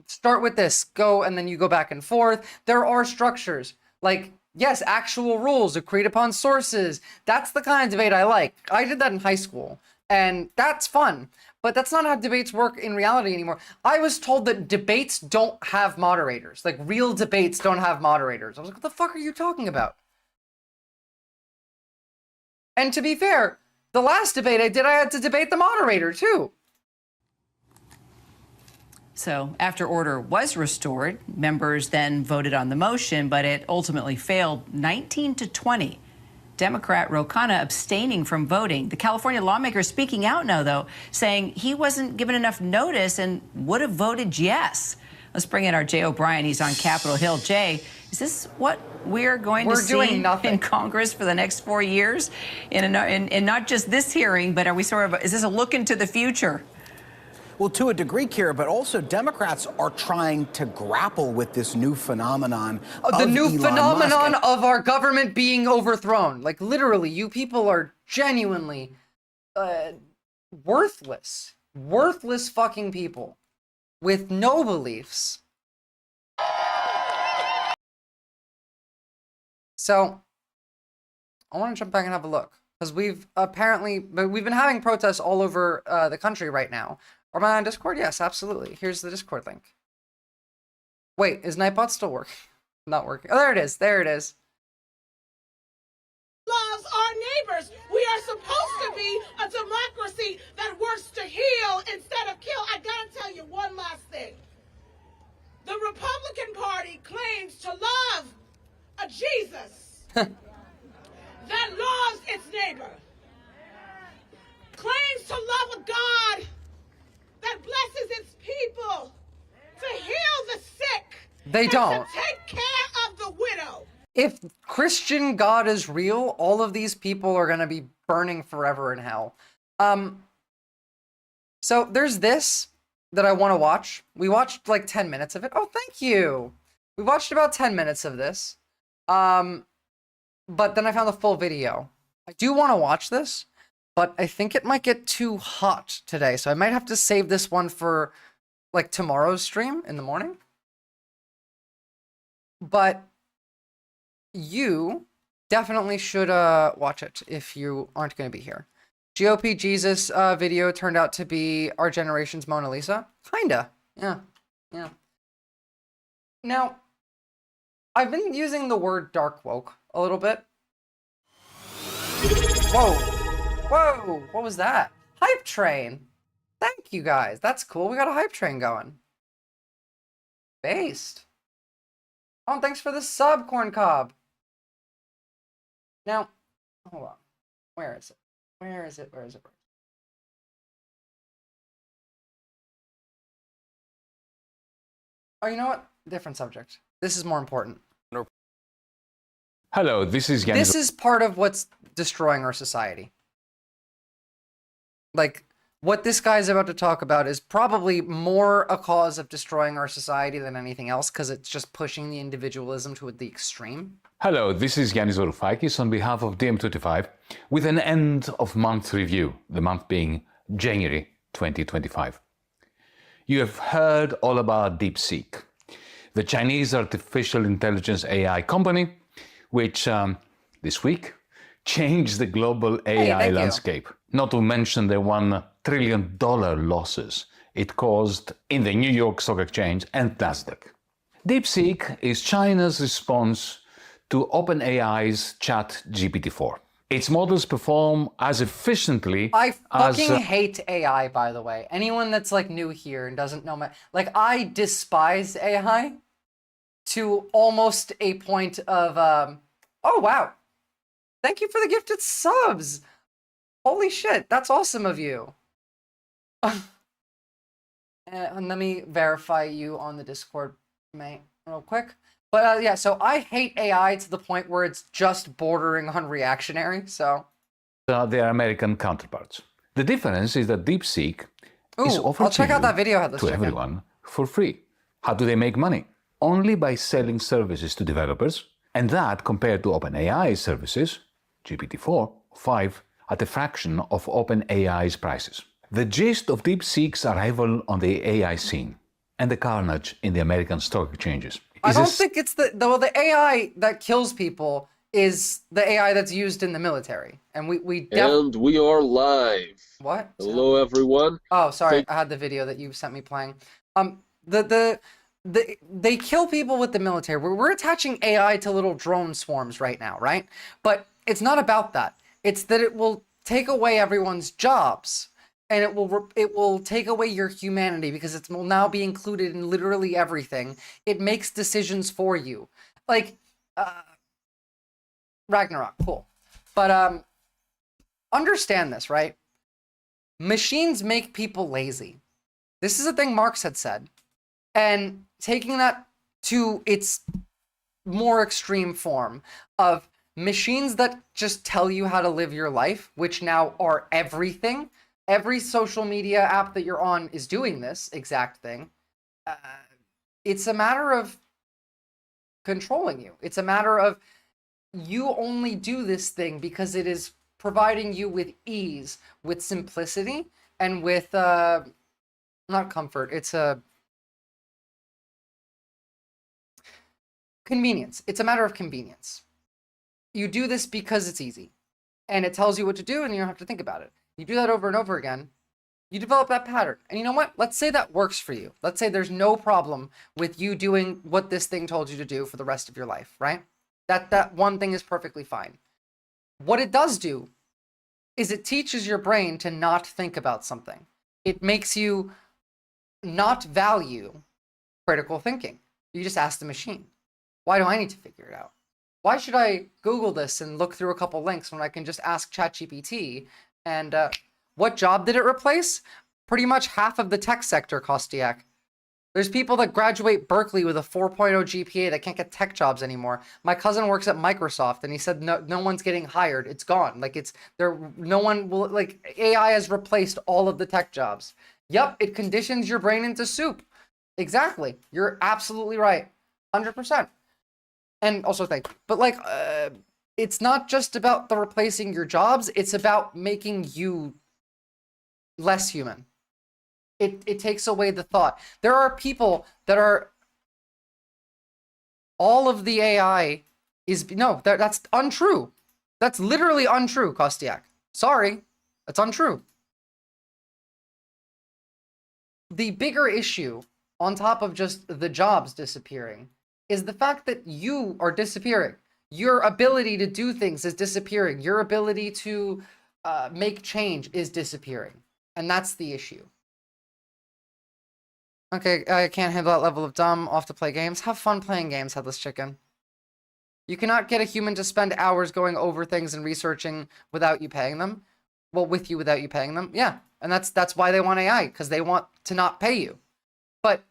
start with this, go, and then you go back and forth. There are structures. Like, yes, actual rules, agreed upon sources. That's the kind of debate I like. I did that in high school, and that's fun. But that's not how debates work in reality anymore. I was told that debates don't have moderators. Like, real debates don't have moderators. I was like, what the fuck are you talking about? And to be fair, the last debate I did, I had to debate the moderator, too. So after order was restored, members then voted on the motion, but it ultimately failed 19-20. Democrat Ro Khanna abstaining from voting. The California lawmaker speaking out now, though, saying he wasn't given enough notice and would have voted yes. Let's bring in our Jay O'Brien. He's on Capitol Hill. Jay, is this what we're going to see in Congress for the next 4 years? And not just this hearing, but are we sort of, is this a look into the future? Well, to a degree, Kira, but also Democrats are trying to grapple with this new phenomenon. The new phenomenon of our government being overthrown. Like, literally, you people are genuinely worthless. Worthless fucking people with no beliefs. So, I want to jump back and have a look. Because we've been having protests all over the country right now. Am I on Discord? Yes, absolutely. Here's the Discord link. Wait, is Nightbot still working? Not working. Oh, there it is. There it is. Loves our neighbors. We are supposed to be a democracy that works to heal instead of kill. I gotta tell you one last thing. The Republican Party claims to love a Jesus that loves its neighbor. They don't. To take care of the widow. If Christian God is real, all of these people are going to be burning forever in hell. So there's this that I want to watch. We watched like 10 minutes of it. Oh, thank you. We watched about 10 minutes of this. But then I found the full video. I do want to watch this, but I think it might get too hot today. So I might have to save this one for like tomorrow's stream in the morning. But you definitely should watch it if you aren't going to be here. GOP Jesus video turned out to be our generation's Mona Lisa. Kinda. Yeah. Yeah. Now, I've been using the word dark woke a little bit. Whoa. Whoa. What was that? Hype train. Thank you guys. That's cool. We got a hype train going. Based. Oh, thanks for the sub, Corn Cob. Now, hold on. Where is it? Where is it? Where is it? Oh, you know what? Different subject. This is more important. Hello, this is Yannis. This is part of what's destroying our society. Like, what this guy's about to talk about is probably more a cause of destroying our society than anything else, because it's just pushing the individualism to the extreme. Hello, this is Yannis Varoufakis on behalf of DM25 with an end-of-month review, the month being January 2025. You have heard all about DeepSeek, the Chinese artificial intelligence AI company, which this week changed the global AI landscape, not to mention the $1 trillion losses it caused in the New York Stock Exchange and Nasdaq. DeepSeek is China's response to OpenAI's ChatGPT-4. Its models perform as efficiently I fucking hate AI, by the way. Anyone that's like new here and doesn't know I despise AI to almost a point of oh wow. Thank you for the gifted subs. Holy shit, that's awesome of you. And let me verify you on the Discord, mate, real quick. But yeah, so I hate AI to the point where it's just bordering on reactionary, so. Their American counterparts. The difference is that DeepSeek is offered I'll check out that video. to everyone for free. How do they make money? Only by selling services to developers, and that compared to OpenAI services, GPT-4, 5, at a fraction of OpenAI's prices. The gist of DeepSeek's arrival on the AI scene and the carnage in the American stock exchanges. I don't think it's the AI that kills people is the AI that's used in the military. And we are live. What? Hello, everyone. Oh, sorry. I had the video that you sent me playing. They kill people with the military. We're attaching AI to little drone swarms right now, right? But it's not about that. It's that it will take away everyone's jobs. And it will take away your humanity because it will now be included in literally everything. It makes decisions for you. Like, Ragnarok, cool. But understand this, right? Machines make people lazy. This is a thing Marx had said. And taking that to its more extreme form of machines that just tell you how to live your life, which now are everything. Every social media app that you're on is doing this exact thing. It's a matter of controlling you. It's a matter of you only do this thing because it is providing you with ease, with simplicity, and with, not comfort, it's a convenience. It's a matter of convenience. You do this because it's easy. And it tells you what to do and you don't have to think about it. You do that over and over again, you develop that pattern. And you know what? Let's say that works for you. Let's say there's no problem with you doing what this thing told you to do for the rest of your life, right? That one thing is perfectly fine. What it does do is it teaches your brain to not think about something. It makes you not value critical thinking. You just ask the machine, why do I need to figure it out? Why should I Google this and look through a couple links when I can just ask ChatGPT? And what job did it replace? Pretty much half of the tech sector, Kostiak. There's people that graduate Berkeley with a 4.0 GPA that can't get tech jobs anymore. My cousin works at Microsoft and he said no one's getting hired. It's gone. Like no one will, like, AI has replaced all of the tech jobs. Yep, it conditions your brain into soup. Exactly. You're absolutely right. 100%. And also thank you. But like it's not just about the replacing your jobs, it's about making you less human. It takes away the thought. There are people that are, all of the AI is, no, that's untrue. That's literally untrue, Kostiak. Sorry, that's untrue. The bigger issue, on top of just the jobs disappearing, is the fact that you are disappearing. Your ability to do things is disappearing. Your ability to make change is disappearing. And that's the issue. Okay, I can't handle that level of dumb. Off to play games. Have fun playing games, Headless Chicken. You cannot get a human to spend hours going over things and researching without you paying them. Well, with you without you paying them. Yeah, and that's why they want AI, because they want to not pay you. But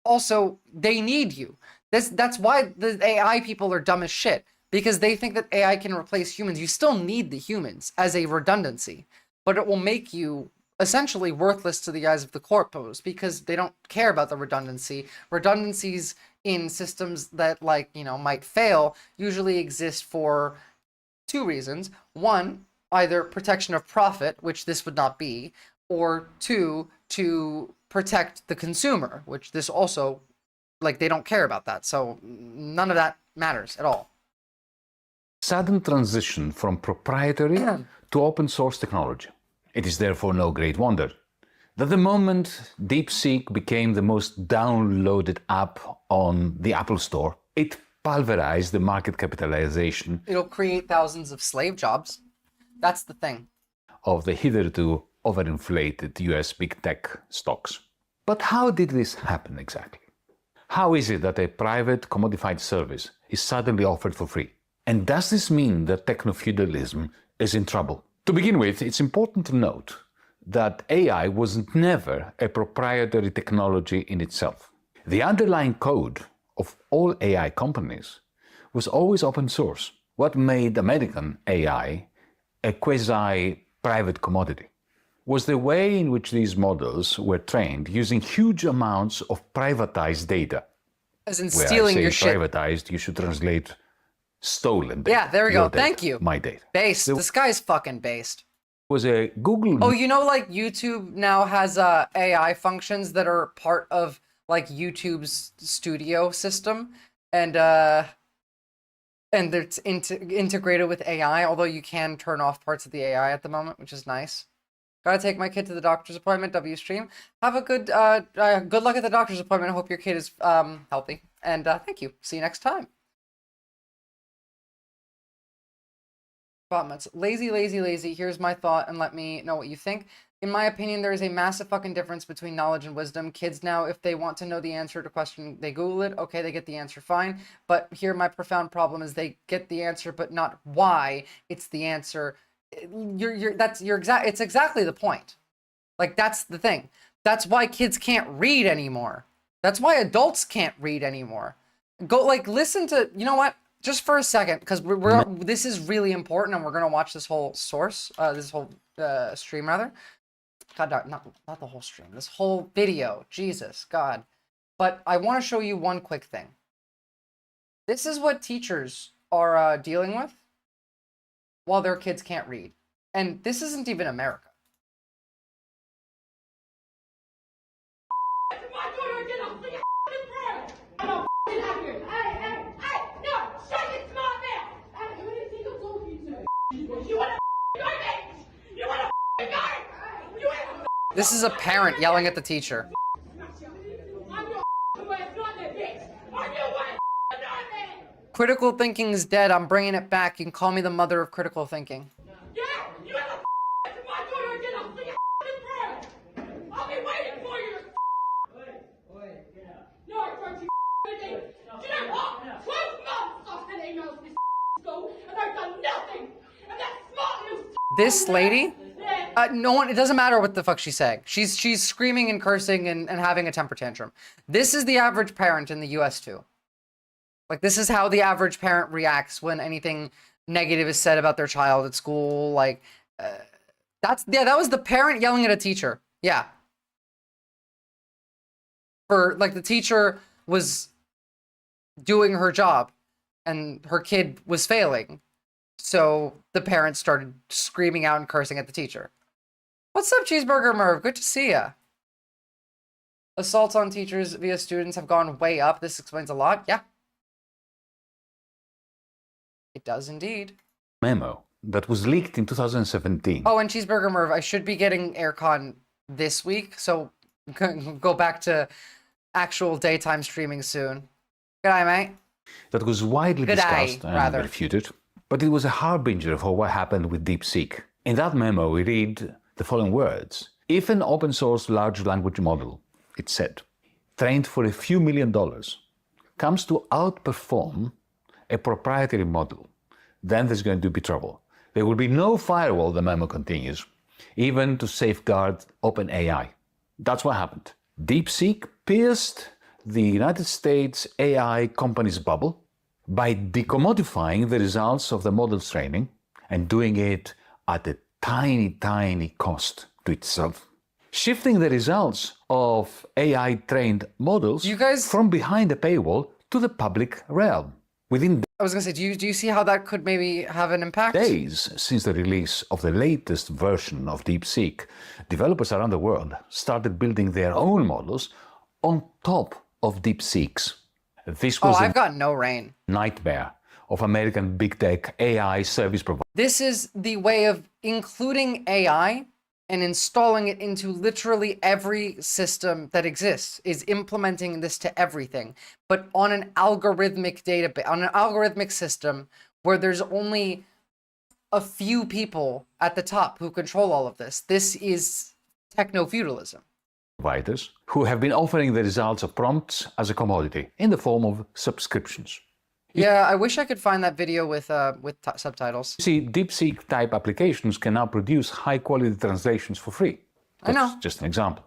also, they need you. That's why the AI people are dumb as shit, because they think that AI can replace humans. You still need the humans as a redundancy, but it will make you essentially worthless to the eyes of the corpos because they don't care about the redundancy. Redundancies in systems that, like, you know, might fail usually exist for two reasons. One, either protection of profit, which this would not be, or two, to protect the consumer, which this also, like, they don't care about that. So none of that matters at all. Sudden transition from proprietary to open source technology. It is therefore no great wonder that the moment DeepSeek became the most downloaded app on the Apple Store, it pulverized the market capitalization. It'll create thousands of slave jobs. That's the thing. Of the hitherto overinflated US big tech stocks. But how did this happen exactly? How is it that a private commodified service is suddenly offered for free? And does this mean that techno-feudalism is in trouble? To begin with, it's important to note that AI was never a proprietary technology in itself. The underlying code of all AI companies was always open source. What made American AI a quasi-private commodity was the way in which these models were trained using huge amounts of privatized data. As in stealing your shit. Privatized, you should translate stolen data. Yeah, there we go. Data, thank you. My data. Based. This guy's fucking based. Was a Google. Oh, you know, like YouTube now has AI functions that are part of like YouTube's studio system, and it's integrated with AI. Although you can turn off parts of the AI at the moment, which is nice. Gotta take my kid to the doctor's appointment. WStream. Have a good good luck at the doctor's appointment. I hope your kid is healthy. And thank you. See you next time. Lazy, lazy, lazy. Here's my thought and let me know what you think. In my opinion, there is a massive fucking difference between knowledge and wisdom. Kids now, if they want to know the answer to a question, they Google it. Okay, they get the answer, fine. But here my profound problem is they get the answer, but not why it's the answer. It's exactly the point. Like, that's the thing. That's why kids can't read anymore. That's why adults can't read anymore. Go, like, listen to, you know what? Just for a second, because this is really important, and we're gonna watch this whole stream rather. God, not the whole stream. This whole video, Jesus, God. But I want to show you one quick thing. This is what teachers are dealing with while their kids can't read, and this isn't even America. This is a parent yelling at the teacher. Critical thinking is dead. I'm bringing it back. You can call me the mother of critical thinking. I'll be waiting for you. No, don't you do you know what? 12 months I've had emails this school and I've done nothing. And that smart little This lady? Yeah. No one. It doesn't matter what the fuck she's saying. She's screaming and cursing and having a temper tantrum. This is the average parent in the U.S. too. Like, this is how the average parent reacts when anything negative is said about their child at school. Like, that was the parent yelling at a teacher. Yeah. For, like, the teacher was doing her job and her kid was failing. So the parents started screaming out and cursing at the teacher. What's up, Cheeseburger Merv? Good to see ya. Assaults on teachers via students have gone way up. This explains a lot. Yeah. It does indeed. Memo that was leaked in 2017. Oh, and Cheeseburger Merv, I should be getting aircon this week, so go back to actual daytime streaming soon. G'day, mate. That was widely discussed and rather. refuted, but it was a harbinger for what happened with DeepSeek. In that memo, we read the following words. If an open source large language model, it said, trained for a few $1 million, comes to outperform a proprietary model, then there's going to be trouble. There will be no firewall, the memo continues, even to safeguard OpenAI. That's what happened. DeepSeek pierced the United States AI company's bubble by decommodifying the results of the model's training and doing it at a tiny, tiny cost to itself. Shifting the results of AI-trained models from behind a paywall to the public realm. Within I was going to say, do you see how that could maybe have an impact? days since the release of the latest version of DeepSeek, developers around the world started building their own models on top of DeepSeek's. This was I've got no rain. nightmare of American big tech AI service providers. This is the way of including AI and installing it into literally every system that exists, is implementing this to everything, but on an algorithmic database, on an algorithmic system where there's only a few people at the top who control all of this. This is techno-feudalism. Providers who have been offering the results of prompts as a commodity in the form of subscriptions. Yeah, I wish I could find that video with subtitles. You see, DeepSeek type applications can now produce high quality translations for free. I know. Just an example.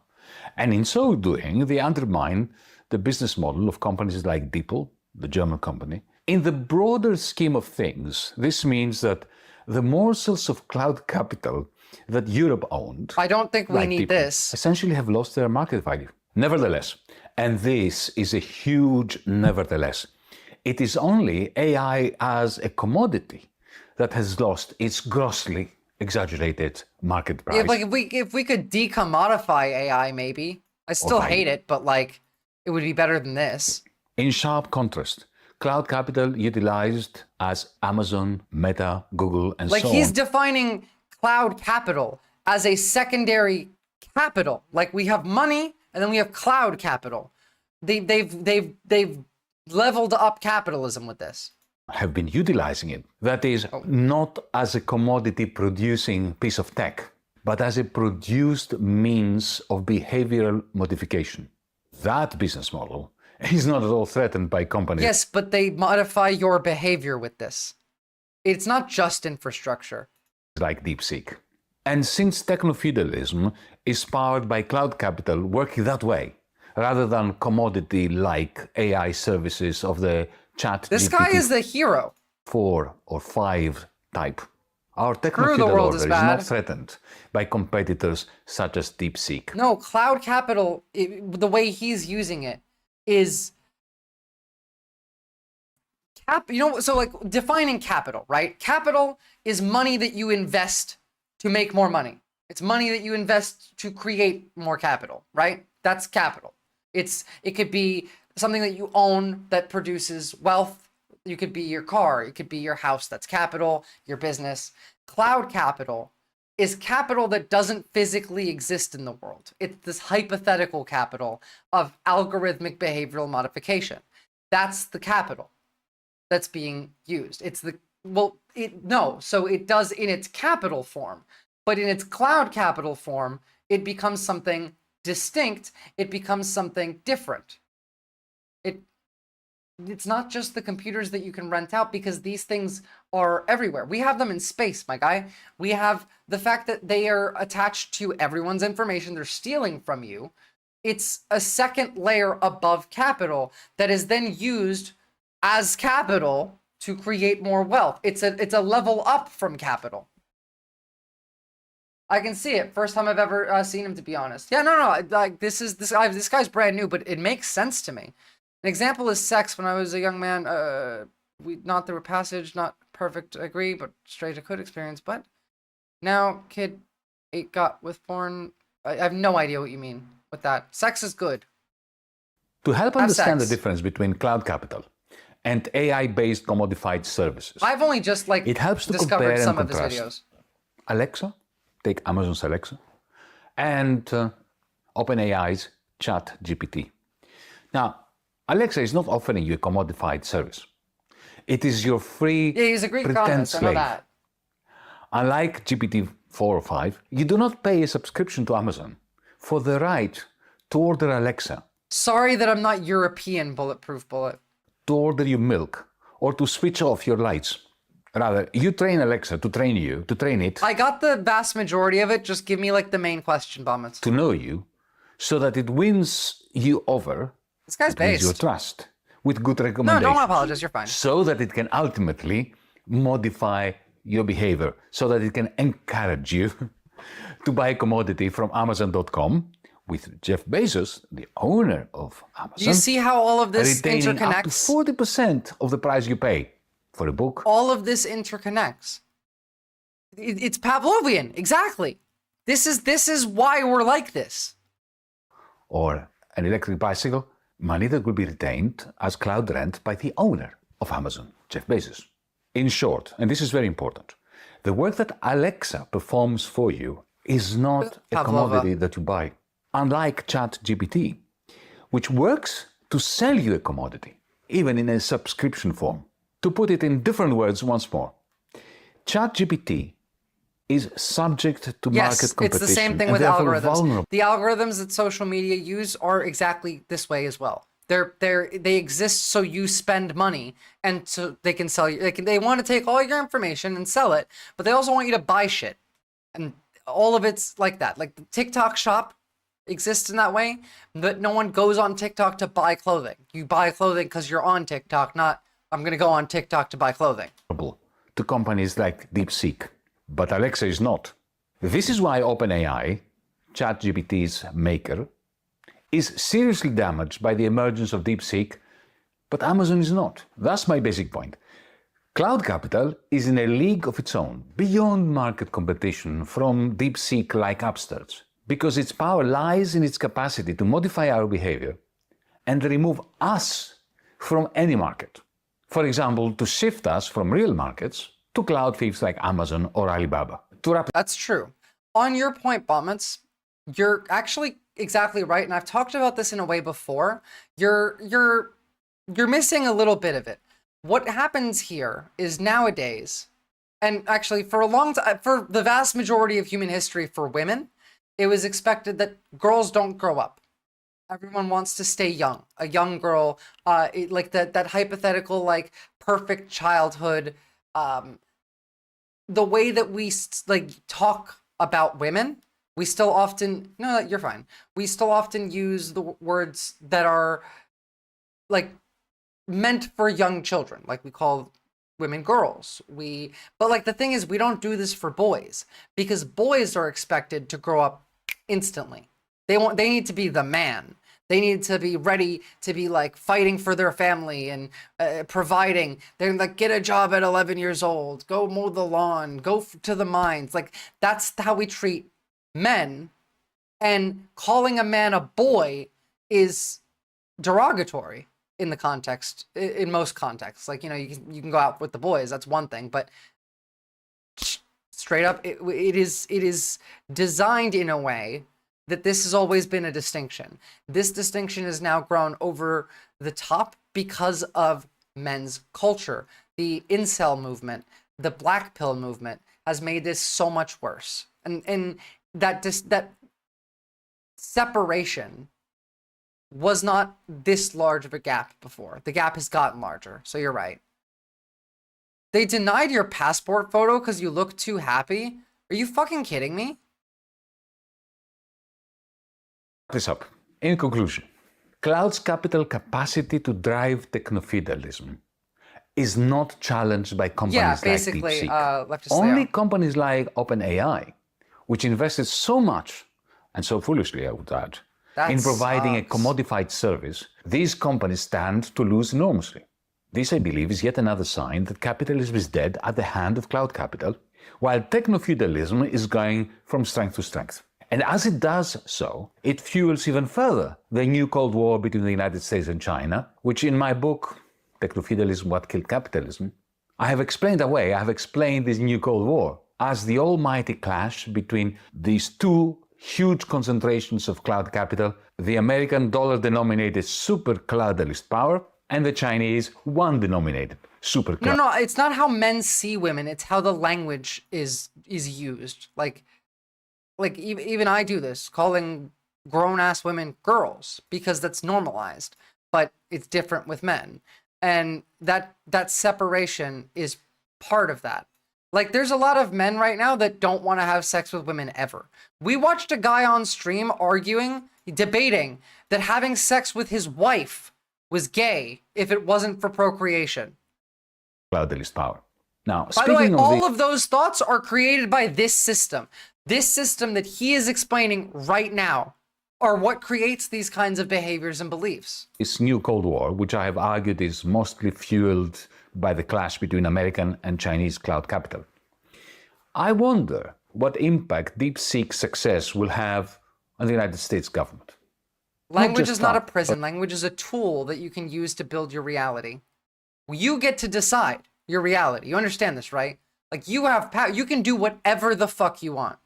And in so doing, they undermine the business model of companies like DeepL, the German company. In the broader scheme of things, this means that the morsels of cloud capital that Europe owned, I don't think we like need DeepL, this. essentially have lost their market value. Nevertheless, and this is a huge nevertheless, it is only AI as a commodity that has lost its grossly exaggerated market price. Yeah, like if we could decommodify AI, maybe. I still hate it, but like it would be better than this. In sharp contrast, cloud capital utilized as Amazon, Meta, Google, and Like so he's on. defining cloud capital as a secondary capital. Like we have money and then we have cloud capital. They've leveled up capitalism with this. Have been utilizing it. That is, not as a commodity producing piece of tech, but as a produced means of behavioral modification. That business model is not at all threatened by companies. Yes, but they modify your behavior with this. It's not just infrastructure. Like DeepSeek. And since techno-feudalism is powered by cloud capital working that way, rather than commodity-like AI services of the chat This guy is the hero. 4 or 5 type. Our Screw the techno-feudal world order is is bad. not threatened by competitors such as DeepSeek. No, cloud capital, the way he's using it is so like defining capital, right? Capital is money that you invest to make more money. It's money that you invest to create more capital, right? That's capital. It could be something that you own that produces wealth. You could be your car. It could be your house. That's capital, your business. Cloud capital is capital that doesn't physically exist in the world. It's this hypothetical capital of algorithmic behavioral modification. That's the capital that's being used. So it does in its capital form, but in its cloud capital form, it becomes something distinct. It becomes something different. it's not just the computers that you can rent out, because these things are everywhere. We have them in space, my guy. We have the fact that they are attached to everyone's information. They're stealing from you. It's a second layer above capital that is then used as capital to create more wealth. It's a level up from capital. I can see it. First time I've ever seen him, to be honest. Yeah, no. Like this guy's brand new, but it makes sense to me. An example is sex. When I was a young man, not through a passage, not perfect, agree, but straight I could experience. But now, kid, it got with porn. I have no idea what you mean with that. Sex is good. To help understand the difference between cloud capital and AI-based commodified services, I've only just it helps to discovered compare some and of his contrast videos. Alexa, take Amazon's Alexa, and OpenAI's ChatGPT. Now, Alexa is not offering you a commodified service. It is your free he's a Greek pretend goddess, I know slave. that. Unlike GPT-4 or 5, you do not pay a subscription to Amazon for the right to order Alexa. Sorry that I'm not European, Bulletproof Bullet. To order you milk or to switch off your lights. Rather, you train Alexa to train you, to train it. I got the vast majority of it. Just give me like the main question, Bombits. To know you, so that it wins you over. This guy's based. Your trust with good recommendations. No, don't apologize. You're fine. So that it can ultimately modify your behavior, so that it can encourage you to buy a commodity from Amazon.com, with Jeff Bezos, the owner of Amazon. Do you see how all of this retaining interconnects? Up to 40% of the price you pay for a book. All of this interconnects. It's Pavlovian, exactly. This is why we're like this. Or an electric bicycle, money that will be retained as cloud rent by the owner of Amazon, Jeff Bezos. In short, and this is very important, the work that Alexa performs for you is not a commodity that you buy. Unlike ChatGPT, which works to sell you a commodity, even in a subscription form. To put it in different words once more, ChatGPT is subject to market competition. It's the same thing with algorithms. The algorithms that social media use are exactly this way as well. They exist so you spend money and so they can sell you. They want to take all your information and sell it, but they also want you to buy shit. And all of it's like that. Like the TikTok shop exists in that way, but no one goes on TikTok to buy clothing. You buy clothing because you're on TikTok, not I'm going to go on TikTok to buy clothing. To companies like DeepSeek, but Alexa is not. This is why OpenAI, ChatGPT's maker, is seriously damaged by the emergence of DeepSeek, but Amazon is not. That's my basic point. Cloud capital is in a league of its own, beyond market competition from DeepSeek-like upstarts, because its power lies in its capacity to modify our behavior and remove us from any market. For example, to shift us from real markets to cloud thieves like Amazon or Alibaba. That's true. On your point, Bombits, you're actually exactly right, and I've talked about this in a way before. You're missing a little bit of it. What happens here is nowadays, and actually for a long time, for the vast majority of human history for women, it was expected that girls don't grow up. Everyone wants to stay young. A young girl, like that hypothetical, like perfect childhood. The way that we like talk about women, we still often you're fine. We still often use the words that are like meant for young children, like we call women girls. But like the thing is, we don't do this for boys because boys are expected to grow up instantly. They need to be the man. They need to be ready to be like fighting for their family and providing. They're like, get a job at 11 years old, go mow the lawn, go to the mines. Like that's how we treat men. And calling a man a boy is derogatory in the context, in most contexts. Like, you can go out with the boys, that's one thing, but straight up, it is designed in a way that this has always been a distinction. This distinction has now grown over the top because of men's culture. The incel movement, the black pill movement has made this so much worse. And that separation was not this large of a gap before. The gap has gotten larger, so you're right. They denied your passport photo because you look too happy? Are you fucking kidding me? This up. In conclusion, cloud's capital capacity to drive techno-feudalism is not challenged by companies like DeepSeek. Only companies like OpenAI, which invested so much, and so foolishly I would add, in providing a commodified service, these companies stand to lose enormously. This, I believe, is yet another sign that capitalism is dead at the hand of cloud capital, while techno-feudalism is going from strength to strength. And as it does so, it fuels even further the new Cold War between the United States and China, which in my book, Techno-Feudalism, What Killed Capitalism, I have explained away, I have explained this new Cold War as the almighty clash between these two huge concentrations of cloud capital, the American dollar-denominated super cloudalist power and the Chinese one-denominated super cloud. No, it's not how men see women, it's how the language is used. Like even I do this, calling grown-ass women girls, because that's normalized, but it's different with men. And that separation is part of that. Like, there's a lot of men right now that don't want to have sex with women ever. We watched a guy on stream debating that having sex with his wife was gay if it wasn't for procreation. Cloudalist power. Now, by the way, all of those thoughts are created by this system. This system that he is explaining right now are what creates these kinds of behaviors and beliefs. This new Cold War, which I have argued is mostly fueled by the clash between American and Chinese cloud capital. I wonder what impact DeepSeek's success will have on the United States government. Language is not a prison. Language is a tool that you can use to build your reality. You get to decide your reality. You understand this, right? Like, you have power. You can do whatever the fuck you want.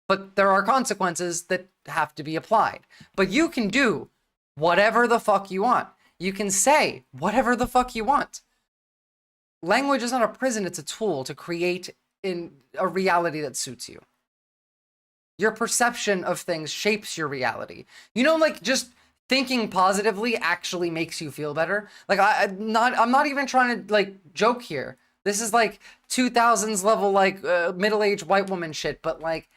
But there are consequences that have to be applied. But you can do whatever the fuck you want. You can say whatever the fuck you want. Language is not a prison, it's a tool to create a reality that suits you. Your perception of things shapes your reality. You know, like, just thinking positively actually makes you feel better. Like, I'm not even trying to, like, joke here. This is like 2000s level, like, middle-aged white woman shit, but, like,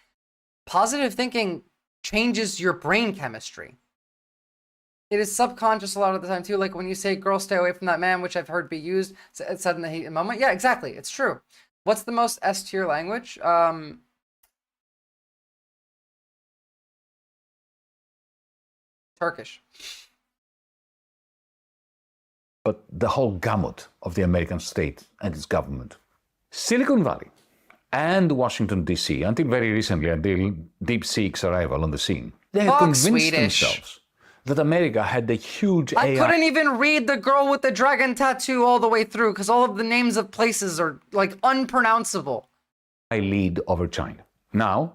positive thinking changes your brain chemistry. It is subconscious a lot of the time too. Like when you say, girl, stay away from that man, which I've heard be used, said in the heat of the moment. Yeah, exactly. It's true. What's the most S-tier language? Turkish. But the whole gamut of the American state and its government. Silicon Valley and Washington, D.C., until very recently, until DeepSeek's arrival on the scene, they had convinced themselves that America had a huge AI... I couldn't even read the girl with the dragon tattoo all the way through because all of the names of places are, like, unpronounceable. I lead over China. Now,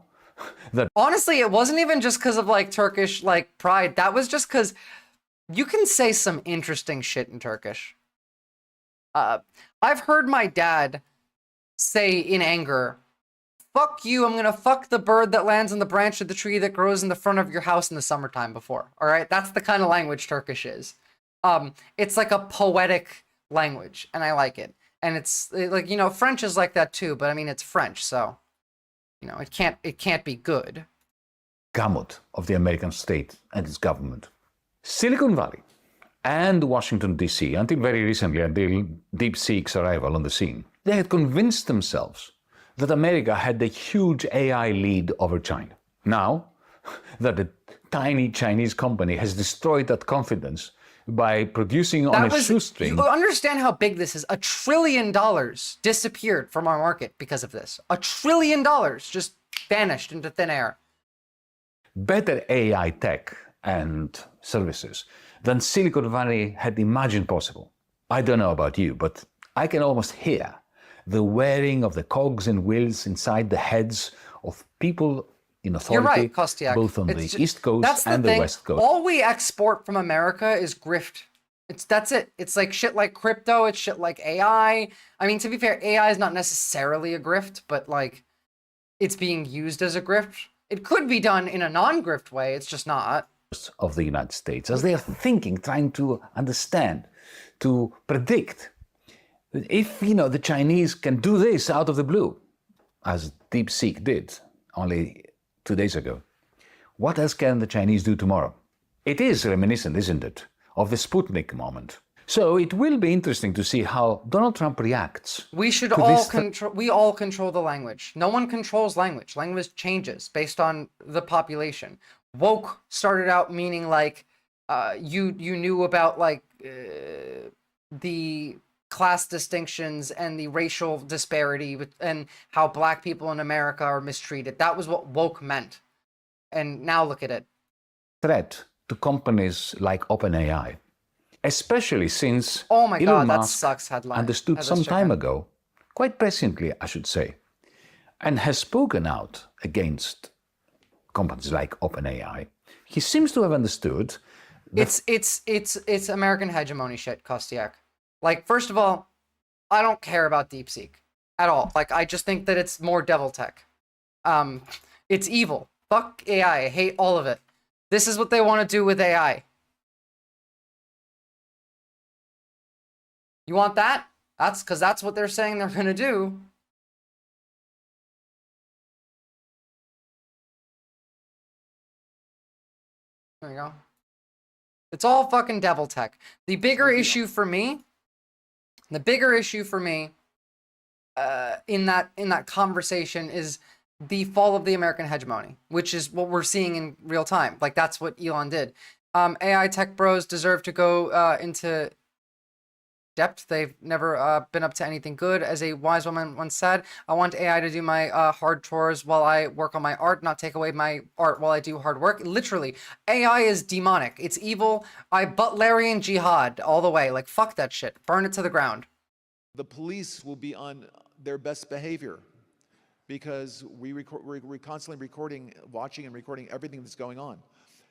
that... Honestly, it wasn't even just because of, like, Turkish, like, pride. That was just because you can say some interesting shit in Turkish. I've heard my dad say in anger, fuck you, I'm gonna fuck the bird that lands on the branch of the tree that grows in the front of your house in the summertime before. All right, that's the kind of language Turkish is. It's like a poetic language, and I like it. And it's like, you know, French is like that too, but I mean, it's French, so, you know, it can't be good. Gamut of the American state and its government. Silicon Valley and Washington, D.C., until very recently, until DeepSeek's arrival on the scene, they had convinced themselves that America had a huge AI lead over China. Now that a tiny Chinese company has destroyed that confidence by producing on a shoestring... You understand how big this is. $1 trillion disappeared from our market because of this. $1 trillion just vanished into thin air. Better AI tech and services than Silicon Valley had imagined possible. I don't know about you, but I can almost hear the whirring of the cogs and wheels inside the heads of people in authority, you're right, Kostiak. Both on the East Coast and the West Coast. All we export from America is grift. That's it. It's like shit like crypto, it's shit like AI. I mean, to be fair, AI is not necessarily a grift, but like, it's being used as a grift. It could be done in a non-grift way, it's just not. of the United States, as they are thinking, trying to understand, to predict. If, the Chinese can do this out of the blue, as DeepSeek did only 2 days ago, what else can the Chinese do tomorrow? It is reminiscent, isn't it, of the Sputnik moment. So it will be interesting to see how Donald Trump reacts. We should all control the language. No one controls language. Language changes based on the population. Woke started out meaning like you knew about like the class distinctions and the racial disparity and how black people in America are mistreated. That was what woke meant. And now look at it. Threat to companies like OpenAI, especially since oh my Elon God, that Musk sucks headline. Understood some time ago, quite presciently, I should say, and has spoken out against companies like OpenAI. He seems to have understood. It's American hegemony shit, Kostiak. Like, first of all, I don't care about DeepSeek at all. Like, I just think that it's more devil tech. It's evil. Fuck AI. I hate all of it. This is what they want to do with AI. You want that? That's because that's what they're saying they're going to do. There you go. It's all fucking devil tech. The bigger issue for me in that conversation is the fall of the American hegemony, which is what we're seeing in real time. Like, that's what Elon did. AI tech bros deserve to go into depth. They've never been up to anything good. As a wise woman once said, I want AI to do my hard chores while I work on my art, not take away my art while I do hard work. Literally, AI is demonic. It's evil. Butlerian jihad all the way. Like, fuck that shit. Burn it to the ground. The police will be on their best behavior because we're constantly watching and recording everything that's going on.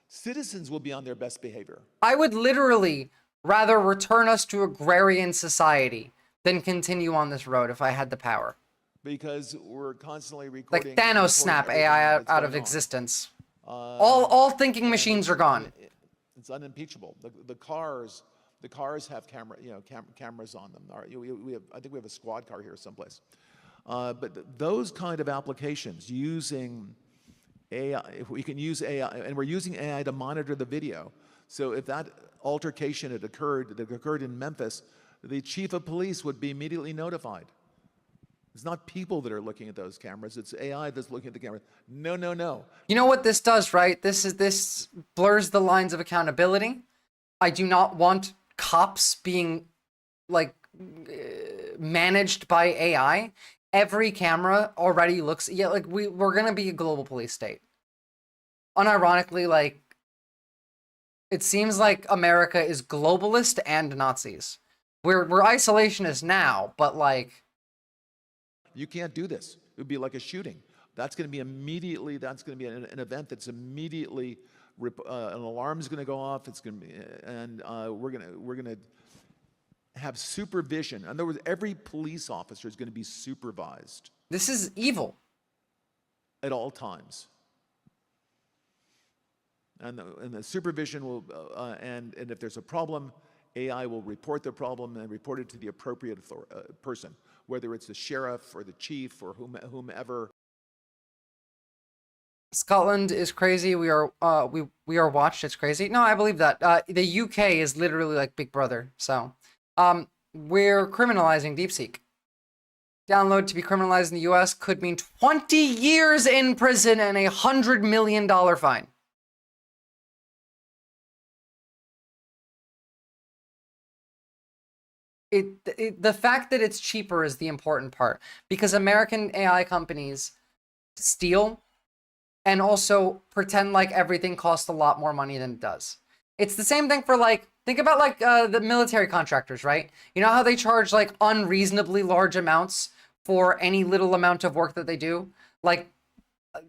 Citizens will be on their best behavior. I would literally rather return us to agrarian society than continue on this road if I had the power. Because we're constantly recording. Like Thanos snap AI out of existence. All thinking machines are gone. It's unimpeachable. The cars have cameras on them. I think we have a squad car here someplace. But those kind of applications using AI, if we can use AI, and we're using AI to monitor the video. So if that altercation that occurred in Memphis, the chief of police would be immediately notified. It's not people that are looking at those cameras, it's AI that's looking at the cameras. No. You know what this does, right? This blurs the lines of accountability. I do not want cops being like managed by AI. Every camera already looks, like we're gonna be a global police state. Unironically, like, it seems like America is globalist and Nazis. We're isolationists now, but like, you can't do this. It would be like a shooting. That's going to be immediately. That's going to be an event that's immediately. An alarm is going to go off. It's going to be, and we're going to have supervision. In other words, every police officer is going to be supervised. This is evil. At all times. And the supervision will, and if there's a problem, AI will report the problem and report it to the appropriate person, whether it's the sheriff or the chief or whomever. Scotland is crazy. We are watched. It's crazy. No, I believe that. The UK is literally like Big Brother. So, we're criminalizing DeepSeek. Download to be criminalized in the US could mean 20 years in prison and $100 million fine. The fact that it's cheaper is the important part, because American AI companies steal and also pretend like everything costs a lot more money than it does. It's the same thing for, like, think about like the military contractors, right? You know how they charge like unreasonably large amounts for any little amount of work that they do? Like,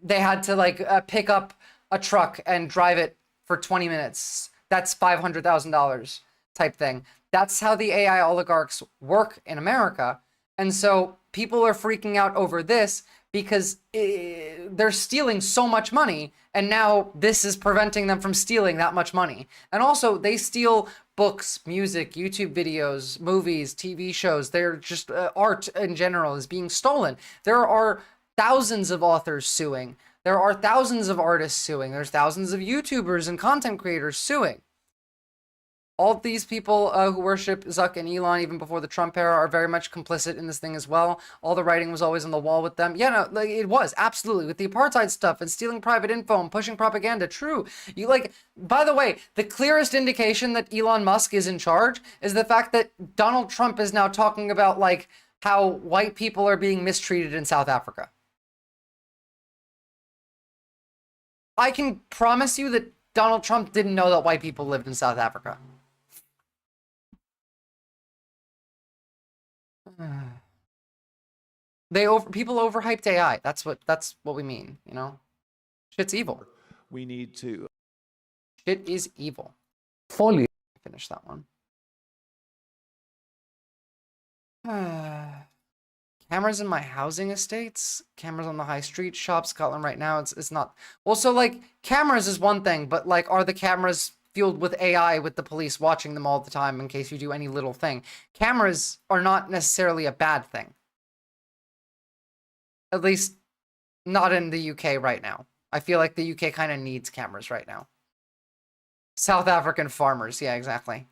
they had to like pick up a truck and drive it for 20 minutes. That's $500,000 type thing. That's how the AI oligarchs work in America. And so people are freaking out over this because they're stealing so much money, and now this is preventing them from stealing that much money. And also, they steal books, music, YouTube videos, movies, TV shows. They're just art in general is being stolen. There are thousands of authors suing. There are thousands of artists suing. There's thousands of YouTubers and content creators suing. All of these people who worship Zuck and Elon even before the Trump era are very much complicit in this thing as well. All the writing was always on the wall with them. Yeah, no, like, it was, absolutely. With the apartheid stuff and stealing private info and pushing propaganda, true. You like, by the way, the clearest indication that Elon Musk is in charge is the fact that Donald Trump is now talking about like how white people are being mistreated in South Africa. I can promise you that Donald Trump didn't know that white people lived in South Africa. People overhyped AI. That's what we mean, you know? Shit's evil. We need to. Shit is evil. Fully. Finish that one. Cameras in my housing estates, cameras on the high street, shop, Scotland right now. It's not. Well, so like cameras is one thing, but like, are the cameras fueled with AI with the police watching them all the time in case you do any little thing? Cameras are not necessarily a bad thing. At least not in the UK right now. I feel like the UK kind of needs cameras right now. South African farmers. Yeah, exactly.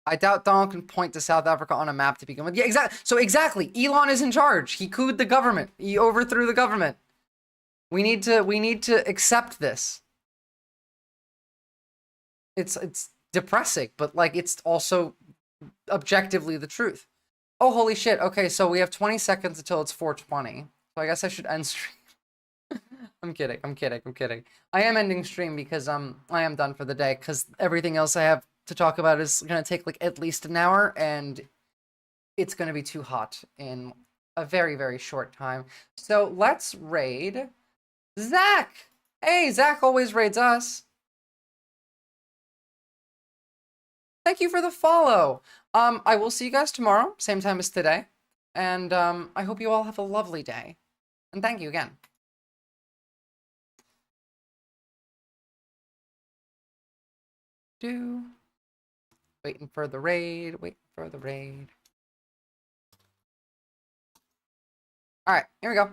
I doubt Donald can point to South Africa on a map to begin with. Yeah, exactly. So exactly, Elon is in charge. He couped the government. He overthrew the government. We need to accept this. It's depressing, but like it's also objectively the truth. Oh, holy shit. Okay, so we have 20 seconds until it's 4:20. So I guess I should end stream. I'm kidding. I am ending stream because I am done for the day because everything else I have to talk about is going to take like at least an hour and it's going to be too hot in a very, very short time. So let's raid Zach. Hey, Zach always raids us. Thank you for the follow. I will see you guys tomorrow, same time as today. And I hope you all have a lovely day. And thank you again. Waiting for the raid, All right, here we go.